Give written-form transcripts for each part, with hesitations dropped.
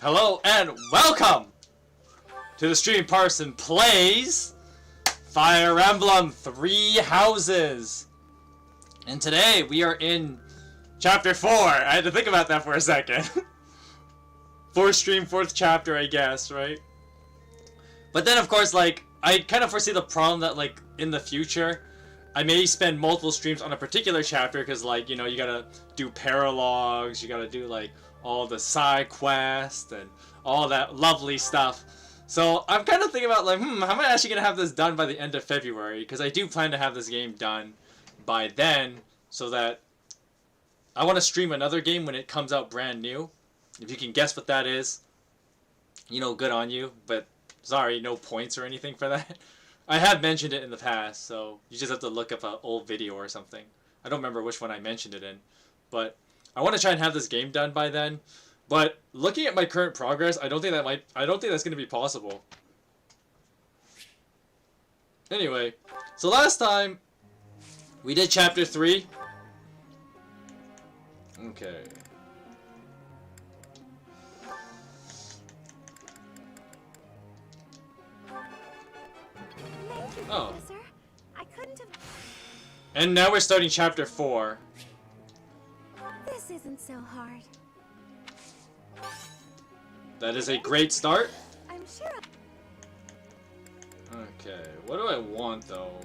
Hello and welcome to the stream. Parson plays Fire Emblem Three Houses. And today we are in Chapter 4. I had to think about that for a second. Fourth stream, fourth chapter, I guess, right? But then, of course, like, I kind of foresee the problem that, like, in the future, I may spend multiple streams on a particular chapter because, like, you know, you gotta do paralogs, you gotta do, like, all the side quests and all that lovely stuff. So I'm kind of thinking about, like, how am I actually gonna have this done by the end of February? Because I do plan to have this game done by then, so that I want to stream another game when it comes out brand new. If you can guess what that is, you know, good on you. But sorry, no points or anything for that. I have mentioned it in the past, so you just have to look up an old video or something. I don't remember which one I mentioned it in, but I want to try and have this game done by then. But looking at my current progress, I don't think that's going to be possible. Anyway, so last time we did chapter 3. Okay. Oh. Professor. I couldn't have... And now we're starting chapter 4. This isn't so hard. That is a great start. I'm sure. Okay, what do I want though?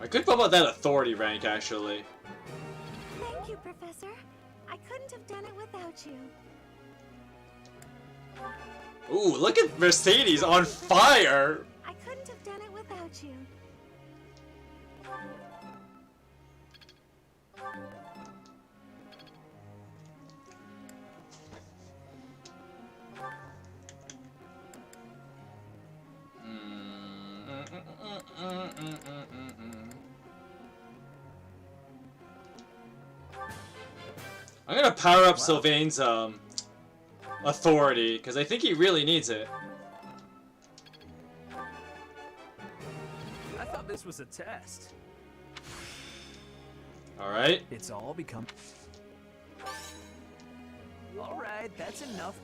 I could bump up that authority rank actually. Thank you, Professor. I couldn't have done it without you. Ooh, look at Mercedes on fire! I couldn't have done it without you. I'm gonna power up Sylvain's authority, because I think he really needs it. I thought this was a test. Alright. It's all become... Alright, that's enough.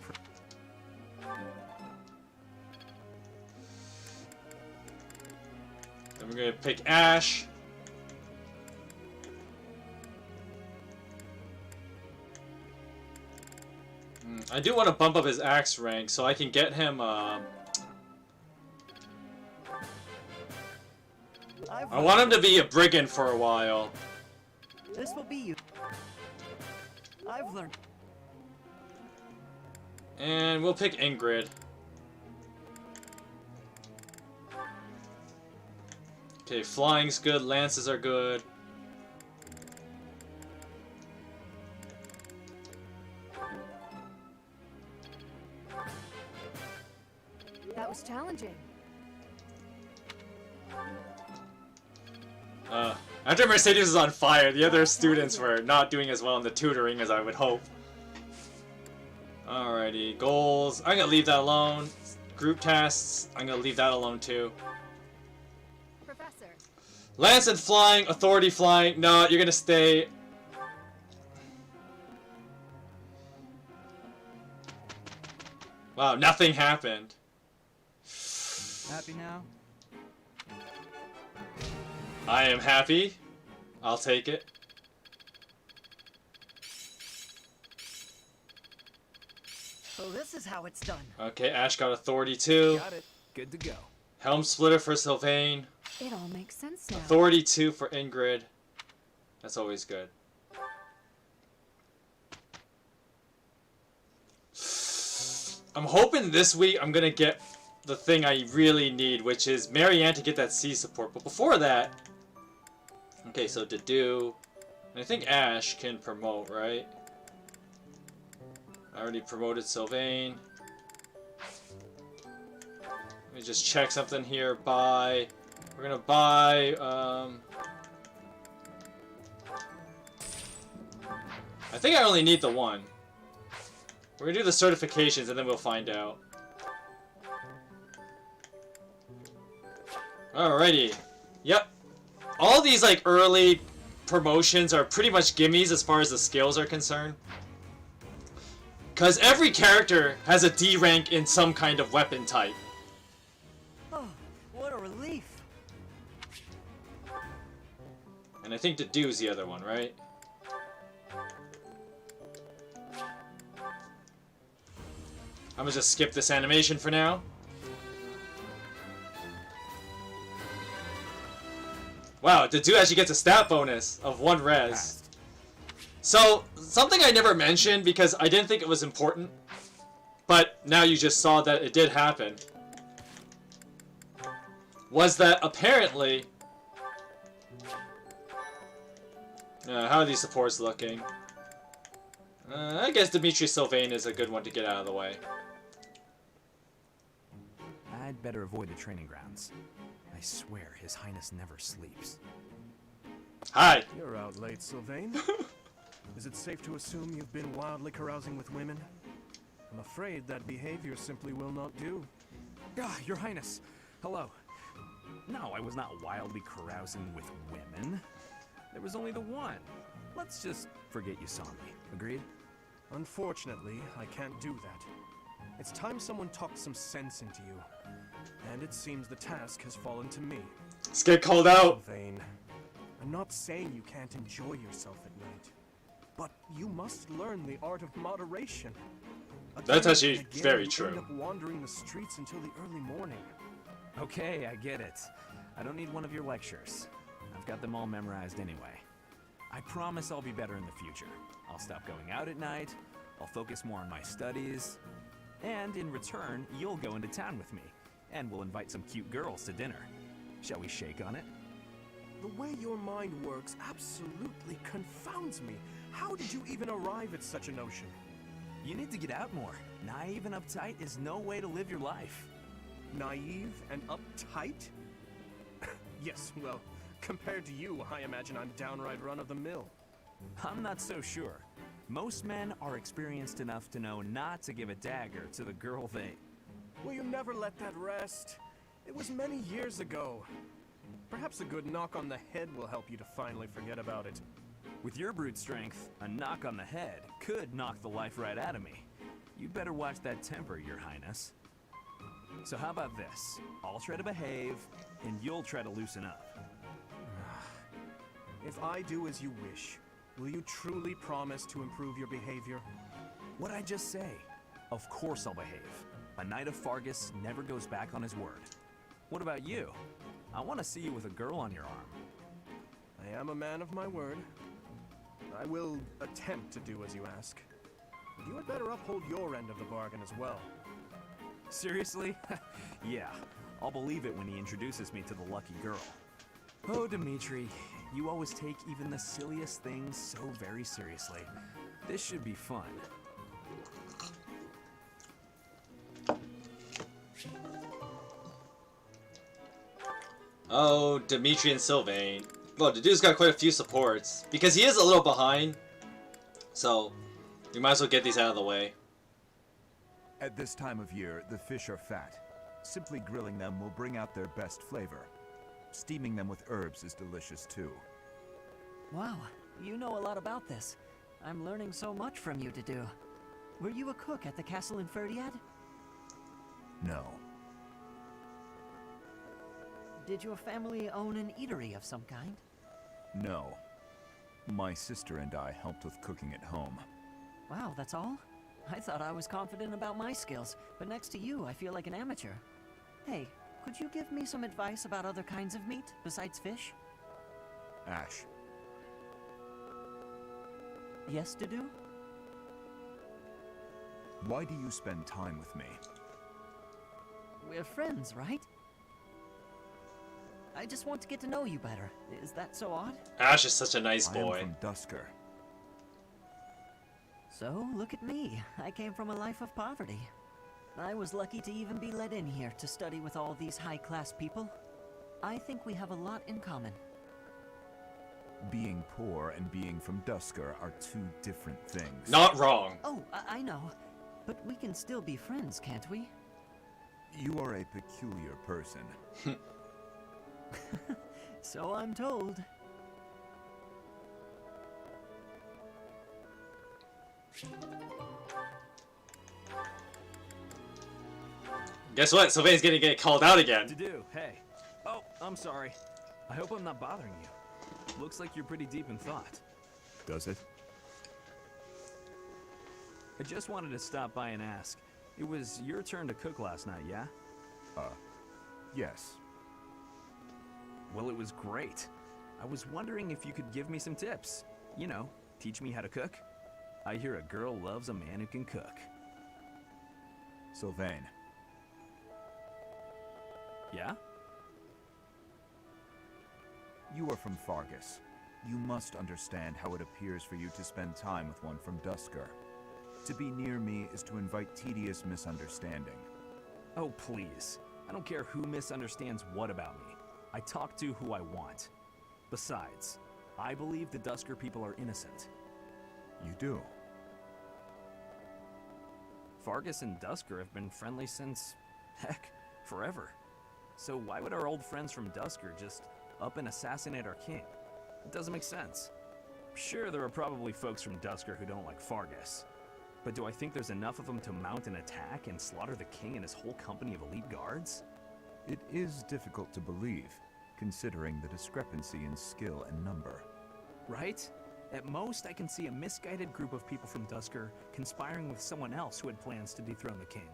Then we're gonna pick Ash. I do want to bump up his axe rank so I can get him, I want him to be a brigand for a while. This will be you. I've learned. And we'll pick Ingrid. Okay, flying's good, lances are good. That was challenging. After Mercedes was on fire, the other students were not doing as well in the tutoring as I would hope. Alrighty, goals. I'm gonna leave that alone. Group tasks, I'm gonna leave that alone too. Professor. Lance and flying, authority flying. No, you're gonna stay. Wow, nothing happened. Happy now? I am happy. I'll take it. So this is how it's done. Okay, Ash got authority too. Got it. Good to go. Helm splitter for Sylvain. It all makes sense now. Authority 2 for Ingrid. That's always good. I'm hoping this week I'm gonna get the thing I really need, which is Marianne to get that C support. But before that, okay, so to do, I think Ash can promote, right? I already promoted Sylvain. Let me just check something here. Buy. We're gonna buy. I think I only need the one. We're gonna do the certifications and then we'll find out. Alrighty. Yep. All these like early promotions are pretty much gimmies as far as the skills are concerned. Because every character has a D rank in some kind of weapon type. Oh, what a relief. And I think the do's the other one, right? I'm gonna just skip this animation for now. Wow, the dude actually gets a stat bonus of 1 res. So, something I never mentioned because I didn't think it was important, but now you just saw that it did happen, was that apparently... how are these supports looking? I guess Dimitri Sylvain is a good one to get out of the way. I'd better avoid the training grounds. I swear His Highness never sleeps. Hi! You're out late, Sylvain. Is it safe to assume you've been wildly carousing with women? I'm afraid that behavior simply will not do. Ah, Your Highness. Hello. No, I was not wildly carousing with women. There was only the one. Let's just forget you saw me. Agreed? Unfortunately, I can't do that. It's time someone talked some sense into you. And it seems the task has fallen to me. Let's get called out! Sylvain, I'm not saying you can't enjoy yourself at night. But you must learn the art of moderation. That's Again actually and again, very you true. End up wandering the streets until the early morning. Okay, I get it. I don't need one of your lectures. I've got them all memorized anyway. I promise I'll be better in the future. I'll stop going out at night, I'll focus more on my studies, and in return, you'll go into town with me, and we'll invite some cute girls to dinner. Shall we shake on it? The way your mind works absolutely confounds me. How did you even arrive at such a notion? You need to get out more. Naive and uptight is no way to live your life. Naive and uptight? Yes, well, compared to you, I imagine I'm downright run-of-the-mill. I'm not so sure. Most men are experienced enough to know not to give a dagger to the girl they... Will you never let that rest? It was many years ago. Perhaps a good knock on the head will help you to finally forget about it. With your brute strength, a knock on the head could knock the life right out of me. You'd better watch that temper, Your Highness. So how about this? I'll try to behave, and you'll try to loosen up. If I do as you wish, will you truly promise to improve your behavior? What'd I just say? Of course I'll behave. A knight of Fargus never goes back on his word. What about you? I want to see you with a girl on your arm. I am a man of my word. I will attempt to do as you ask. But you had better uphold your end of the bargain as well. Seriously? Yeah, I'll believe it when he introduces me to the lucky girl. Oh, Dimitri, you always take even the silliest things so very seriously. This should be fun. Oh, Dimitri and Sylvain. Well, the dude's got quite a few supports. Because he is a little behind. So, we might as well get these out of the way. At this time of year, the fish are fat. Simply grilling them will bring out their best flavor. Steaming them with herbs is delicious too. Wow, you know a lot about this. I'm learning so much from you to do. Were you a cook at the castle in Ferdiad? No. Did your family own an eatery of some kind? No. My sister and I helped with cooking at home. Wow, that's all? I thought I was confident about my skills, but next to you, I feel like an amateur. Hey, could you give me some advice about other kinds of meat besides fish? Ash, Yes, Dudu? why do you spend time with me? We're friends, right? I just want to get to know you better. Is that so odd? Ash is such a nice I boy. am from Dusker. So, look at me. I came from a life of poverty. I was lucky to even be let in here to study with all these high-class people. I think we have a lot in common. Being poor and being from Dusker are two different things. Not wrong. Oh, I know. But we can still be friends, can't we? You are a peculiar person. So I'm told. Guess what? Sylvain's gonna get called out again. To do, hey. Oh, I'm sorry. I hope I'm not bothering you. Looks like you're pretty deep in thought. Does it? I just wanted to stop by and ask. It was your turn to cook last night, yeah? Yes. Well, it was great. I was wondering if you could give me some tips. You know, teach me how to cook. I hear a girl loves a man who can cook. Sylvain, Yeah? you are from Fargus. You must understand how it appears for you to spend time with one from Dusker. To be near me is to invite tedious misunderstanding. Oh, please. I don't care who misunderstands what about me. I talk to who I want. Besides, I believe the Dusker people are innocent. You do? Fargus and Dusker have been friendly since, heck, forever. So why would our old friends from Dusker just up and assassinate our king? It doesn't make sense. Sure, there are probably folks from Dusker who don't like Fargus. But do I think there's enough of them to mount an attack and slaughter the king and his whole company of elite guards? It is difficult to believe, considering the discrepancy in skill and number. Right? At most, I can see a misguided group of people from Dusker conspiring with someone else who had plans to dethrone the king.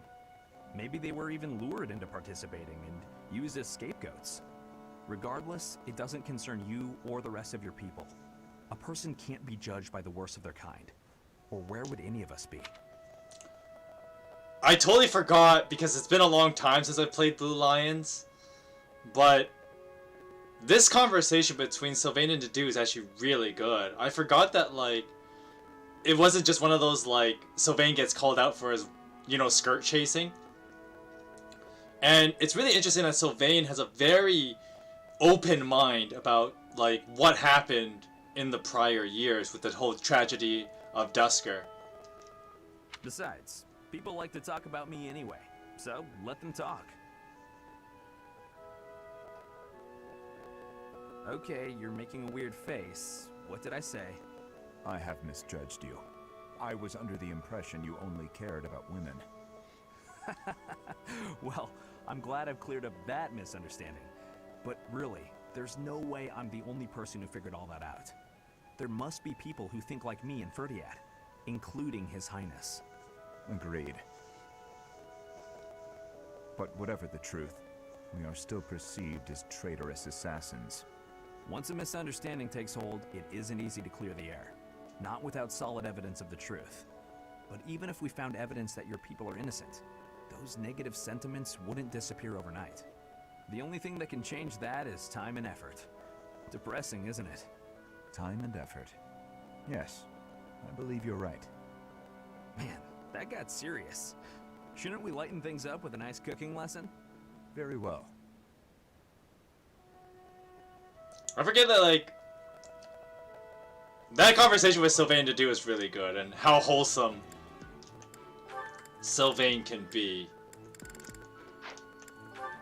Maybe they were even lured into participating and used as scapegoats. Regardless, it doesn't concern you or the rest of your people. A person can't be judged by the worst of their kind. Or where would any of us be? I totally forgot because it's been a long time since I played Blue Lions. But this conversation between Sylvain and Dedu is actually really good. I forgot that, like, it wasn't just one of those, like, Sylvain gets called out for his, you know, skirt chasing. And it's really interesting that Sylvain has a very open mind about, like, what happened in the prior years with the whole tragedy of Dusker. Besides, people like to talk about me anyway, so let them talk. Okay, you're making a weird face. What did I say? I have misjudged you. I was under the impression you only cared about women. Well, I'm glad I've cleared up that misunderstanding. But really, there's no way I'm the only person who figured all that out. There must be people who think like me in Ferdiad, including His Highness. Agreed. But whatever the truth, we are still perceived as traitorous assassins. Once a misunderstanding takes hold, it isn't easy to clear the air. Not without solid evidence of the truth. But even if we found evidence that your people are innocent, those negative sentiments wouldn't disappear overnight. The only thing that can change that is time and effort. Depressing, isn't it? Time and effort. Yes, I believe you're right. Man, that got serious. Shouldn't we lighten things up with a nice cooking lesson? Very well. I forget that, like, that conversation with Sylvain to do is really good, and how wholesome Sylvain can be.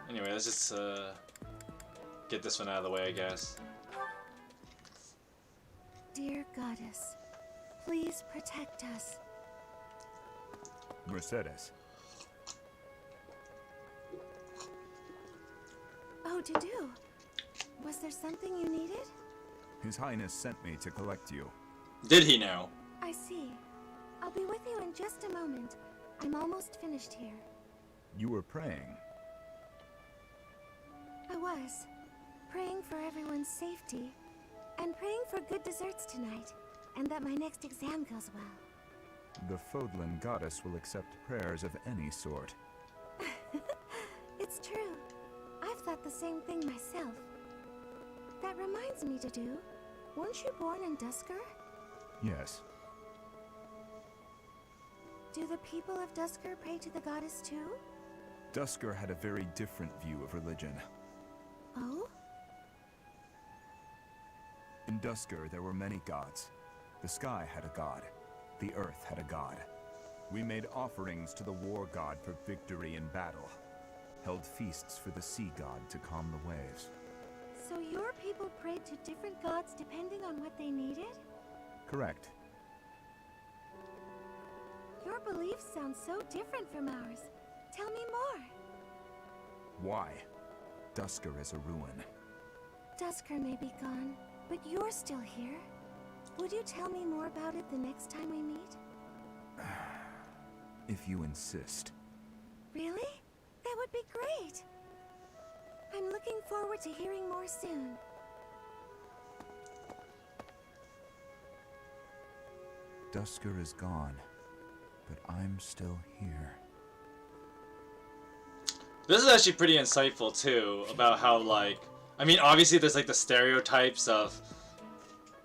Anyway, let's just get this one out of the way, I guess. Dear goddess, please protect us. Mercedes, Oh, Dudu. Was there something you needed? His Highness sent me to collect you. Did he now? I see. I'll be with you in just a moment. I'm almost finished here. You were praying. I was. Praying for everyone's safety. And praying for good desserts tonight. And that my next exam goes well. The Fodlan goddess will accept prayers of any sort. It's true. I've thought the same thing myself. That reminds me, Dudu. Weren't you born in Dusker? Yes. Do the people of Dusker pray to the goddess too? Dusker had a very different view of religion. Oh? In Dusker, there were many gods. The sky had a god. The earth had a god. We made offerings to the war god for victory in battle. Held feasts for the sea god to calm the waves. So your people prayed to different gods depending on what they needed? Correct. Your beliefs sound so different from ours. Tell me more. Why? Dusker is a ruin. Dusker may be gone, but you're still here. Would you tell me more about it the next time we meet? If you insist. Really? That would be great. I'm looking forward to hearing more soon. Dusker is gone, but I'm still here. This is actually pretty insightful too, about how, like, I mean, obviously there's like the stereotypes of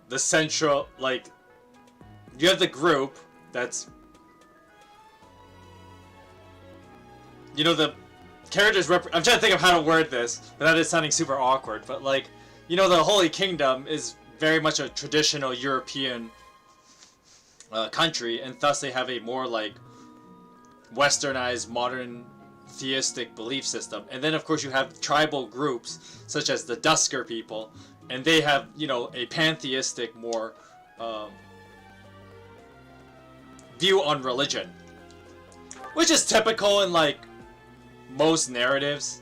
the central, like, you have the group that's, you know, the characters I'm trying to think of how to word this without it sounding super awkward, but like, you know, the Holy Kingdom is very much a traditional European country, and thus they have a more like westernized, modern theistic belief system. And then of course you have tribal groups such as the Dusker people, and they have, you know, a pantheistic more view on religion, which is typical in like most narratives.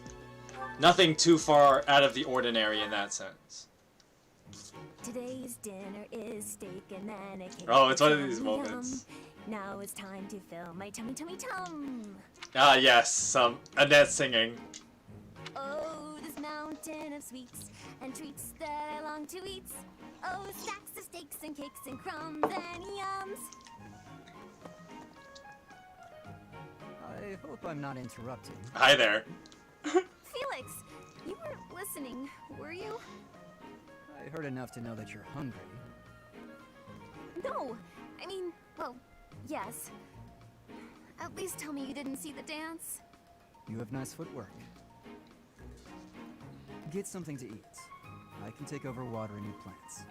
Nothing too far out of the ordinary in that sense. Today's dinner is steak and then a cake. Oh, it's one of these Yum, moments. yum. Now it's time to fill my tummy, tummy, tum. Ah, yes, Annette singing. Oh, this mountain of sweets and treats that I long to eat. Oh, stacks of steaks and cakes and crumbs and yums. I hope I'm not interrupting. Hi there. Felix, you weren't listening, were you? I heard enough to know that you're hungry. No, I mean, well, yes. At least tell me you didn't see the dance. You have nice footwork. Get something to eat. I can take over watering your plants.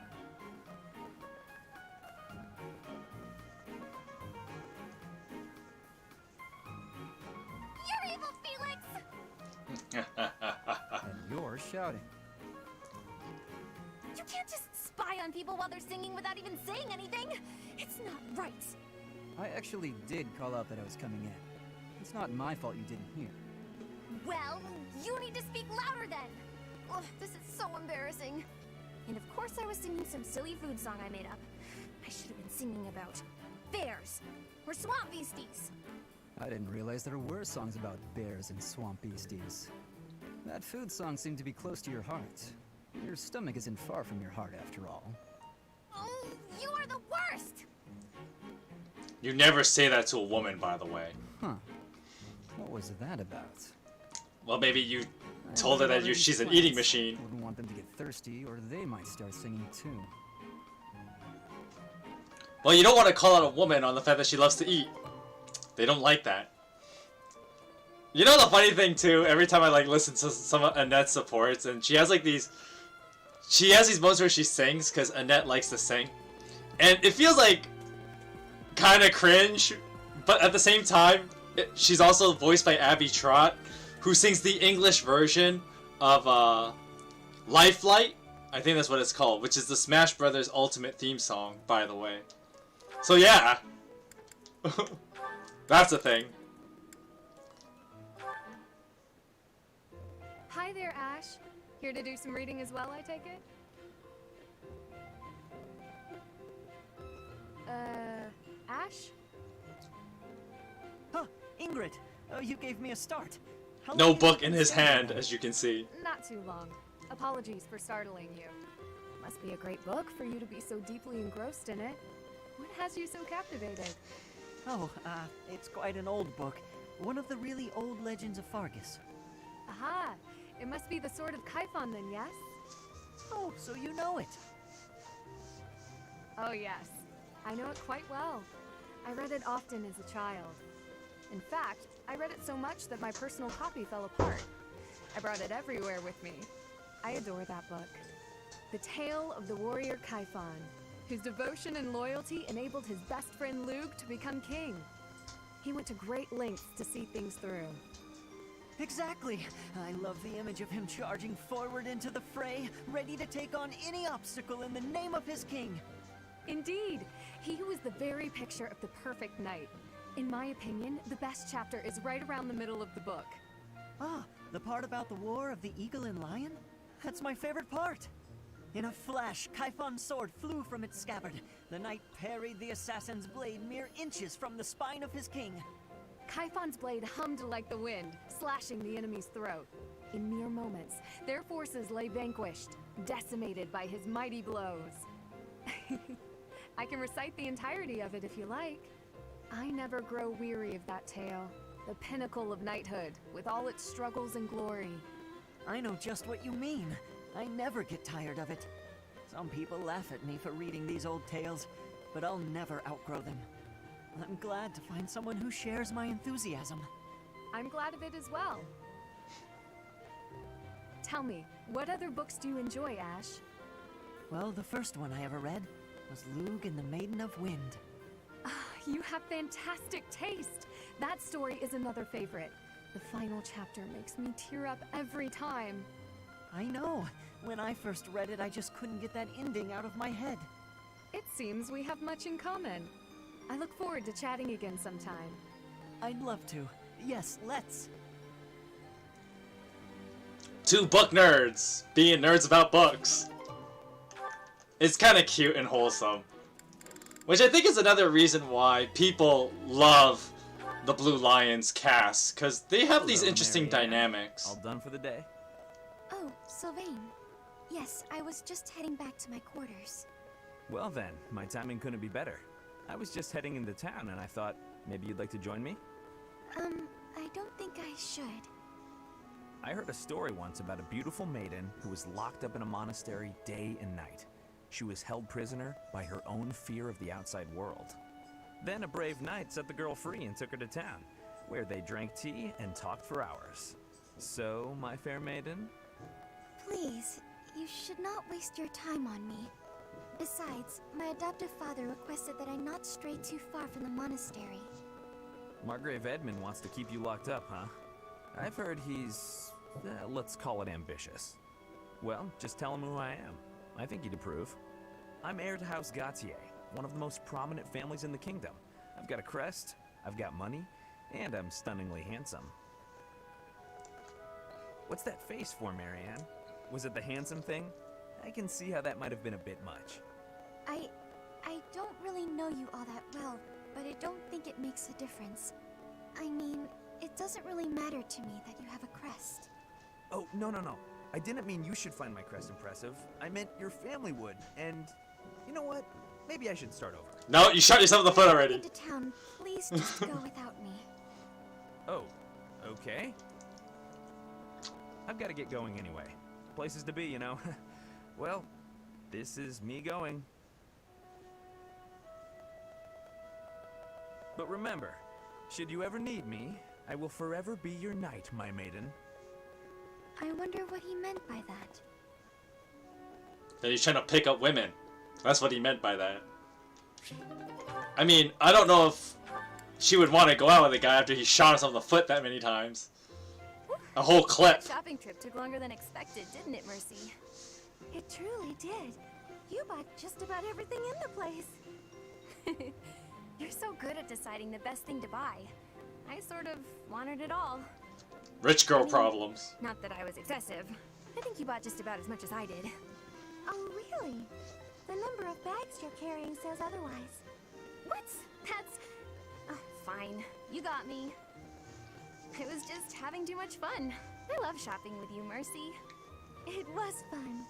You're evil, Felix! And you're shouting. You can't just spy on people while they're singing without even saying anything. It's not right. I actually did call out that I was coming in. It's not my fault you didn't hear. Well, you need to speak louder then. Ugh, this is so embarrassing. And of course I was singing some silly food song I made up. I should have been singing about bears or swamp beasties. I didn't realize there were songs about bears and swamp beasties. That food song seemed to be close to your heart. Your stomach isn't far from your heart, after all. Oh, you are the worst! You never say that to a woman, by the way. Huh. What was that about? Well, maybe you told her that she's an eating machine. Wouldn't want them to get thirsty, or they might start singing too. Well, you don't want to call out a woman on the fact that she loves to eat. They don't like that. You know the funny thing too, every time I like listen to some of Annette's supports, and she has like these moments where she sings because Annette likes to sing, and it feels like kind of cringe, but at the same time she's also voiced by Abby Trott, who sings the English version of Lifelight. I think that's what it's called, which is the Smash Brothers Ultimate theme song, by the way. So yeah, that's a thing. Hi there, Ash. Here to do some reading as well, I take it? Ash? Ingrid. You gave me a start. How No long have you book in been his studying hand, that? as you can see. Not too long. Apologies for startling you. Must be a great book for you to be so deeply engrossed in it. What has you so captivated? Oh, it's quite an old book. One of the really old legends of Fargus. Aha! It must be the Sword of Kaifon then, yes? Oh, so you know it. Oh yes. I know it quite well. I read it often as a child. In fact, I read it so much that my personal copy fell apart. I brought it everywhere with me. I adore that book. The tale of the warrior Kaifon, whose devotion and loyalty enabled his best friend Luke to become king. He went to great lengths to see things through. Exactly. I love the image of him charging forward into the fray, ready to take on any obstacle in the name of his king. Indeed, he was the very picture of the perfect knight. In my opinion, the best chapter is right around the middle of the book. Ah, the part about the war of the eagle and lion? That's my favorite part. In a flash, Kaifon's sword flew from its scabbard. The knight parried the assassin's blade mere inches from the spine of his king. Kaifon's blade hummed like the wind, slashing the enemy's throat. In mere moments, their forces lay vanquished, decimated by his mighty blows. I can recite the entirety of it if you like. I never grow weary of that tale, the pinnacle of knighthood, with all its struggles and glory. I know just what you mean. I never get tired of it. Some people laugh at me for reading these old tales, but I'll never outgrow them. I'm glad to find someone who shares my enthusiasm. I'm glad of it as well. Tell me, what other books do you enjoy, Ash? Well, the first one I ever read was Lug and the Maiden of Wind. You have fantastic taste! That story is another favorite. The final chapter makes me tear up every time. I know. When I first read it, I just couldn't get that ending out of my head. It seems we have much in common. I look forward to chatting again sometime. I'd love to. Yes, let's. Two book nerds being nerds about books. It's kind of cute and wholesome. Which I think is another reason why people love the Blue Lions cast, because they have these Hello, interesting Marianne. dynamics. All done for the day? Oh, Sylvain. Yes, I was just heading back to my quarters. Well then, my timing couldn't be better. I was just heading into town and I thought maybe you'd like to join me? I don't think I should. I heard a story once about a beautiful maiden who was locked up in a monastery day and night. She was held prisoner by her own fear of the outside world. Then a brave knight set the girl free and took her to town, where they drank tea and talked for hours. So, my fair maiden? Please, you should not waste your time on me. Besides, my adoptive father requested that I not stray too far from the monastery. Margrave Edmund wants to keep you locked up, huh? I've heard he's, let's call it ambitious. Well, just tell him who I am. I think he'd approve. I'm heir to House Gautier, one of the most prominent families in the kingdom. I've got a crest, I've got money, and I'm stunningly handsome. What's that face for, Marianne? Was it the handsome thing? I can see how that might have been a bit much. I don't really know you all that well, but I don't think it makes a difference. I mean, it doesn't really matter to me that you have a crest. Oh, no. I didn't mean you should find my crest impressive. I meant your family would, and you know what? Maybe I should start over. No, you shot yourself in the foot already. Into town, please just go without me. Oh, okay. I've got to get going anyway. Places to be, you know. Well, this is me going. But remember, should you ever need me, I will forever be your knight, my maiden. I wonder what he meant by that. That he's trying to pick up women. That's what he meant by that. I mean, I don't know if she would want to go out with a guy after he shot himself in the foot that many times. A whole clip. Shopping trip took longer than expected, didn't it, Mercy? It truly did. You bought just about everything in the place. You're so good at deciding the best thing to buy. I sort of wanted it all. Rich girl problems. Not that I was excessive. I think you bought just about as much as I did. Oh, really? The number of bags you're carrying says otherwise. What? That's... Oh, fine. You got me. I was just having too much fun. I love shopping with you, Mercy. It was fun.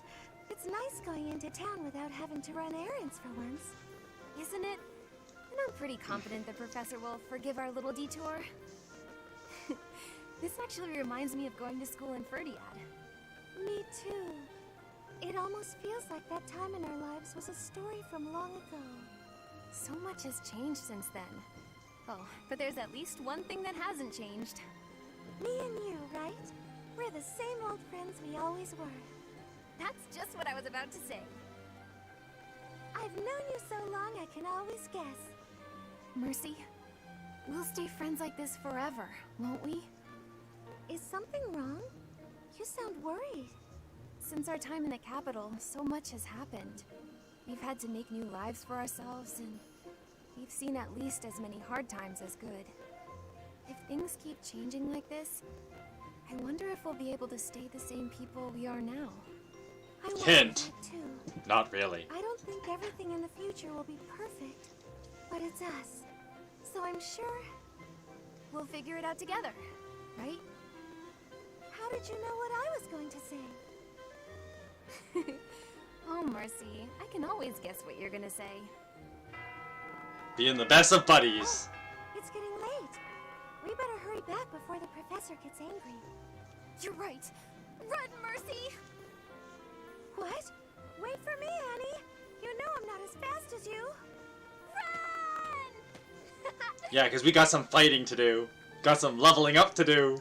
It's nice going into town without having to run errands for once. Isn't it? And I'm pretty confident the professor will forgive our little detour. This actually reminds me of going to school in Ferdiad. Me too. It almost feels like that time in our lives was a story from long ago. So much has changed since then. Oh, but there's at least one thing that hasn't changed. Me and you, right? We're the same old friends we always were. That's just what I was about to say. I've known you so long I can always guess. Mercy, we'll stay friends like this forever, won't we? Is something wrong? You sound worried. Since our time in the capital, so much has happened. We've had to make new lives for ourselves, and we've seen at least as many hard times as good. If things keep changing like this, I wonder if we'll be able to stay the same people we are now. I wonder Hint. that too. Not really. I don't think everything in the future will be perfect, but it's us. So I'm sure We'll figure it out together, right? How did you know what I was going to say? Oh, Mercy, I can always guess what you're gonna say. Being the best of buddies. It's getting late. We better hurry back before the professor gets angry. You're right. Run, Mercy! What? Wait for me, Annie. You know I'm not as fast as you. Run! Yeah, because we got some fighting to do. Got some leveling up to do.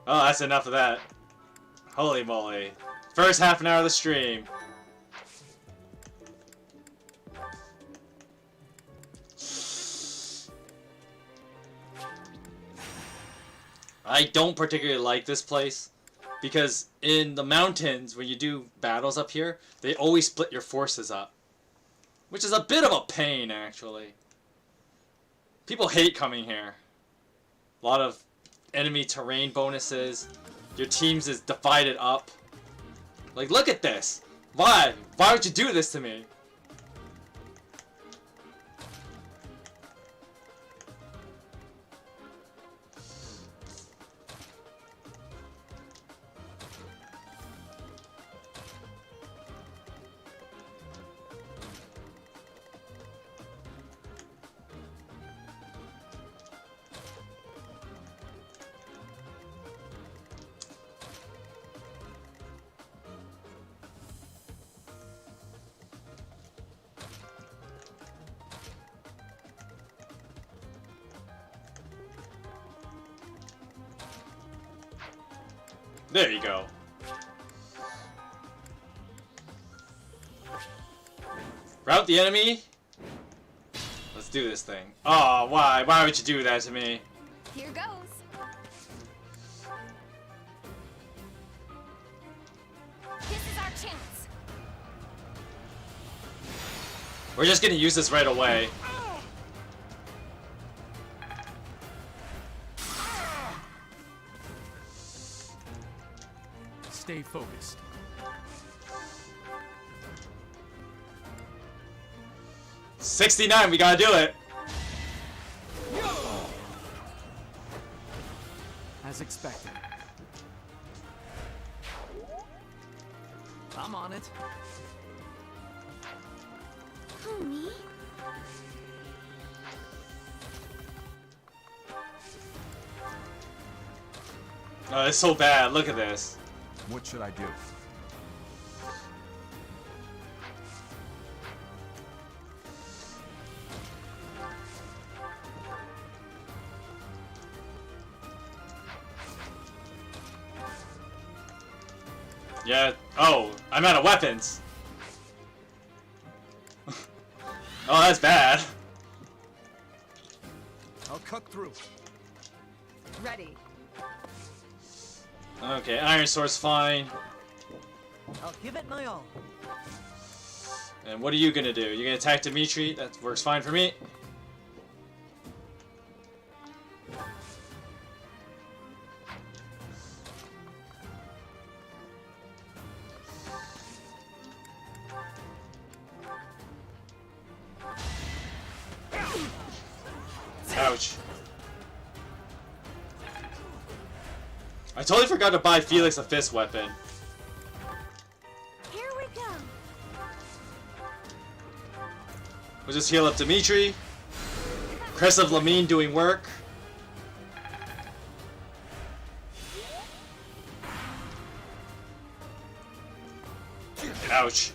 Oh, that's enough of that. Holy moly. First half an hour of the stream. I don't particularly like this place because in the mountains, when you do battles up here, they always split your forces up. Which is a bit of a pain, actually. People hate coming here. A lot of enemy terrain bonuses. Your teams is divided up. Like, look at this. Why? Why would you do this to me? There you go. Rout the enemy. Let's do this thing. Oh, why? Why would you do that to me? Here goes. This is our chance. We're just gonna use this right away. Stay focused. $69, we gotta do it. As expected. I'm on it. Oh, me? Oh, it's so bad. Look at this. What should I do? Yeah. Oh, I'm out of weapons. Oh, that's bad. I'll cut through. Ready. Okay, Iron Sword's fine. I'll give it my all. And what are you gonna do? You gonna attack Dimitri? That works fine for me. Ouch. I totally forgot to buy Felix a fist weapon. Here we go. We'll just heal up Dimitri. Crest of Lamine doing work. Ouch.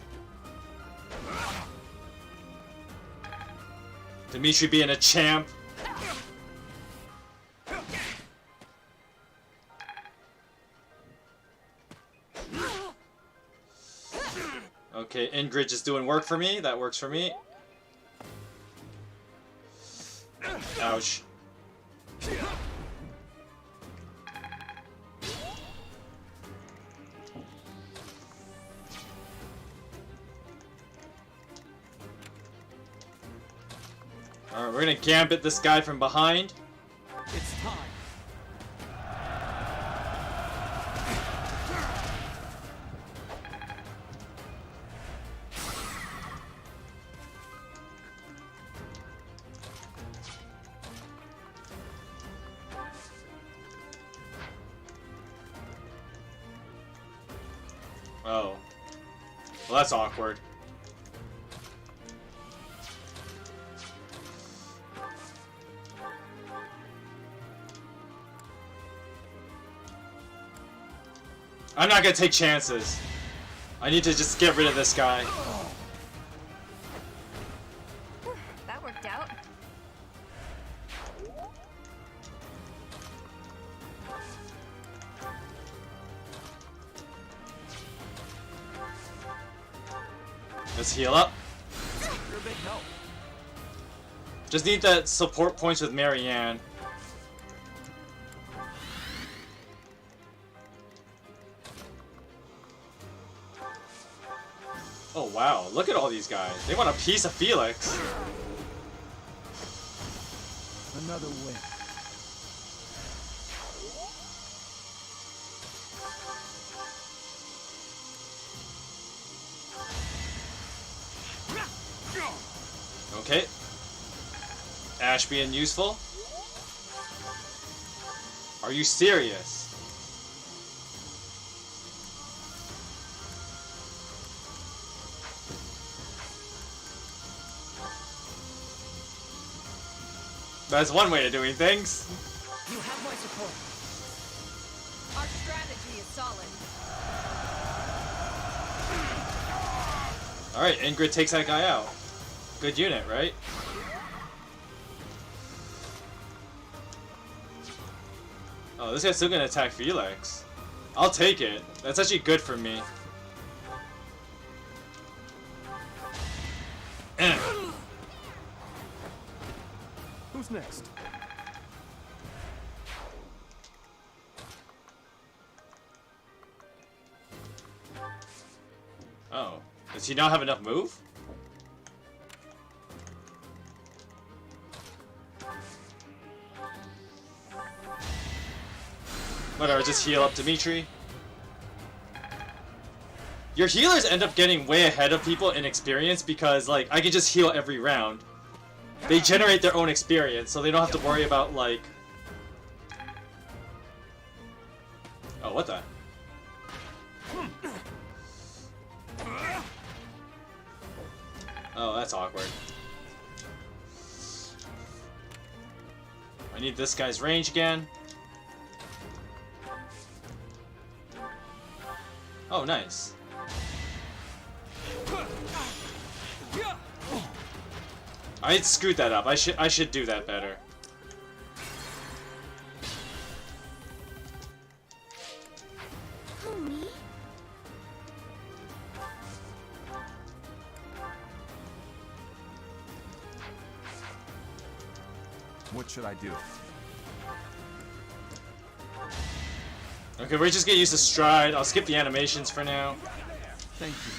Dimitri being a champ. Okay, Ingrid just doing work for me. That works for me. Ouch. Alright, we're gonna gambit this guy from behind. It's time. Oh. Well, that's awkward. I'm not gonna take chances. I need to just get rid of this guy. That worked out. Let's heal up. You're a big help. Just need that support points with Marianne. Oh wow, look at all these guys. They want a piece of Felix. Another win. Okay. Ash being useful. Are you serious? That's one way of doing things. You have my support. Our strategy is solid. Alright, Ingrid takes that guy out. Good unit, right? Oh, this guy's still gonna attack Felix. I'll take it. That's actually good for me. Who's next? Oh. Does he not have enough move? Whatever, just heal up Dimitri. Your healers end up getting way ahead of people in experience because, like, I can just heal every round. They generate their own experience, so they don't have to worry about, like... Oh, what the? Oh, that's awkward. I need this guy's range again. Oh, nice. I screwed that up. I should do that better. Who, me? What should I do? Okay, we're just gonna use the stride. I'll skip the animations for now. Thank you.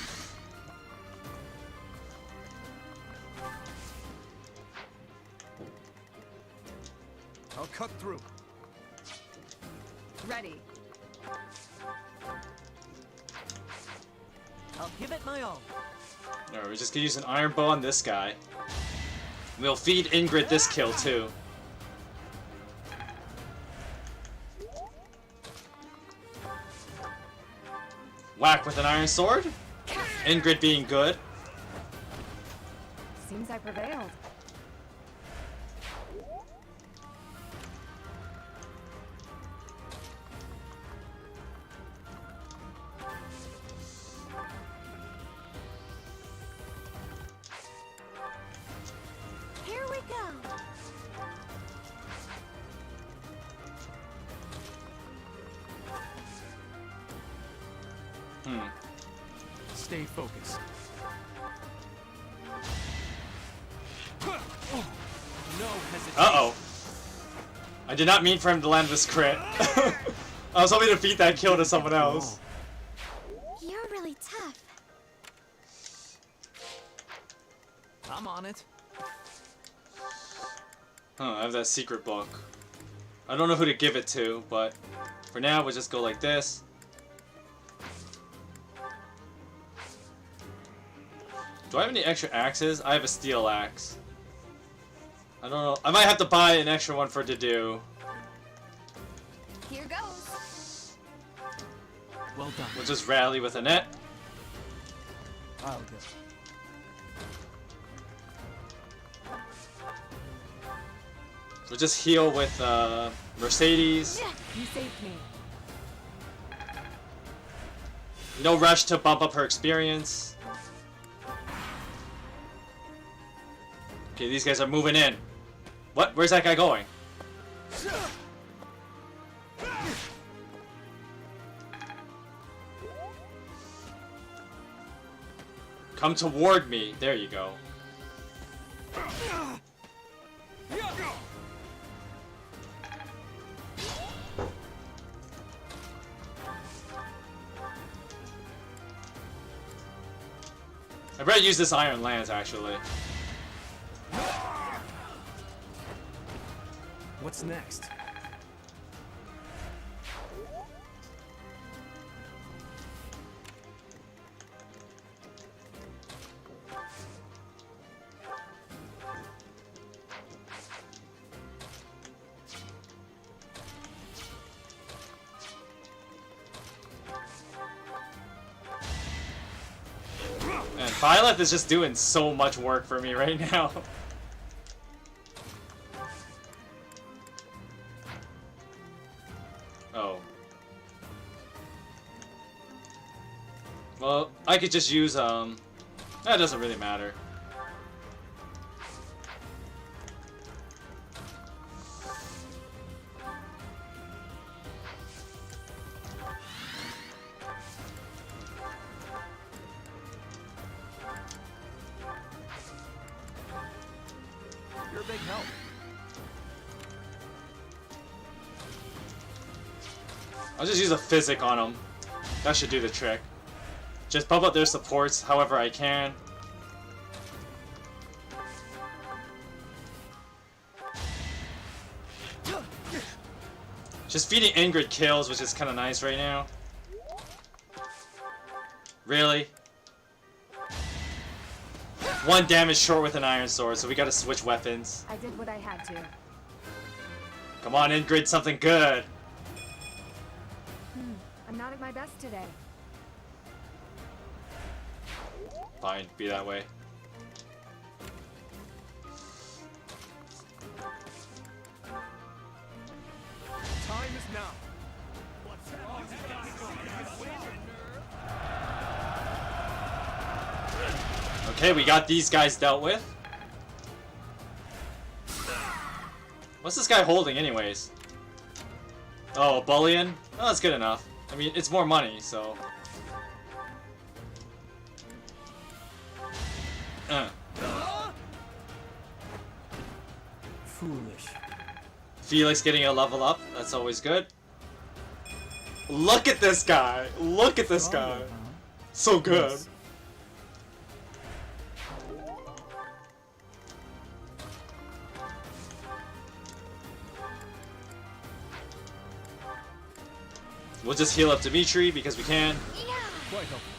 I'll cut through. Ready. I'll give it my all. Alright, we're just gonna use an iron bow on this guy. We'll feed Ingrid this kill too. Whack with an iron sword. Ingrid being good. Seems I prevailed. Here we go. Stay focused. No hesitation. Uh-oh. I did not mean for him to land this crit. I was hoping to beat that kill to someone else. You're really tough. I'm on it. Huh, I have that secret book. I don't know who to give it to, but for now we'll just go like this. Do I have any extra axes? I have a steel axe. I don't know. I might have to buy an extra one for to do. Here goes. Well done. We'll just rally with a net. I'll go. We'll just heal with Mercedes. You saved me. No rush to bump up her experience. Okay, these guys are moving in. What? Where's that guy going? Come toward me. There you go. I better use this Iron Lance, actually. What's next? Man, Violet is just doing so much work for me right now. Oh. Well, I could just use, that doesn't really matter. You're a big help. I'll just use a physic on them. That should do the trick. Just bump up their supports however I can. Just feeding Ingrid kills, which is kind of nice right now. Really? One damage short with an iron sword, so we gotta switch weapons. I did what I had to. Come on, Ingrid, something good. I'm not at my best today. Fine, be that way. Time is now. Okay, we got these guys dealt with. What's this guy holding anyways? Oh, a bullion? Oh, that's good enough. I mean, it's more money, so... Foolish. Felix getting a level up. That's always good. Look at this guy. Look at this guy. So good. We'll just heal up Dimitri because we can. Quite helpful.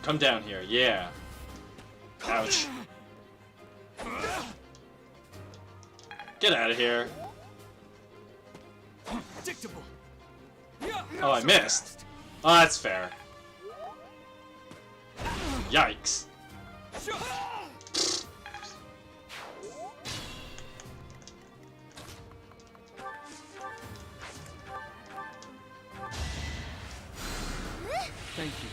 Come down here. Yeah. Ouch. Get out of here. predictable. Oh, I missed. Oh, that's fair. Yikes. Thank you.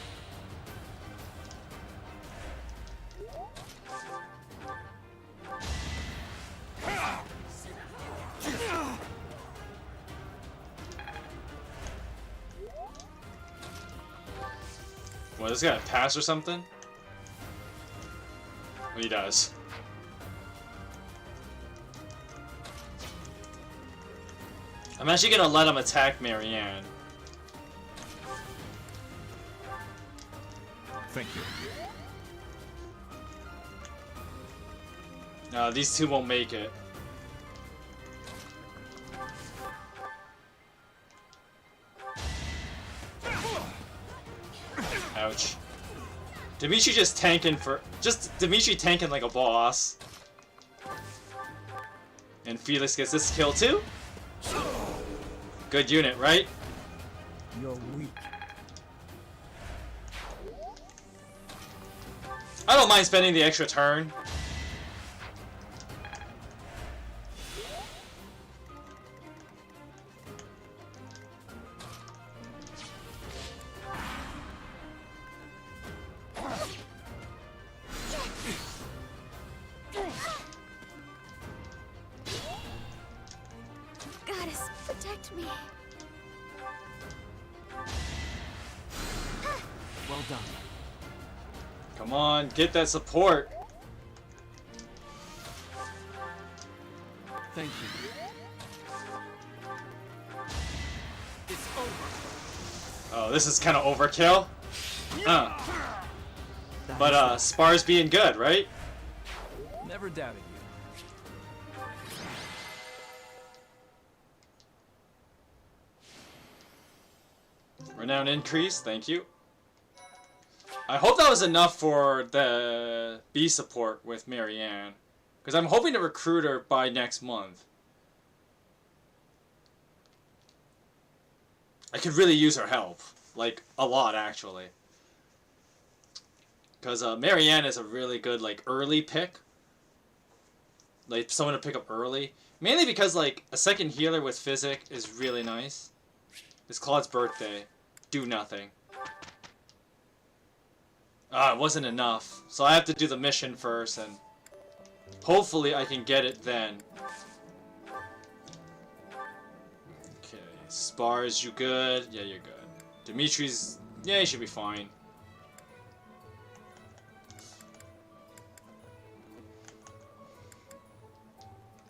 What, this guy pass or something? Well, he does. I'm actually gonna let him attack Marianne. Thank you. No, these two won't make it. Ouch. Dimitri just tanking like a boss. And Felix gets this kill too? Good unit, right? You're weak. I don't mind spending the extra turn. Goddess, protect me. Well done. Come on, get that support. Thank you. It's over. Oh, this is kind of overkill. But Spar's being good, right? Never doubted you. Renown increase, thank you. I hope that was enough for the B support with Marianne. Because I'm hoping to recruit her by next month. I could really use her help. Like, a lot, actually. Because Marianne is a really good, like, early pick. Like, someone to pick up early. Mainly because, like, a second healer with Physic is really nice. It's Claude's birthday. Do nothing. It wasn't enough. So I have to do the mission first, and hopefully I can get it then. Okay, Spars, you good? Yeah, you're good. Dimitri's, yeah, he should be fine.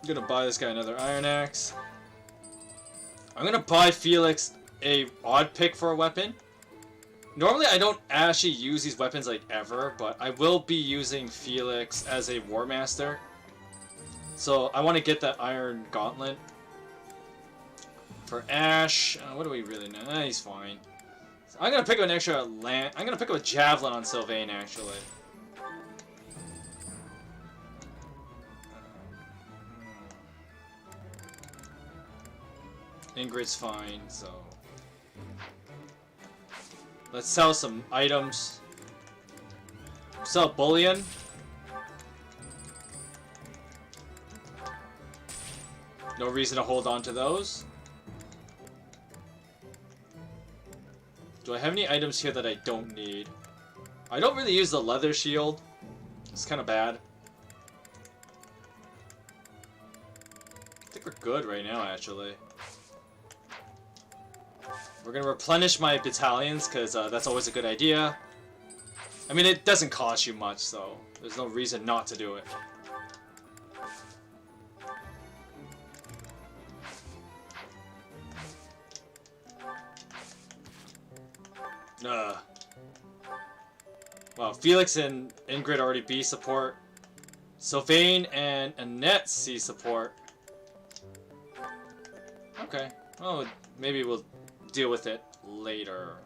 I'm gonna buy this guy another Iron Axe. I'm gonna buy Felix a odd pick for a weapon. Normally I don't actually use these weapons like ever, but I will be using Felix as a War Master. So I want to get that Iron Gauntlet. For Ash, what do we really know? He's fine. So I'm gonna pick up an extra land. I'm gonna pick up a Javelin on Sylvain actually. Ingrid's fine, so let's sell some items. Sell bullion. No reason to hold on to those. Do I have any items here that I don't need? I don't really use the leather shield. It's kind of bad. I think we're good right now, actually. We're gonna replenish my battalions, because that's always a good idea. I mean, it doesn't cost you much, so there's no reason not to do it. Well, Felix and Ingrid already B support. Sylvain and Annette C support. Okay. Oh, maybe we'll deal with it later.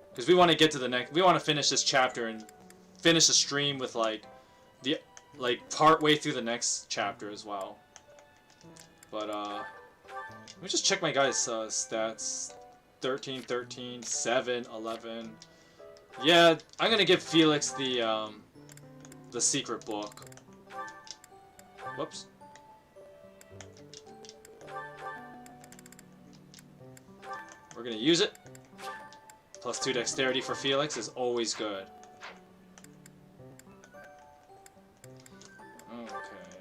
Because we want to get to the next... We want to finish this chapter and finish the stream with, like, part way through the next chapter as well. But, Let me just check my guy's stats. 13, 13, 7, 11. Yeah, I'm gonna give Felix the secret book. Whoops. We're gonna use it. +2 dexterity for Felix is always good. Okay.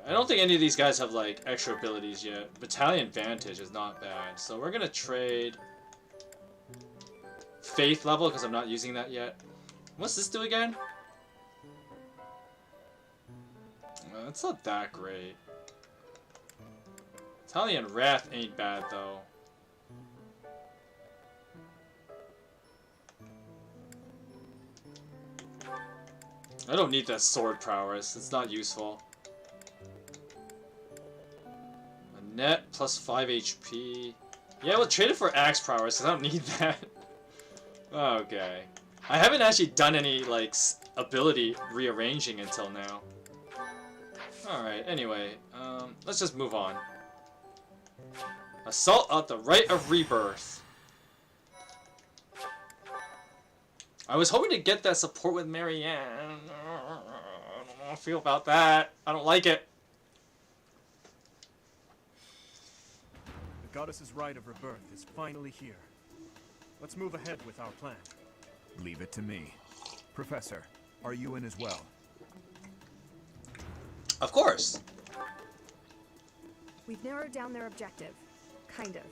I don't think any of these guys have like extra abilities yet. Battalion Vantage is not bad. So we're gonna trade Faith level because I'm not using that yet. What's this do again? It's not that great. Battalion Wrath ain't bad though. I don't need that sword prowess. It's not useful. A net +5 HP. Yeah, we'll trade it for axe prowess because I don't need that. Okay. I haven't actually done any like ability rearranging until now. Alright, anyway, let's just move on. Assault at the Rite of Rebirth. I was hoping to get that support with Marianne. I don't know how I feel about that. I don't like it. The goddess's rite of rebirth is finally here. Let's move ahead with our plan. Leave it to me. Professor, are you in as well? Of course. We've narrowed down their objective. Kind of.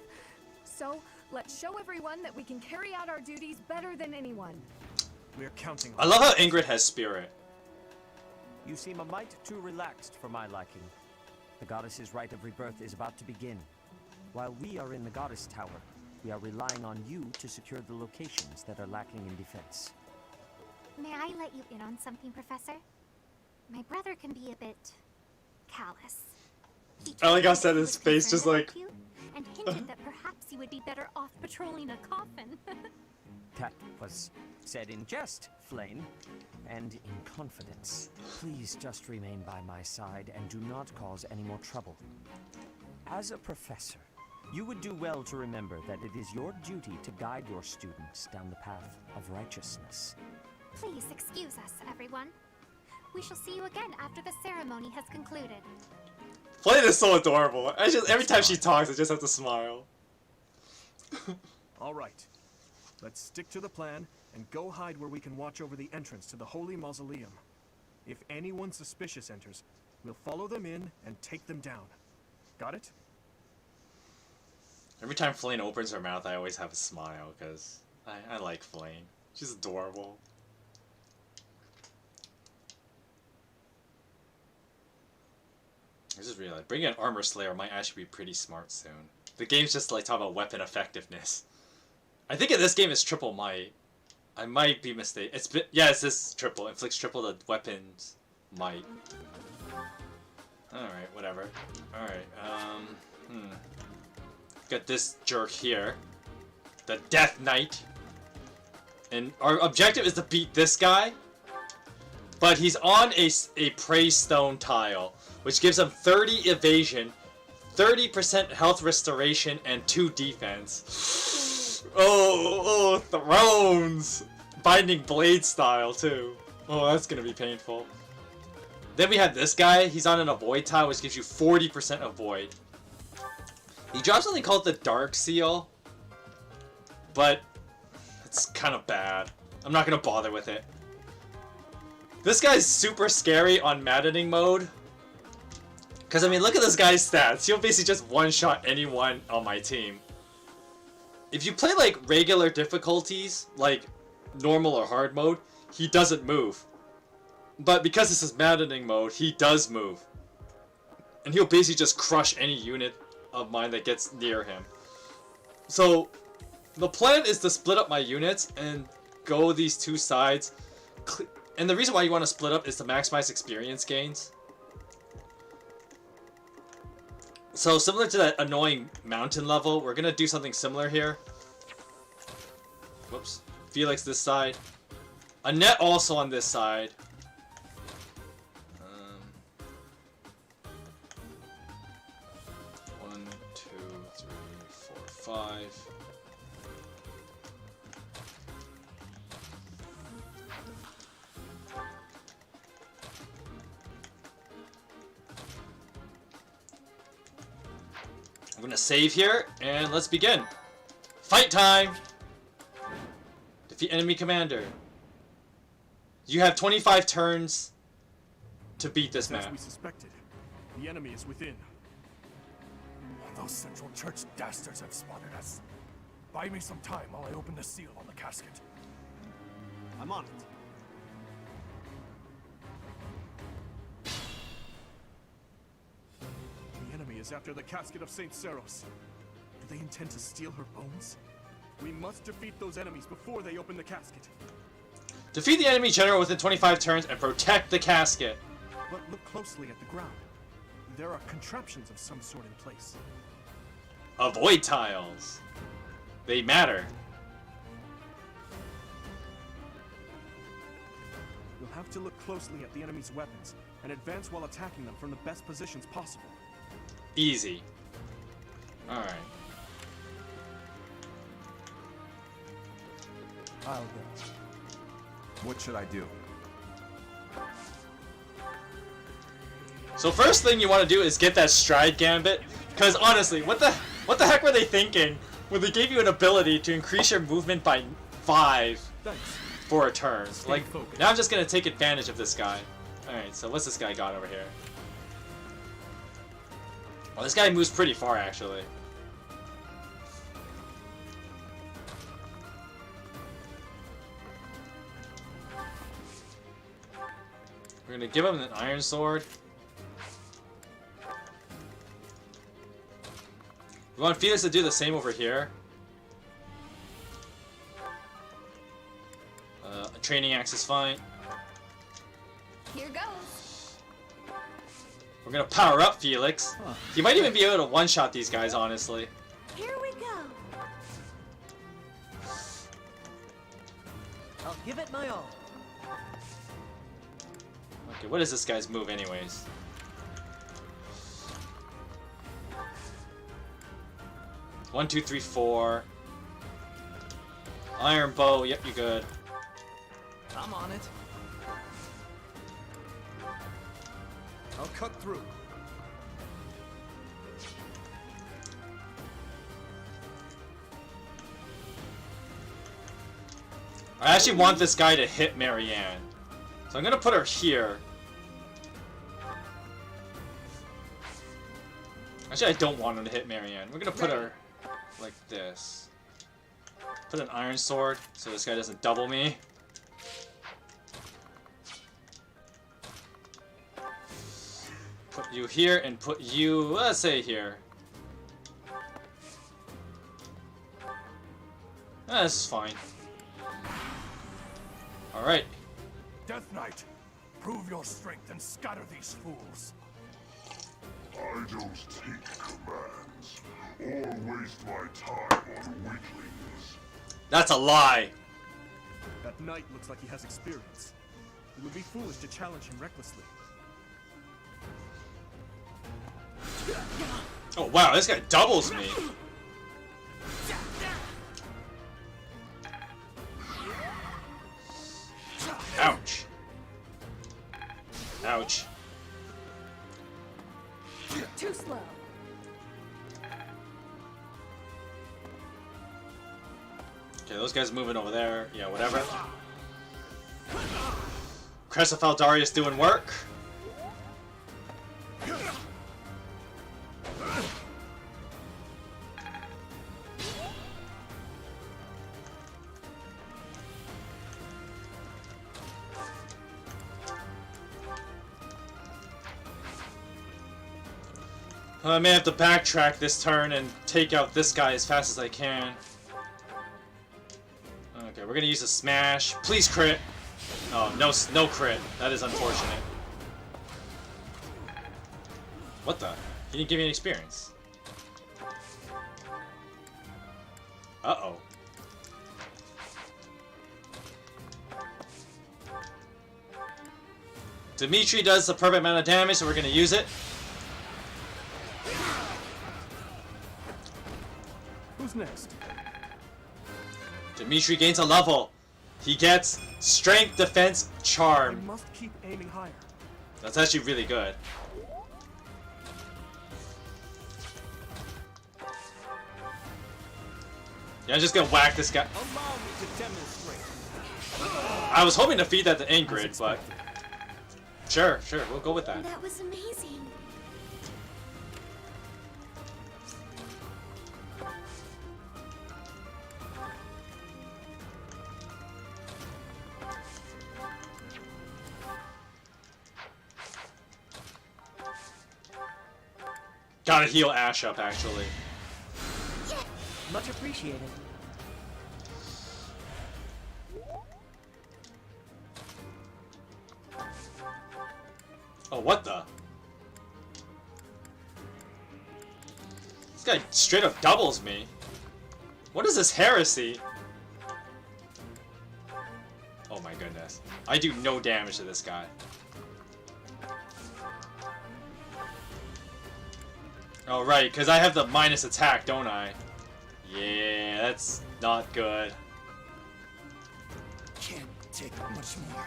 So, let's show everyone that we can carry out our duties better than anyone. We're counting I on love how Ingrid has spirit. You seem a mite too relaxed for my liking. The goddess's rite of rebirth is about to begin. While we are in the goddess tower, we are relying on you to secure the locations that are lacking in defense. May I let you in on something, Professor? My brother can be a bit callous. He I like how told me said he his was face just concerned like... about you, and hinted that perhaps you would be better off patrolling a coffin. That was said in jest, Flame, and in confidence. Please just remain by my side and do not cause any more trouble. As a professor, you would do well to remember that it is your duty to guide your students down the path of righteousness. Please excuse us, everyone. We shall see you again after the ceremony has concluded. Flame is so adorable. Every time she talks, I just have to smile. All right. Let's stick to the plan and go hide where we can watch over the entrance to the Holy Mausoleum. If anyone suspicious enters, we'll follow them in and take them down. Got it? Every time Flame opens her mouth, I always have a smile, because I like Flame. She's adorable. I just realized, bringing an Armor Slayer might actually be pretty smart soon. The game's just like talking about weapon effectiveness. I think in this game it's triple might. I might be mistaken. It's this triple. Inflicts triple the weapon's might. Alright, whatever. Alright, got this jerk here. The Death Knight. And our objective is to beat this guy. But he's on a Praise Stone tile, which gives him 30 evasion, 30% health restoration, and 2 defense. Oh, thrones! Binding Blade style, too. Oh, that's gonna be painful. Then we have this guy. He's on an Avoid tile, which gives you 40% Avoid. He drops something called the Dark Seal, but it's kind of bad. I'm not gonna bother with it. This guy's super scary on Maddening mode. Because, I mean, look at this guy's stats. He'll basically just one-shot anyone on my team. If you play, like, regular difficulties, like normal or hard mode, he doesn't move. But because this is Maddening mode, he does move. And he'll basically just crush any unit of mine that gets near him. So, the plan is to split up my units and go these two sides. And the reason why you want to split up is to maximize experience gains. So similar to that annoying mountain level, we're going to do something similar here. Whoops. Felix this side. Annette also on this side. 1, 2, 3, I'm gonna save here, and let's begin. Fight time! Defeat enemy commander. You have 25 turns to beat this As map. we suspected, the enemy is within. Those Central Church dastards have spotted us. Buy me some time while I open the seal on the casket. I'm on it. The enemy is after the casket of Saint Seros. Do they intend to steal her bones? We must defeat those enemies before they open the casket. Defeat the enemy general within 25 turns and protect the casket. But look closely at the ground. There are contraptions of some sort in place. Avoid tiles. They matter. We'll have to look closely at the enemy's weapons and advance while attacking them from the best positions possible. Easy. Alright. I'll go. What should I do? So first thing you want to do is get that stride gambit, because honestly, what the heck were they thinking when they gave you an ability to increase your movement by 5 Thanks. for a turn? Like, focused. now I'm just gonna take advantage of this guy. Alright, so what's this guy got over here? Well, this guy moves pretty far, actually. We're gonna give him an iron sword. We want Felix to do the same over here. A training axe is fine. Here goes. We're gonna power up Felix. He might even be able to one-shot these guys, honestly. Here we go. I'll give it my all. Okay, what is this guy's move anyways? One, two, three, four. Iron bow, yep, you're good. I'm on it. I'll cut through. I actually want this guy to hit Marianne. So I'm gonna put her here. Actually, I don't want him to hit Marianne. We're gonna put her like this. Put an iron sword so this guy doesn't double me. Put you here and put you, let's say here. This is fine. Alright. Death Knight, prove your strength and scatter these fools. I don't take commands, or waste my time on weaklings. That's a lie. That knight looks like he has experience. It would be foolish to challenge him recklessly. Oh wow, this guy doubles me. Ouch. Ouch. Too slow. Okay, those guys moving over there. Yeah, whatever. Crest of Darius doing work. I may have to backtrack this turn and take out this guy as fast as I can. Okay, we're gonna use a smash. Please crit. Oh, no crit. That is unfortunate. What the? He didn't give me any experience. Uh-oh. Dimitri does the perfect amount of damage, so we're gonna use it. Who's next? Dimitri gains a level. He gets Strength, Defense, I Charm. must keep aiming higher. That's actually really good. Yeah, I'm just gonna whack this guy. Allow me to demonstrate. I was hoping to feed that to Ingrid, but sure, we'll go with that. That was amazing. Gotta heal Ash up, actually. Much appreciated. Oh, what the? This guy straight up doubles me. What is this heresy? Oh my goodness. I do no damage to this guy. Oh, right, because I have the minus attack, don't I? Yeah, that's not good. Can't take much more.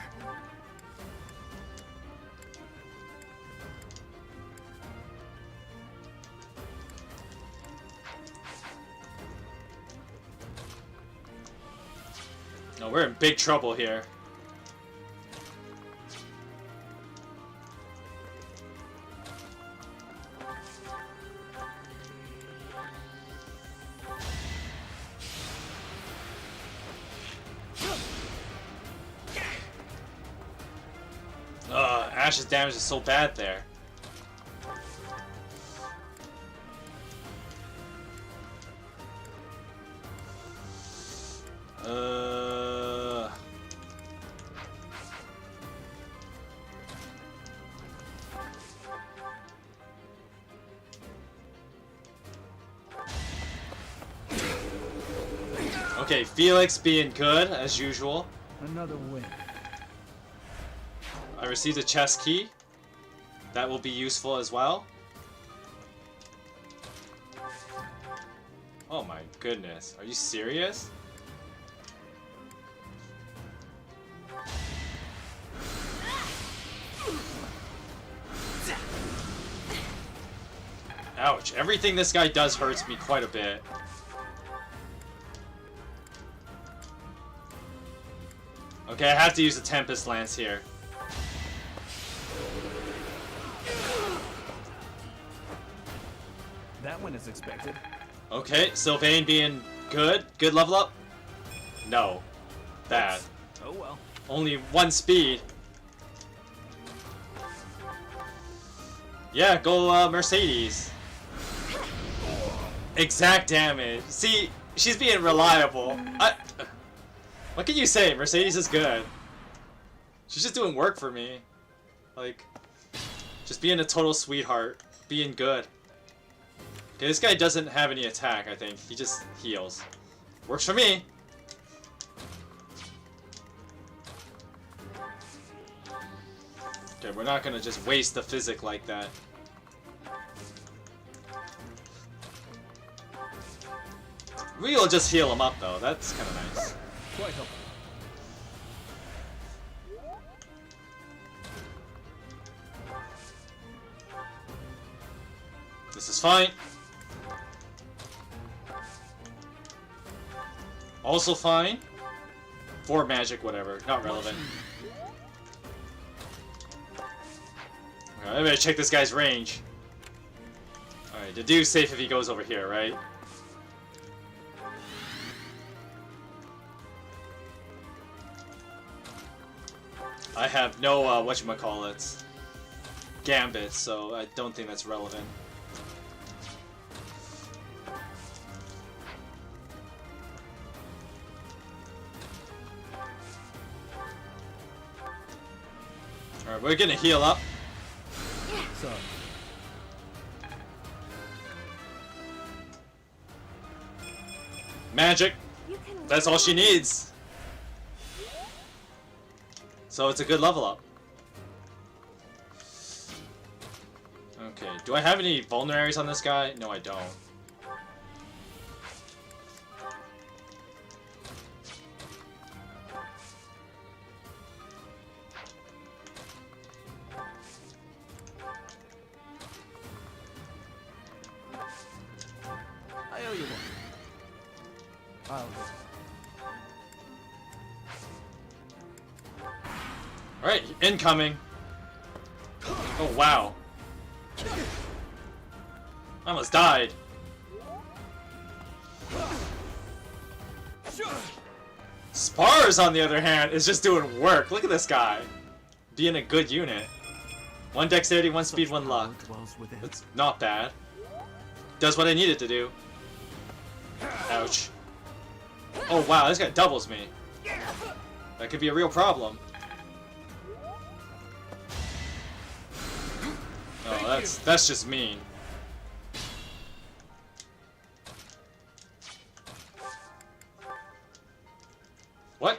No, we're in big trouble here. Ash's damage is so bad there. Okay, Felix being good, as usual. Another win. I received a chest key. That will be useful as well. Oh my goodness. Are you serious? Ouch. Everything this guy does hurts me quite a bit. Okay, I have to use the Tempest Lance here. That went as expected. Okay, Sylvain being good. Good level up? No. Bad. Oh well. Only 1 speed. Yeah, go Mercedes. Exact damage. See, she's being reliable. What can you say? Mercedes is good. She's just doing work for me. Like, just being a total sweetheart. Being good. Okay, this guy doesn't have any attack, I think. He just heals. Works for me. Okay, we're not gonna just waste the physic like that. We'll just heal him up, though. That's kind of nice. Quite helpful. This is fine. Also fine. 4 magic, whatever. Not relevant. Alright, I better check this guy's range. Alright, the dude's safe if he goes over here, right? I have no, whatchamacallits, gambits, so I don't think that's relevant. Alright, we're gonna heal up. So, Magic. You can That's all she needs. So it's a good level up. Okay, do I have any vulneraries on this guy? No, I don't. I owe you one. Alright, incoming. Oh, wow. I almost died. Spars, on the other hand, is just doing work. Look at this guy. Being a good unit. 1 dexterity, 1 speed, 1 luck. It's not bad. Does what I need it to do. Ouch. Oh wow, this guy doubles me. That could be a real problem. Oh, that's just mean. What?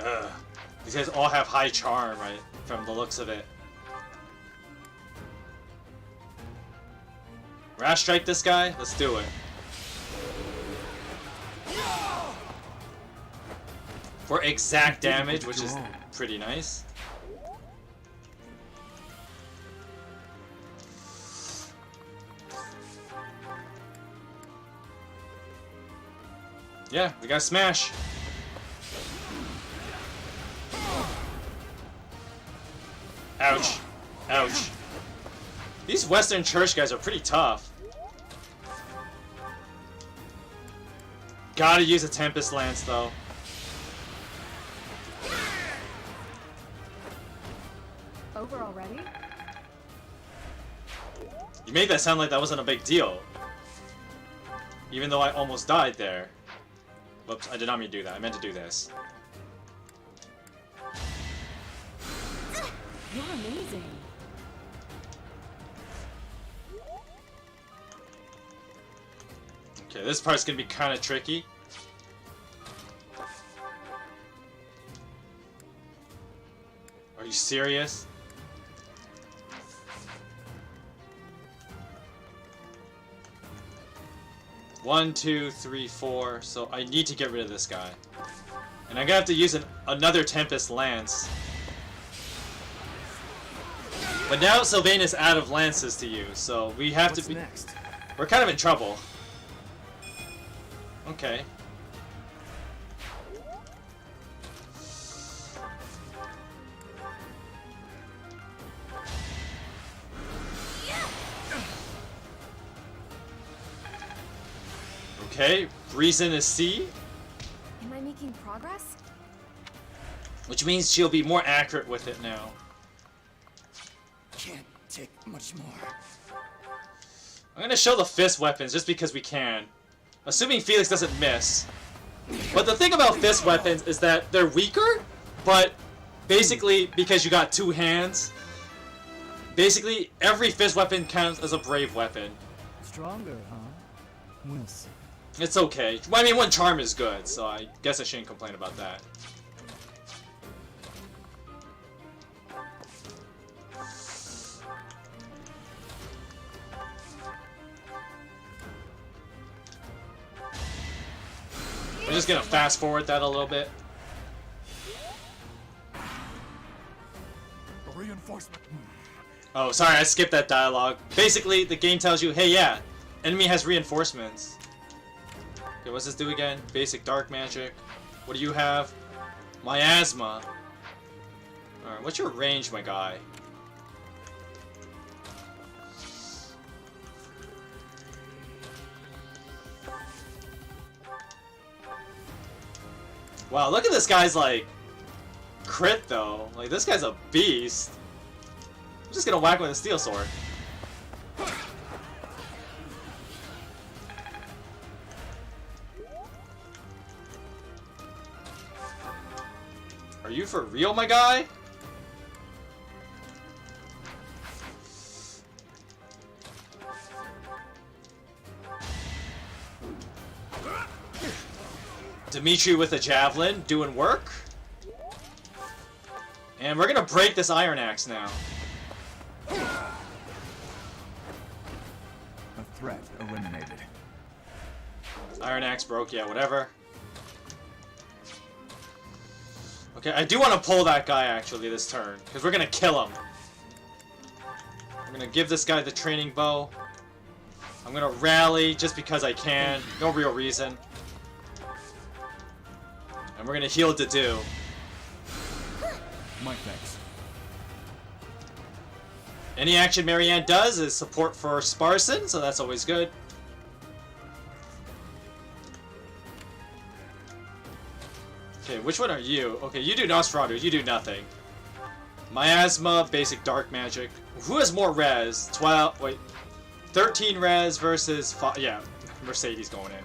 Ugh. These guys all have high charm, right? From the looks of it. Rash strike this guy? Let's do it. For exact damage, which is pretty nice. Yeah, we got smash. Ouch. Ouch. These Western Church guys are pretty tough. Gotta use a Tempest Lance, though. Over already? You made that sound like that wasn't a big deal. Even though I almost died there. Whoops, I did not mean to do that. I meant to do this. You're amazing. Okay, this part's gonna be kind of tricky. Are you serious? One, two, three, four. So I need to get rid of this guy. And I'm gonna have to use another Tempest Lance. But now Sylvain is out of lances to use, so we have to be... next? We're kind of in trouble. Okay. Okay, reason is C. Am I making progress? Which means she'll be more accurate with it now. Can't take much more. I'm gonna show the fist weapons just because we can. Assuming Felix doesn't miss. But the thing about fist weapons is that they're weaker, but basically because you got 2 hands, basically every fist weapon counts as a brave weapon. Stronger, huh? We'll see. It's okay. I mean, 1 charm is good, so I guess I shouldn't complain about that. We're just gonna fast forward that a little bit. A reinforcement. Oh, sorry, I skipped that dialogue. Basically, the game tells you, hey, yeah, enemy has reinforcements. Okay, what's this do again? Basic dark magic. What do you have? Miasma. Alright, what's your range, my guy? Wow, look at this guy's, like, crit, though. Like, this guy's a beast. I'm just gonna whack him with a steel sword. Are you for real, my guy? Dimitri with a javelin, doing work. And we're gonna break this Iron Axe now. Iron Axe broke, yeah, whatever. Okay, I do want to pull that guy actually this turn, because we're gonna kill him. I'm gonna give this guy the training bow. I'm gonna rally just because I can, no real reason. And we're gonna heal Dedue. My thanks. Any action Marianne does is support for Parson, so that's always good. Okay, which one are you? Okay, you do Nosferatu, you do nothing. Miasma, basic dark magic. Who has more res? 12, wait. 13 res versus 5, yeah, Mercedes going in.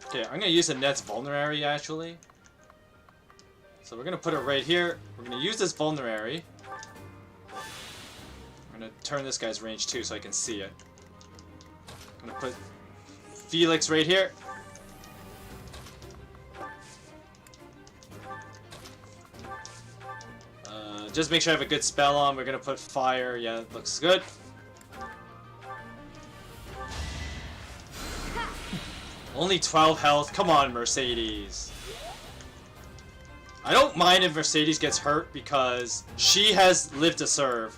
Okay, I'm gonna use a Net's Vulnerary actually. So we're gonna put it right here. We're gonna use this Vulnerary. I'm gonna turn this guy's range too so I can see it. I'm gonna put Felix right here. Just make sure I have a good spell on. We're gonna put fire. Yeah, it looks good. Only 12 health. Come on, Mercedes. I don't mind if Mercedes gets hurt because she has lived to serve.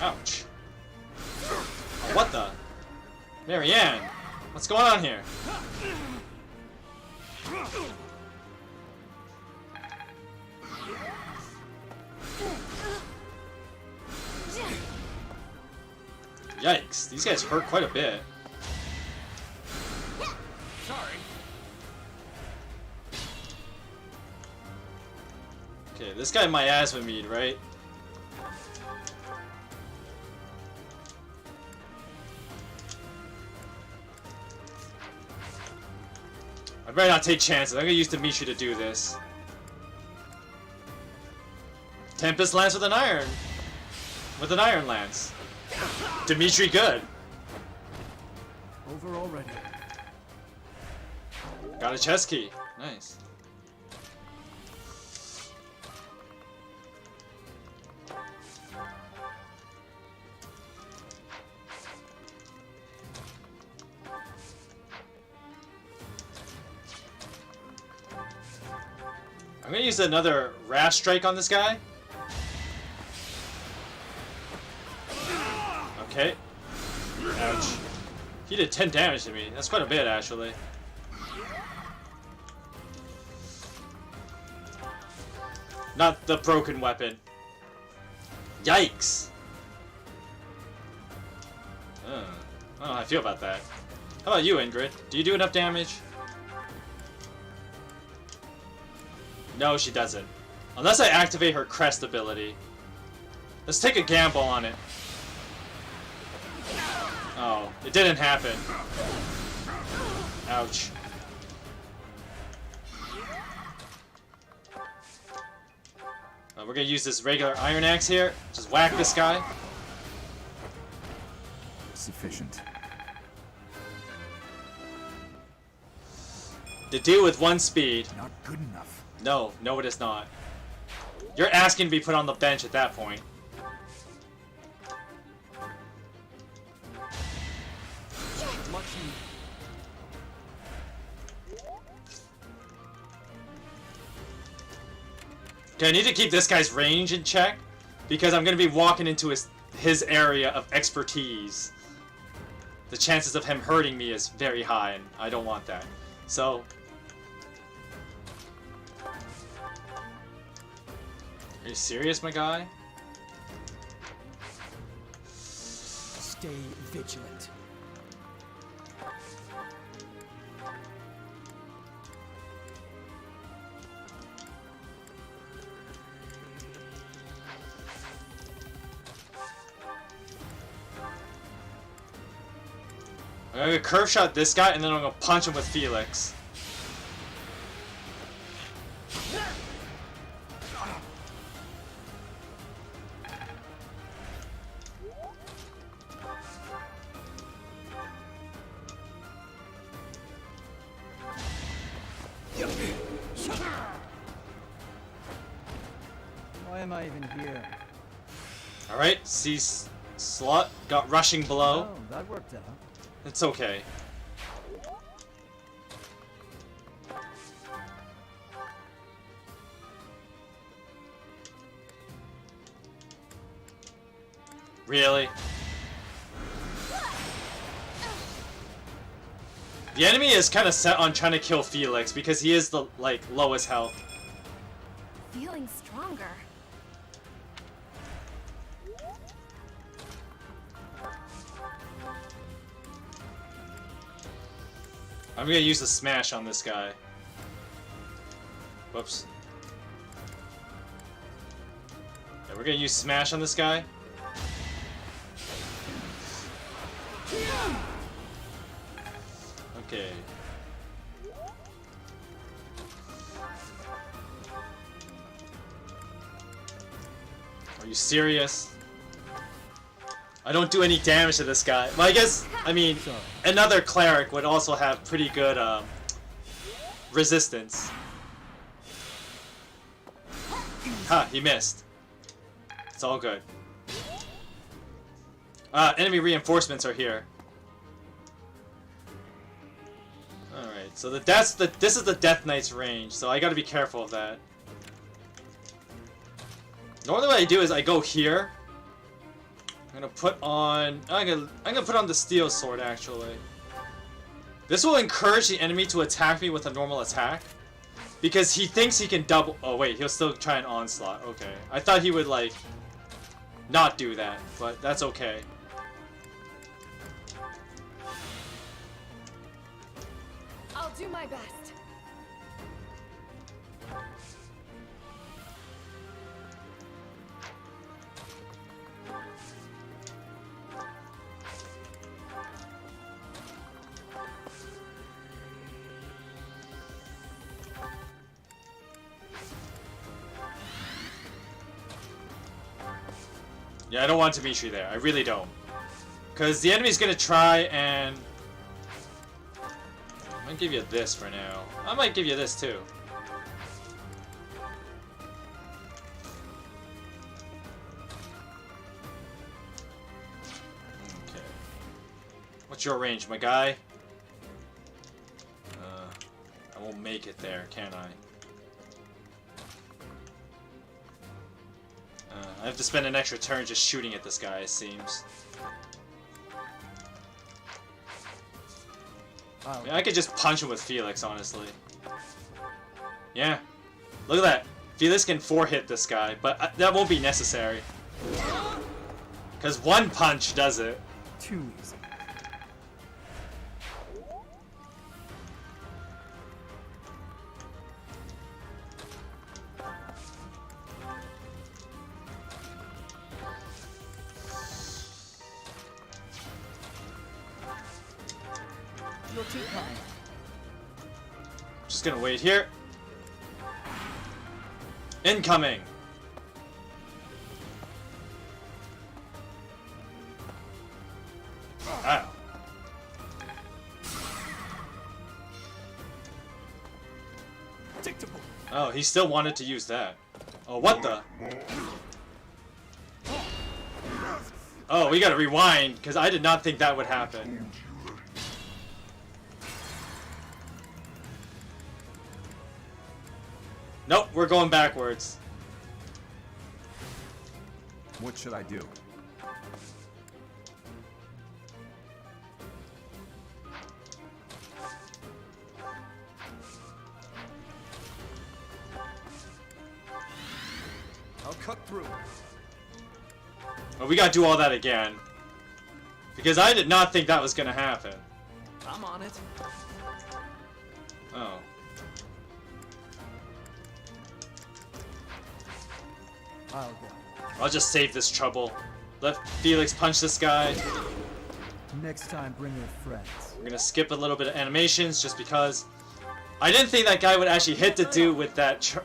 Ouch. Oh, what the? Marianne, what's going on here? Yikes, these guys hurt quite a bit. Sorry. Okay, this guy miasma mead, right? I better not take chances. I'm gonna use Dimitri to do this. Tempest Lance with an iron. With an iron lance. Dimitri good. Over already. Got a chest key. Nice. I'm gonna use another Rash Strike on this guy. Okay. Ouch. He did 10 damage to me. That's quite a bit, actually. Not the broken weapon. Yikes. I don't know how I feel about that. How about you, Ingrid? Do you do enough damage? No, she doesn't. Unless I activate her crest ability. Let's take a gamble on it. Oh, it didn't happen. Ouch. We're gonna use this regular Iron Axe here. Just whack this guy. Sufficient. To do with 1 speed. Not good enough. No, no it is not. You're asking to be put on the bench at that point. Okay, I need to keep this guy's range in check because I'm going to be walking into his area of expertise. The chances of him hurting me is very high, and I don't want that. So... Are you serious, my guy? Stay vigilant. I'm gonna curve shot this guy, and then I'm gonna punch him with Felix. here. Alright, Slut got rushing blow. Oh, that worked out. It's okay. Really? The enemy is kind of set on trying to kill Felix because he is the, like, lowest health. Feeling stronger. I'm gonna use the smash on this guy. Whoops. Yeah, we're gonna use smash on this guy. Okay. Are you serious? I don't do any damage to this guy. Well, I mean, another cleric would also have pretty good resistance. Ha, he missed. It's all good. Enemy reinforcements are here. Alright, so this is the Death Knight's range, so I gotta be careful of that. Normally what I do is I go here. I'm gonna put on I'm gonna put on the steel sword actually. This will encourage the enemy to attack me with a normal attack. Because he thinks he can double. Oh wait, he'll still try an onslaught. Okay. I thought he would like not do that, but that's okay. I'll do my best. Yeah, I don't want Dimitri there. I really don't. Because the enemy's gonna try and... I might give you this for now. I might give you this too. Okay. What's your range, my guy? I won't make it there, can I? I have to spend an extra turn just shooting at this guy, it seems. I mean, I could just punch him with Felix, honestly. Yeah. Look at that. Felix can 4-hit this guy, but that won't be necessary. Because one punch does it. Too easy. You're too kind. Just gonna wait here. Incoming! Ow. Oh, he still wanted to use that. Oh, what the? Oh, we gotta rewind, because I did not think that would happen. Nope, we're going backwards. What should I do? I'll cut through. Well, we gotta do all that again. Because I did not think that was gonna happen. I'm on it. Oh. I'll go. I'll just save this trouble. Let Felix punch this guy. Next time, bring your friends. We're gonna skip a little bit of animations just because I didn't think that guy would actually hit the dude with that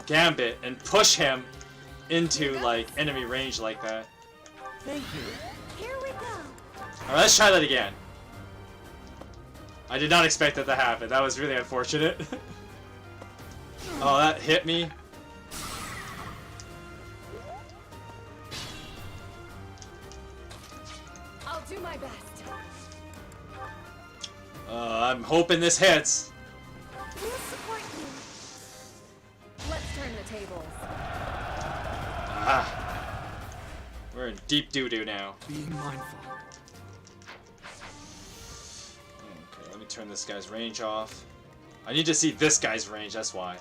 gambit and push him into like enemy range like that. Thank you. Here we go. Alright, let's try that again. I did not expect that to happen. That was really unfortunate. Oh, that hit me. do my best. I'm hoping this hits. We'll support you. Let's turn the tables. Ah. We're in deep doo-doo now. Being mindful. Okay, let me turn this guy's range off. I need to see this guy's range, that's why.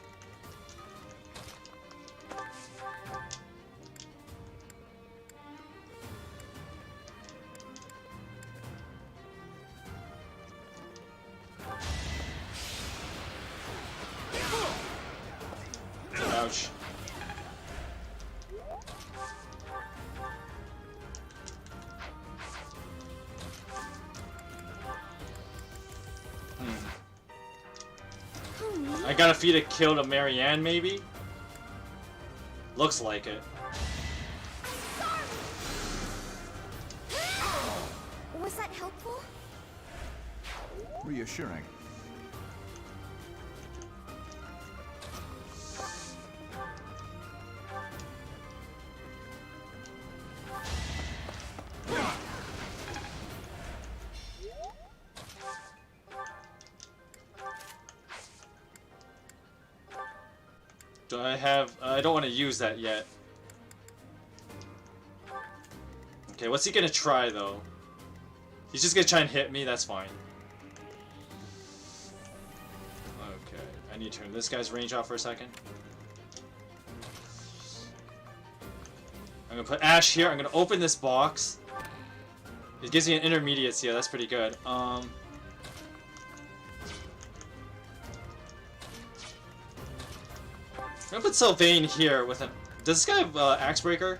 Ouch. I got a feed a kill to Marianne, maybe? Looks like it. Was that helpful? Reassuring. Do I have... I don't want to use that yet. Okay, what's he gonna try, though? He's just gonna try and hit me, that's fine. Okay, I need to turn this guy's range off for a second. I'm gonna put Ash here, I'm gonna open this box. It gives me an intermediate seal, that's pretty good. I'm gonna put Sylvain here with an... Does this guy have Axe Breaker?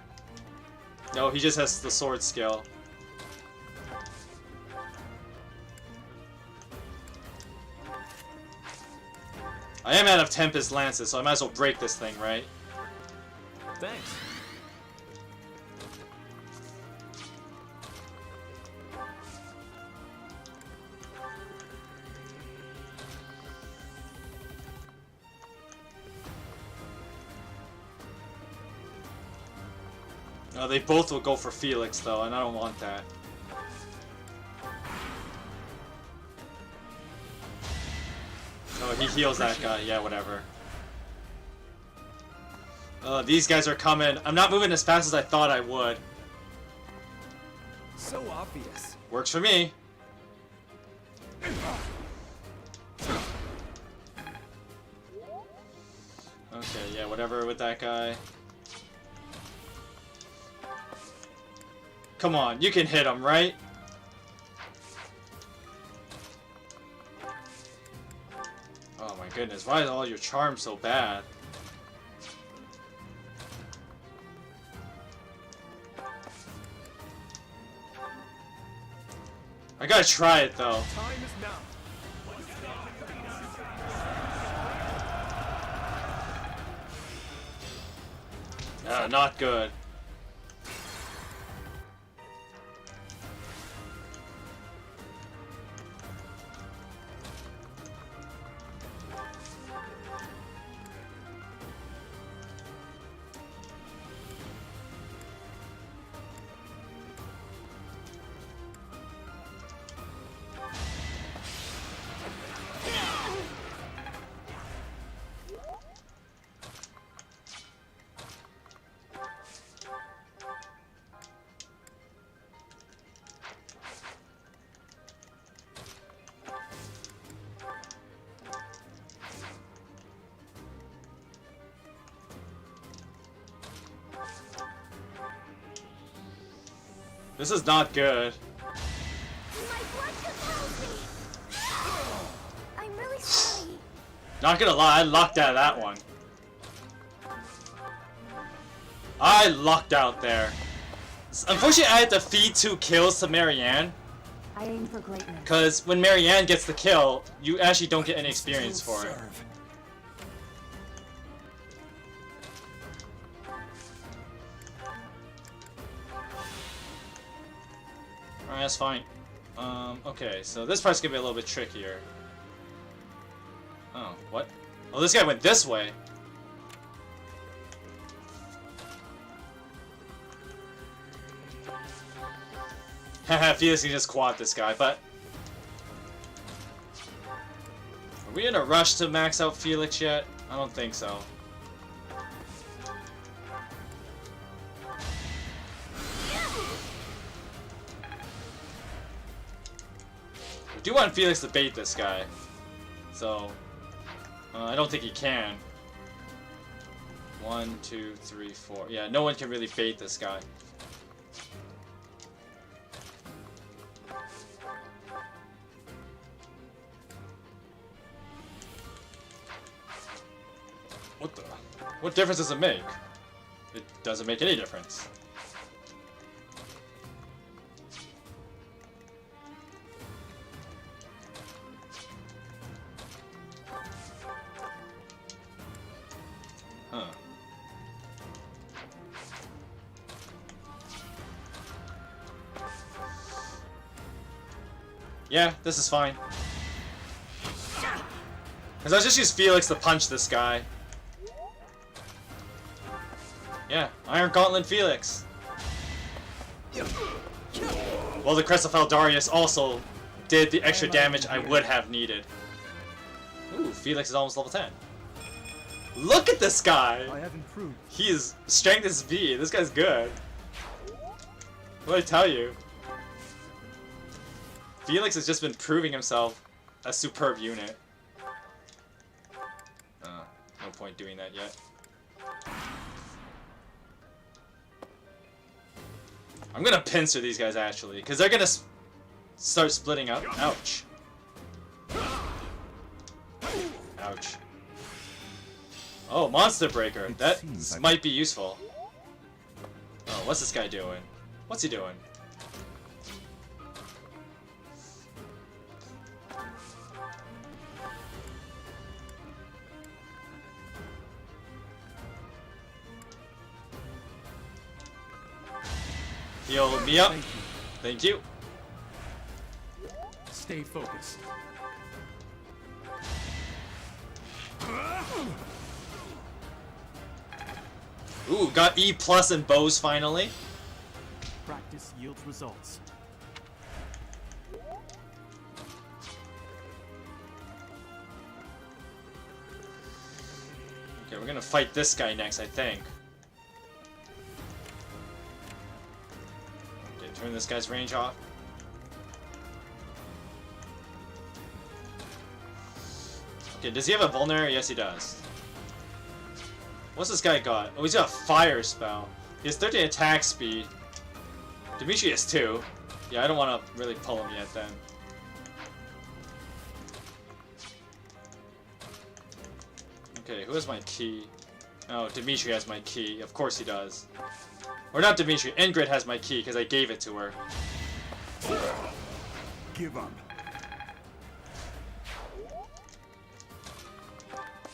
No, he just has the sword skill. I am out of Tempest Lances, so I might as well break this thing, right? Thanks. They both will go for Felix, though, and I don't want that. Oh, he heals that guy. Yeah, whatever. These guys are coming. I'm not moving as fast as I thought I would. So obvious. Works for me. Okay, yeah, whatever with that guy. Come on, you can hit him, right? Oh my goodness, why is all your charms so bad? I gotta try it though. Time is now. Not good. This is not good. My blood compels me. I'm really sorry. Not gonna lie, I lucked out of that one. I lucked out there. Unfortunately, I had to feed 2 kills to Marianne. I aim for greatness. Because when Marianne gets the kill, you actually don't get any experience for it. Alright, that's fine. Okay, so this part's gonna be a little bit trickier. Oh, what? Oh, this guy went this way. Haha, Felix can just quad this guy, but... Are we in a rush to max out Felix yet? I don't think so. I do want Felix to bait this guy. So... I don't think he can. 1, 2, 3, 4. Yeah, no one can really bait this guy. What the? What difference does it make? It doesn't make any difference. Huh. Yeah, this is fine. Because I just use Felix to punch this guy. Yeah, Iron Gauntlet Felix. Well, the Crest of Eldarius also did the extra damage I would have needed. Ooh, Felix is almost level 10. Look at this guy! I have improved. He is strength is B. This guy's good. What did I tell you? Felix has just been proving himself a superb unit. No point doing that yet. I'm gonna pincer these guys actually, because they're gonna start splitting up. Ouch. Ouch. Oh, Monster Breaker. That might be useful. Oh, what's this guy doing? What's he doing? Heal me up. Thank you. Stay focused. Ooh, got E+ in bows finally. Practice yields results. Okay, we're gonna fight this guy next, I think. Okay, turn this guy's range off. Okay, does he have a vulnerary? Yes, he does. What's this guy got? Oh, he's got a fire spell. He has 13 attack speed. Dimitri has 2. Yeah, I don't want to really pull him yet then. Okay, who has my key? Oh, Dimitri has my key. Of course he does. Or not Dimitri, Ingrid has my key because I gave it to her. Give up.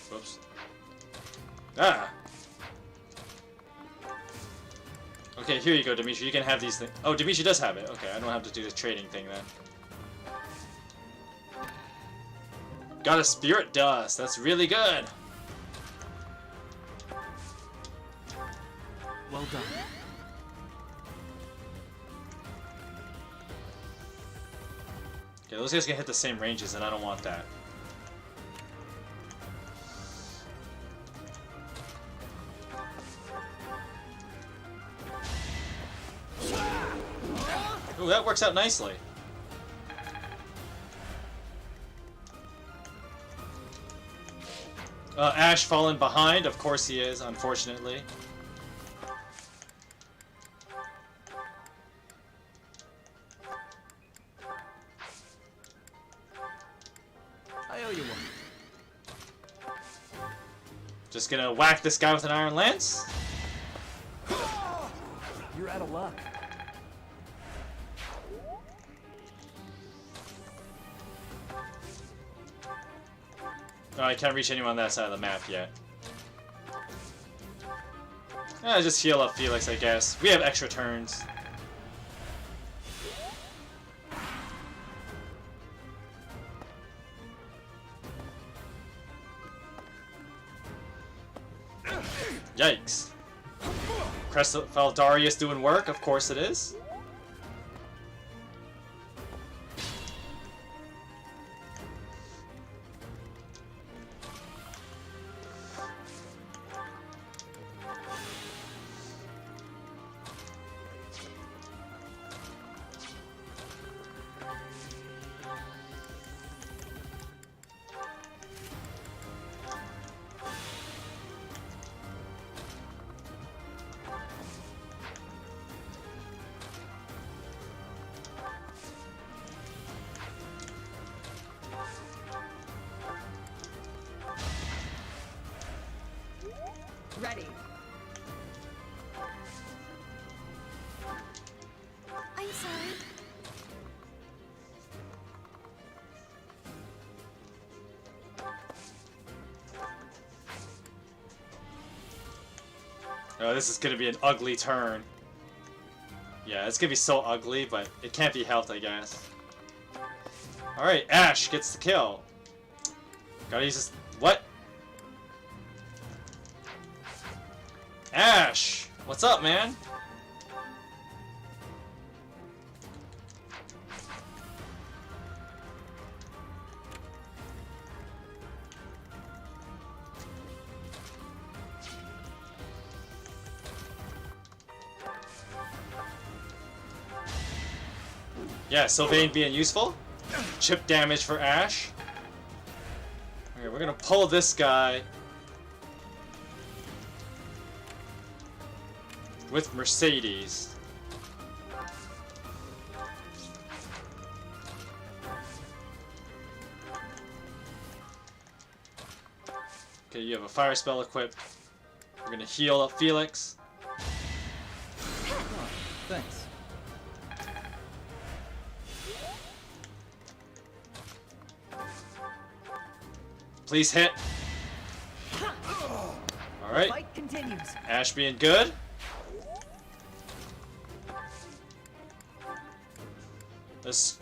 Whoops. Ah! Okay, here you go, Dimitri. You can have these things. Oh, Dimitri does have it. Okay, I don't have to do the trading thing then. Got a Spirit Dust. That's really good. Well done. Okay, those guys can hit the same ranges, and I don't want that. Ooh, that works out nicely. Ash falling behind, of course he is, unfortunately. I owe you one. Just gonna whack this guy with an Iron Lance. You're out of luck. No, I can't reach anyone on that side of the map yet. Just heal up Felix, I guess. We have extra turns. Yikes. Crest of Eldarius doing work? Of course it is. ready. I'm sorry. Oh, this is gonna be an ugly turn. Yeah, it's gonna be so ugly, but it can't be helped, I guess. Alright, Ash gets the kill. Gotta use this. What? Ash! What's up, man? Yeah, Sylvain being useful. Chip damage for Ash. Okay, we're gonna pull this guy with Mercedes. Okay, you have a fire spell equipped. We're gonna heal up Felix. Oh, thanks. Please hit. Alright. Fight continues. Ash being good. Let's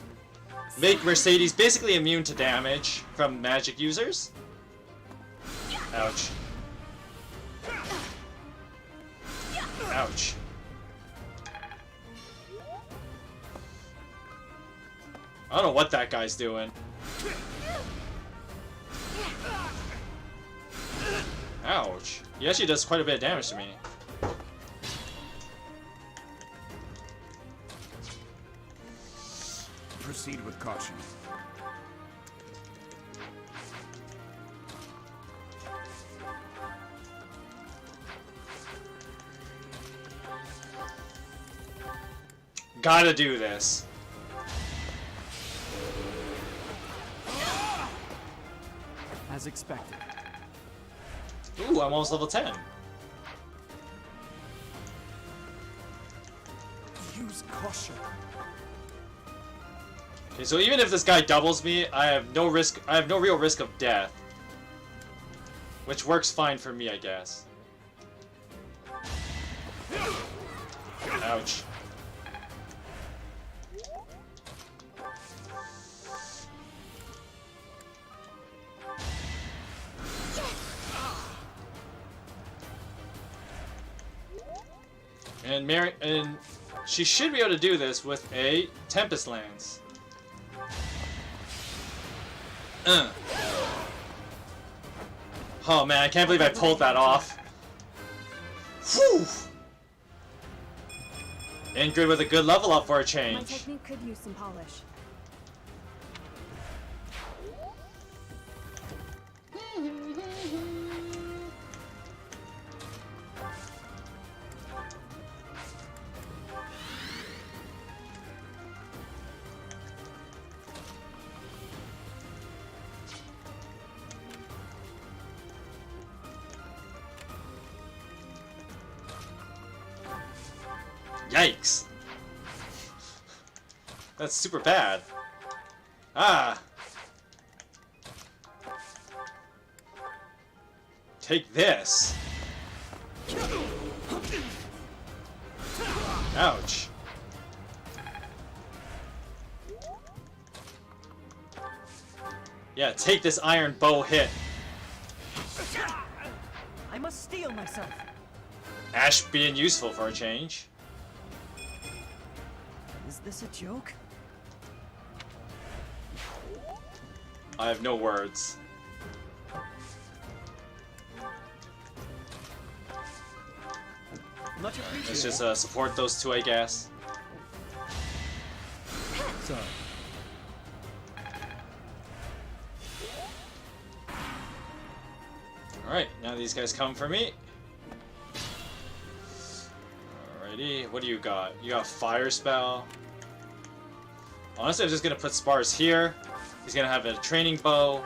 make Mercedes basically immune to damage from magic users. Ouch. Ouch. I don't know what that guy's doing. Ouch. He actually does quite a bit of damage to me. Proceed with caution. Gotta do this. As expected. Ooh, I'm almost level 10. Use caution. Okay, so even if this guy doubles me, I have no risk. I have no real risk of death, which works fine for me, I guess. Ouch. And she should be able to do this with a Tempest Lance. Oh man, I can't believe I pulled that off. Whew! Ingrid with a good level up for a My change. technique could use some polish. Yikes. That's super bad. Ah. Take this. Ouch. Yeah, take this iron bow hit. I must steel myself. Ash being useful for a change. Is this a joke? I have no words. Much appreciated. Let's just support those two, I guess. Sorry. Alright, now these guys come for me. Alrighty, what do you got? You got Fire Spell. Honestly, I'm just gonna put spars here. He's gonna have a training bow.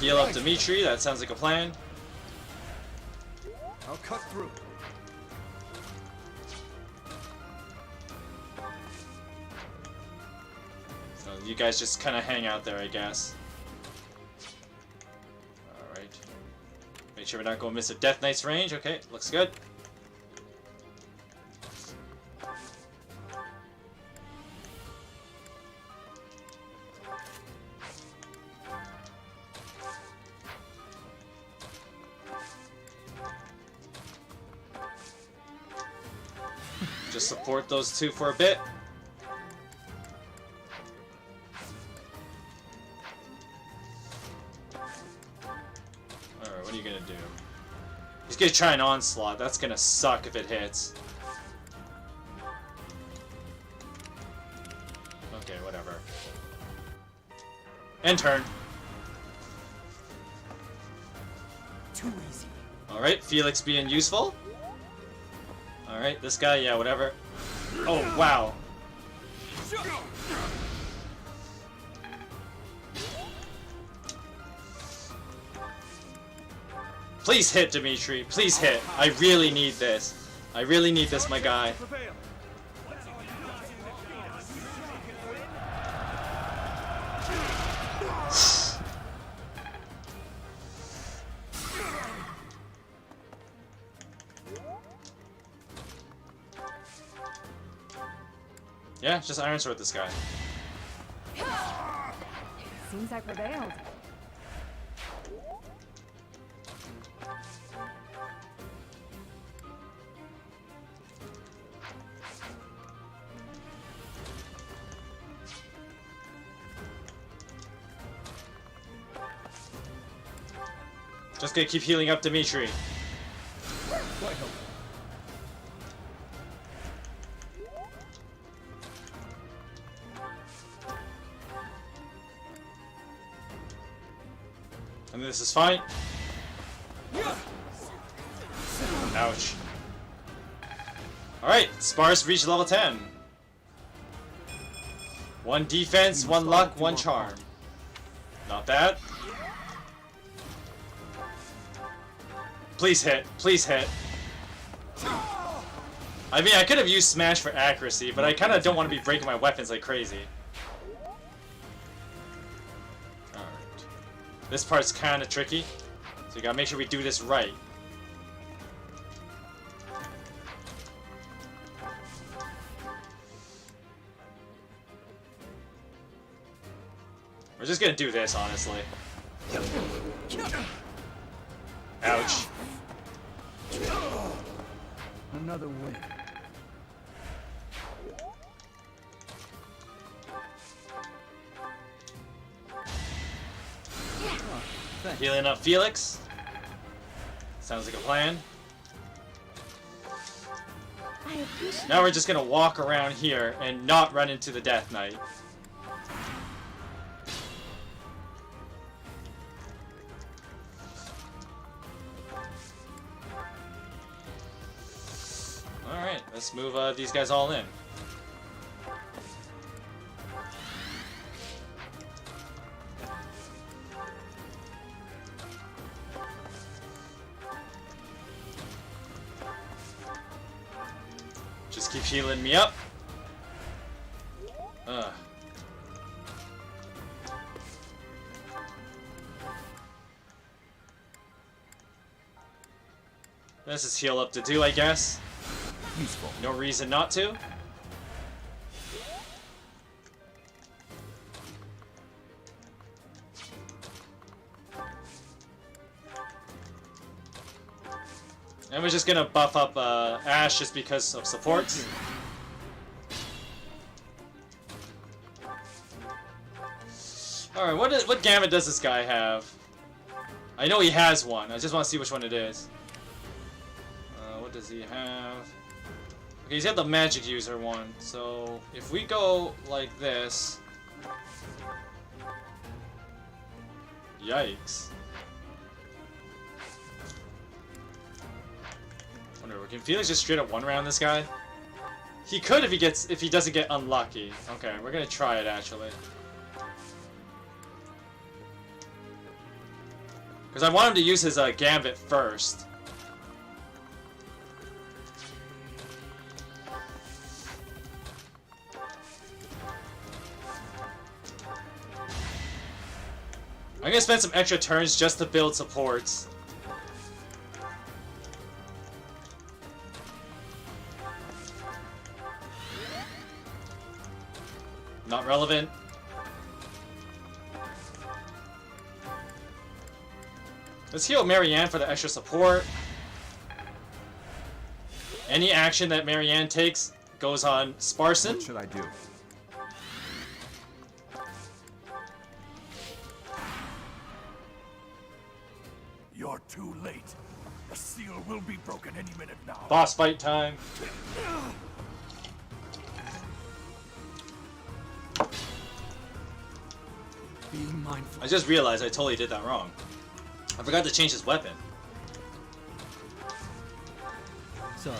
Heal up Dimitri, that sounds like a plan. I'll cut through. So you guys just kind of hang out there, I guess. Alright. Make sure we're not going Mr. Death Knight's range. Okay, looks good. Just support those two for a bit. Alright, what are you gonna do? He's gonna try an onslaught. That's gonna suck if it hits. Okay, whatever. End turn. Too easy. Alright, Felix being useful. Alright, this guy, yeah, whatever. Oh, wow. Please hit, Dimitri. Please hit. I really need this. I really need this, my guy. Yeah, just Iron Sword this guy. Seems I prevailed. Just gonna keep healing up Dimitri. And this is fine. Ouch. Alright, Sparse reached level 10. 1 defense, 1 luck, 1 charm. Not bad. Please hit. Please hit. I mean, I could have used Smash for accuracy, but I kind of don't want to be breaking my weapons like crazy. Alright. This part's kind of tricky, so you gotta make sure we do this right. We're just gonna do this, honestly. Ouch. Another win. Healing up Felix. Sounds like a plan. Now we're just gonna walk around here and not run into the Death Knight. Alright, let's move these guys all in. Just keep healing me up. This is heal up to do, I guess. Useful. No reason not to. And we're just gonna buff up Ash just because of supports. Alright, what gamut does this guy have? I know he has one. I just want to see which one it is. What does he have? Okay, he's got the magic user one. So if we go like this, yikes! Wonder, can Felix just straight up one round this guy? He could if he doesn't get unlucky. Okay, we're gonna try it actually. Because I want him to use his gambit first. I'm gonna spend some extra turns just to build supports. Not relevant. Let's heal Marianne for the extra support. Any action that Marianne takes goes on Sparson. What should I do? You're too late. The seal will be broken any minute now. Boss fight time. Be mindful. I just realized I totally did that wrong. I forgot to change his weapon. Sorry.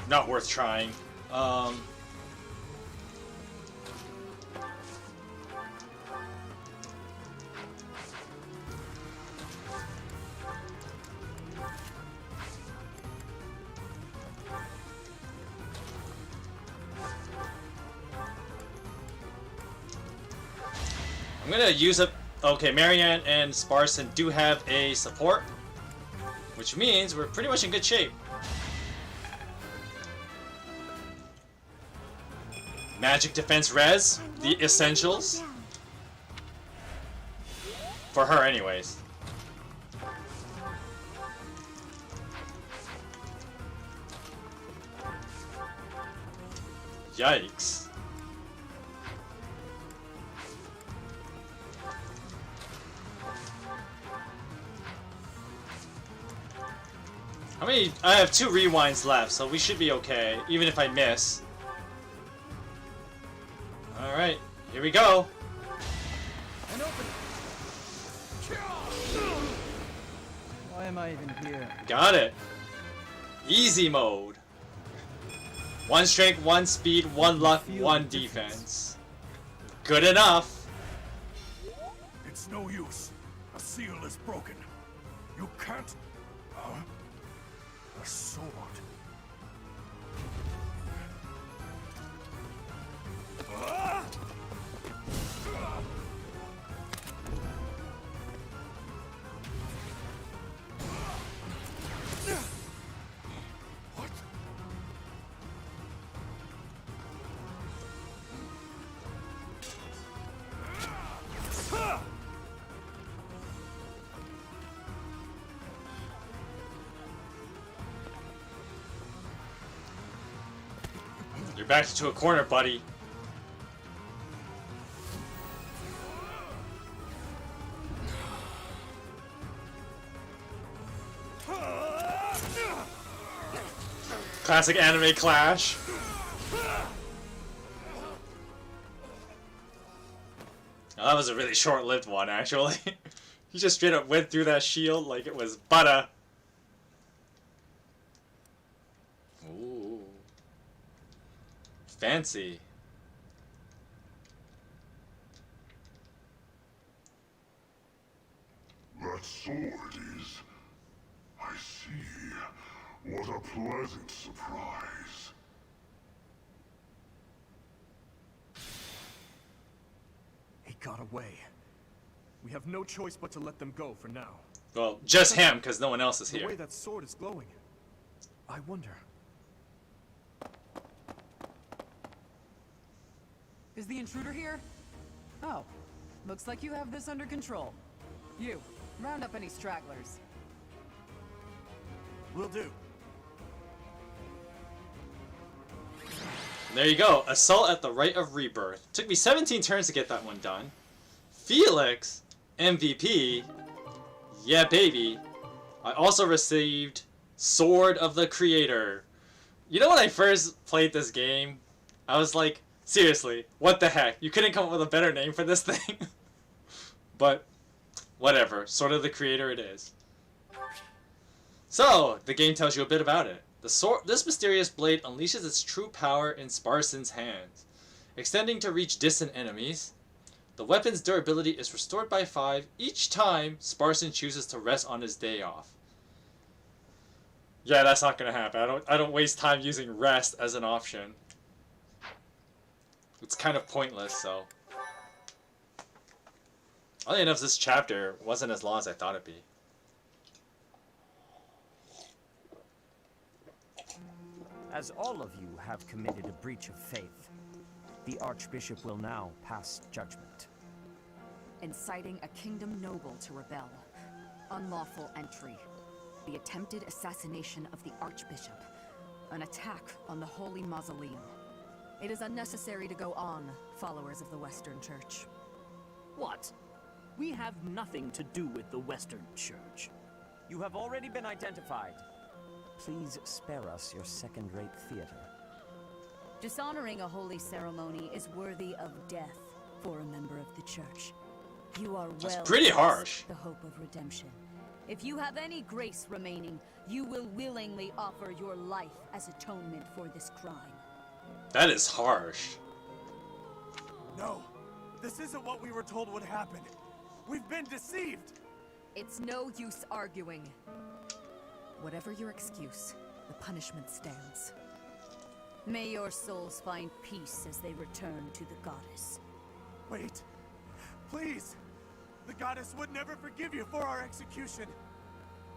Not worth trying. I'm gonna use a... Okay, Marianne and Sparson do have a support, which means we're pretty much in good shape. Magic defense res, the essentials. For her anyways. Yikes. How many? I have 2 rewinds left, so we should be okay, even if I miss. Alright, here we go. An opening. Why am I even here? Got it. Easy mode. 1 strength, 1 speed, 1 luck, 1 defense. Good enough. It's no use. A seal is broken. You can't... Huh? A sword. What? You're backed into a corner, buddy. Classic anime clash. Oh, that was a really short-lived one, actually. He just straight up went through that shield like it was butter. Ooh. Fancy. That sword is... I see. What a pleasant surprise. He got away. We have no choice but to let them go for now. Well, just him, because no one else is The way here. that sword is glowing. I wonder. Is the intruder here? Oh, looks like you have this under control. You, round up any stragglers. Will do. There you go. Assault at the Rite of Rebirth. Took me 17 turns to get that one done. Felix, MVP. Yeah, baby. I also received Sword of the Creator. You know when I first played this game, I was like, seriously, what the heck? You couldn't come up with a better name for this thing? But, whatever. Sword of the Creator it is. So, the game tells you a bit about it. This mysterious blade unleashes its true power in Sparson's hands, extending to reach distant enemies. The weapon's durability is restored by 5 each time Sparson chooses to rest on his day off. Yeah, that's not gonna happen. I don't waste time using rest as an option. It's kind of pointless, so. Oddly enough, this chapter wasn't as long as I thought it'd be. As all of you have committed a breach of faith, the Archbishop will now pass judgment. Inciting a kingdom noble to rebel. Unlawful entry. The attempted assassination of the Archbishop. An attack on the Holy Mausoleum. It is unnecessary to go on, followers of the Western Church. What? We have nothing to do with the Western Church. You have already been identified. Please spare us your second-rate theater. Dishonoring a holy ceremony is worthy of death for a member of the Church. You are That's well pretty past harsh. the hope of redemption. If you have any grace remaining, you will willingly offer your life as atonement for this crime. That is harsh. No, this isn't what we were told would happen. We've been deceived. It's no use arguing. Whatever your excuse, the punishment stands. May your souls find peace as they return to the goddess. Wait, please. The goddess would never forgive you for our execution.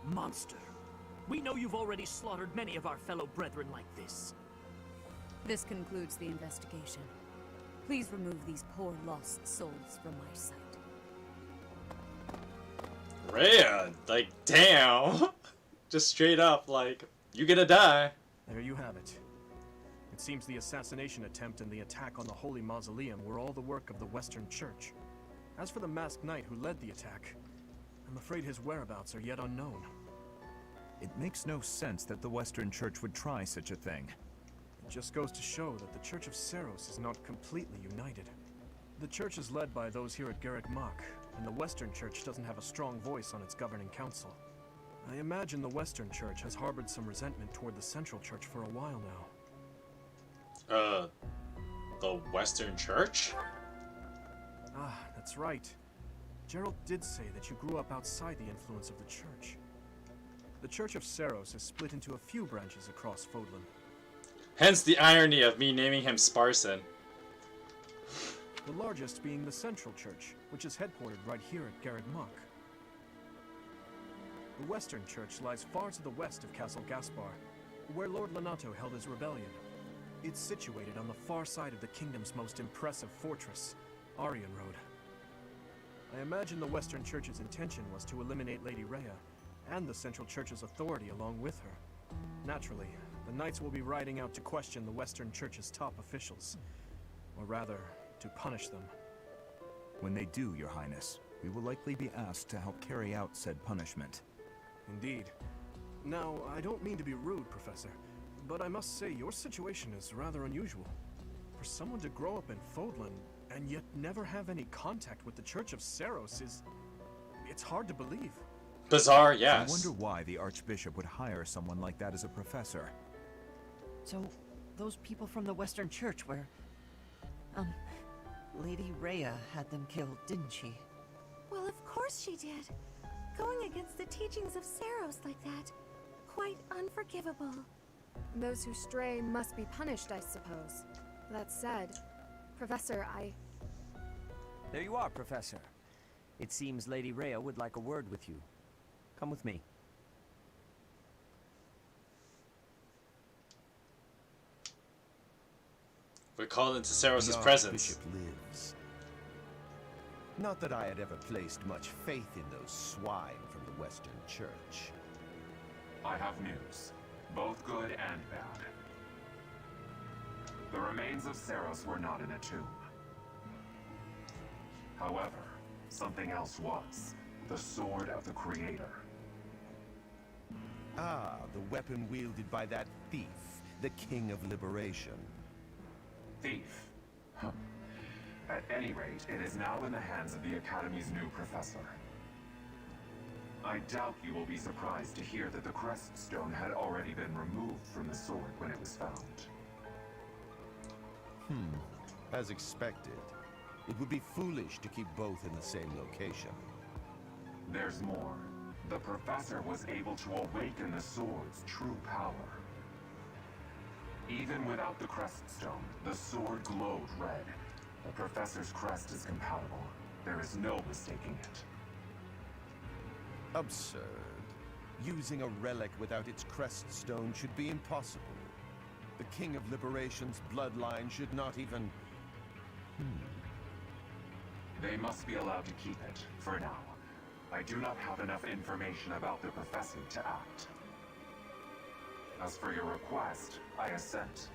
Monster. We know you've already slaughtered many of our fellow brethren like this. This concludes the investigation. Please remove these poor lost souls from my sight. Rhea, like, damn. Just straight up, like, you gonna die. There you have it. It seems the assassination attempt and the attack on the Holy Mausoleum were all the work of the Western Church. As for the masked knight who led the attack, I'm afraid his whereabouts are yet unknown. It makes no sense that the Western Church would try such a thing. It just goes to show that the Church of Seros is not completely united. The Church is led by those here at Garreg Mach, and the Western Church doesn't have a strong voice on its governing council. I imagine the Western Church has harbored some resentment toward the Central Church for a while now. The Western Church? Ah, that's right. Gerald did say that you grew up outside the influence of the Church. The Church of Seros is split into a few branches across Fodlan. Hence the irony of me naming him Sparson. The largest being the Central Church, which is headquartered right here at Garreg Mach. The Western Church lies far to the west of Castle Gaspar, where Lord Lonato held his rebellion. It's situated on the far side of the kingdom's most impressive fortress, Arian Road. I imagine the Western Church's intention was to eliminate Lady Rhea, and the Central Church's authority along with her. Naturally, the Knights will be riding out to question the Western Church's top officials. Or rather, to punish them. When they do, Your Highness, we will likely be asked to help carry out said punishment. Indeed. Now, I don't mean to be rude, Professor, but I must say your situation is rather unusual. For someone to grow up in Fodlan and yet never have any contact with the Church of Seros it's hard to believe. Bizarre, yes. I wonder why the Archbishop would hire someone like that as a professor. So, those people from the Western Church were... Lady Rhea had them killed, didn't she? Well, of course she did. Going against the teachings of Seros like that. Quite unforgivable. Those who stray must be punished, I suppose. That said, Professor, There you are, Professor. It seems Lady Rhea would like a word with you. Come with me. We're called into Seros' The presence. Archbishop lives. Not that I had ever placed much faith in those swine from the Western Church. I have news, both good and bad. The remains of Seros were not in a tomb. However, something else was. The Sword of the Creator. Ah, the weapon wielded by that thief, the King of Liberation. Thief. Huh. At any rate, it is now in the hands of the Academy's new professor. I doubt you will be surprised to hear that the crest stone had already been removed from the sword when it was found. As expected. It would be foolish to keep both in the same location. There's more. The professor was able to awaken the sword's true power. Even without the crest stone, the sword glowed red. The professor's crest is compatible. There is no mistaking it. Absurd. Using a relic without its crest stone should be impossible. The King of Liberation's bloodline should not even... They must be allowed to keep it, for now. I do not have enough information about the professor to act. As for your request, I assent.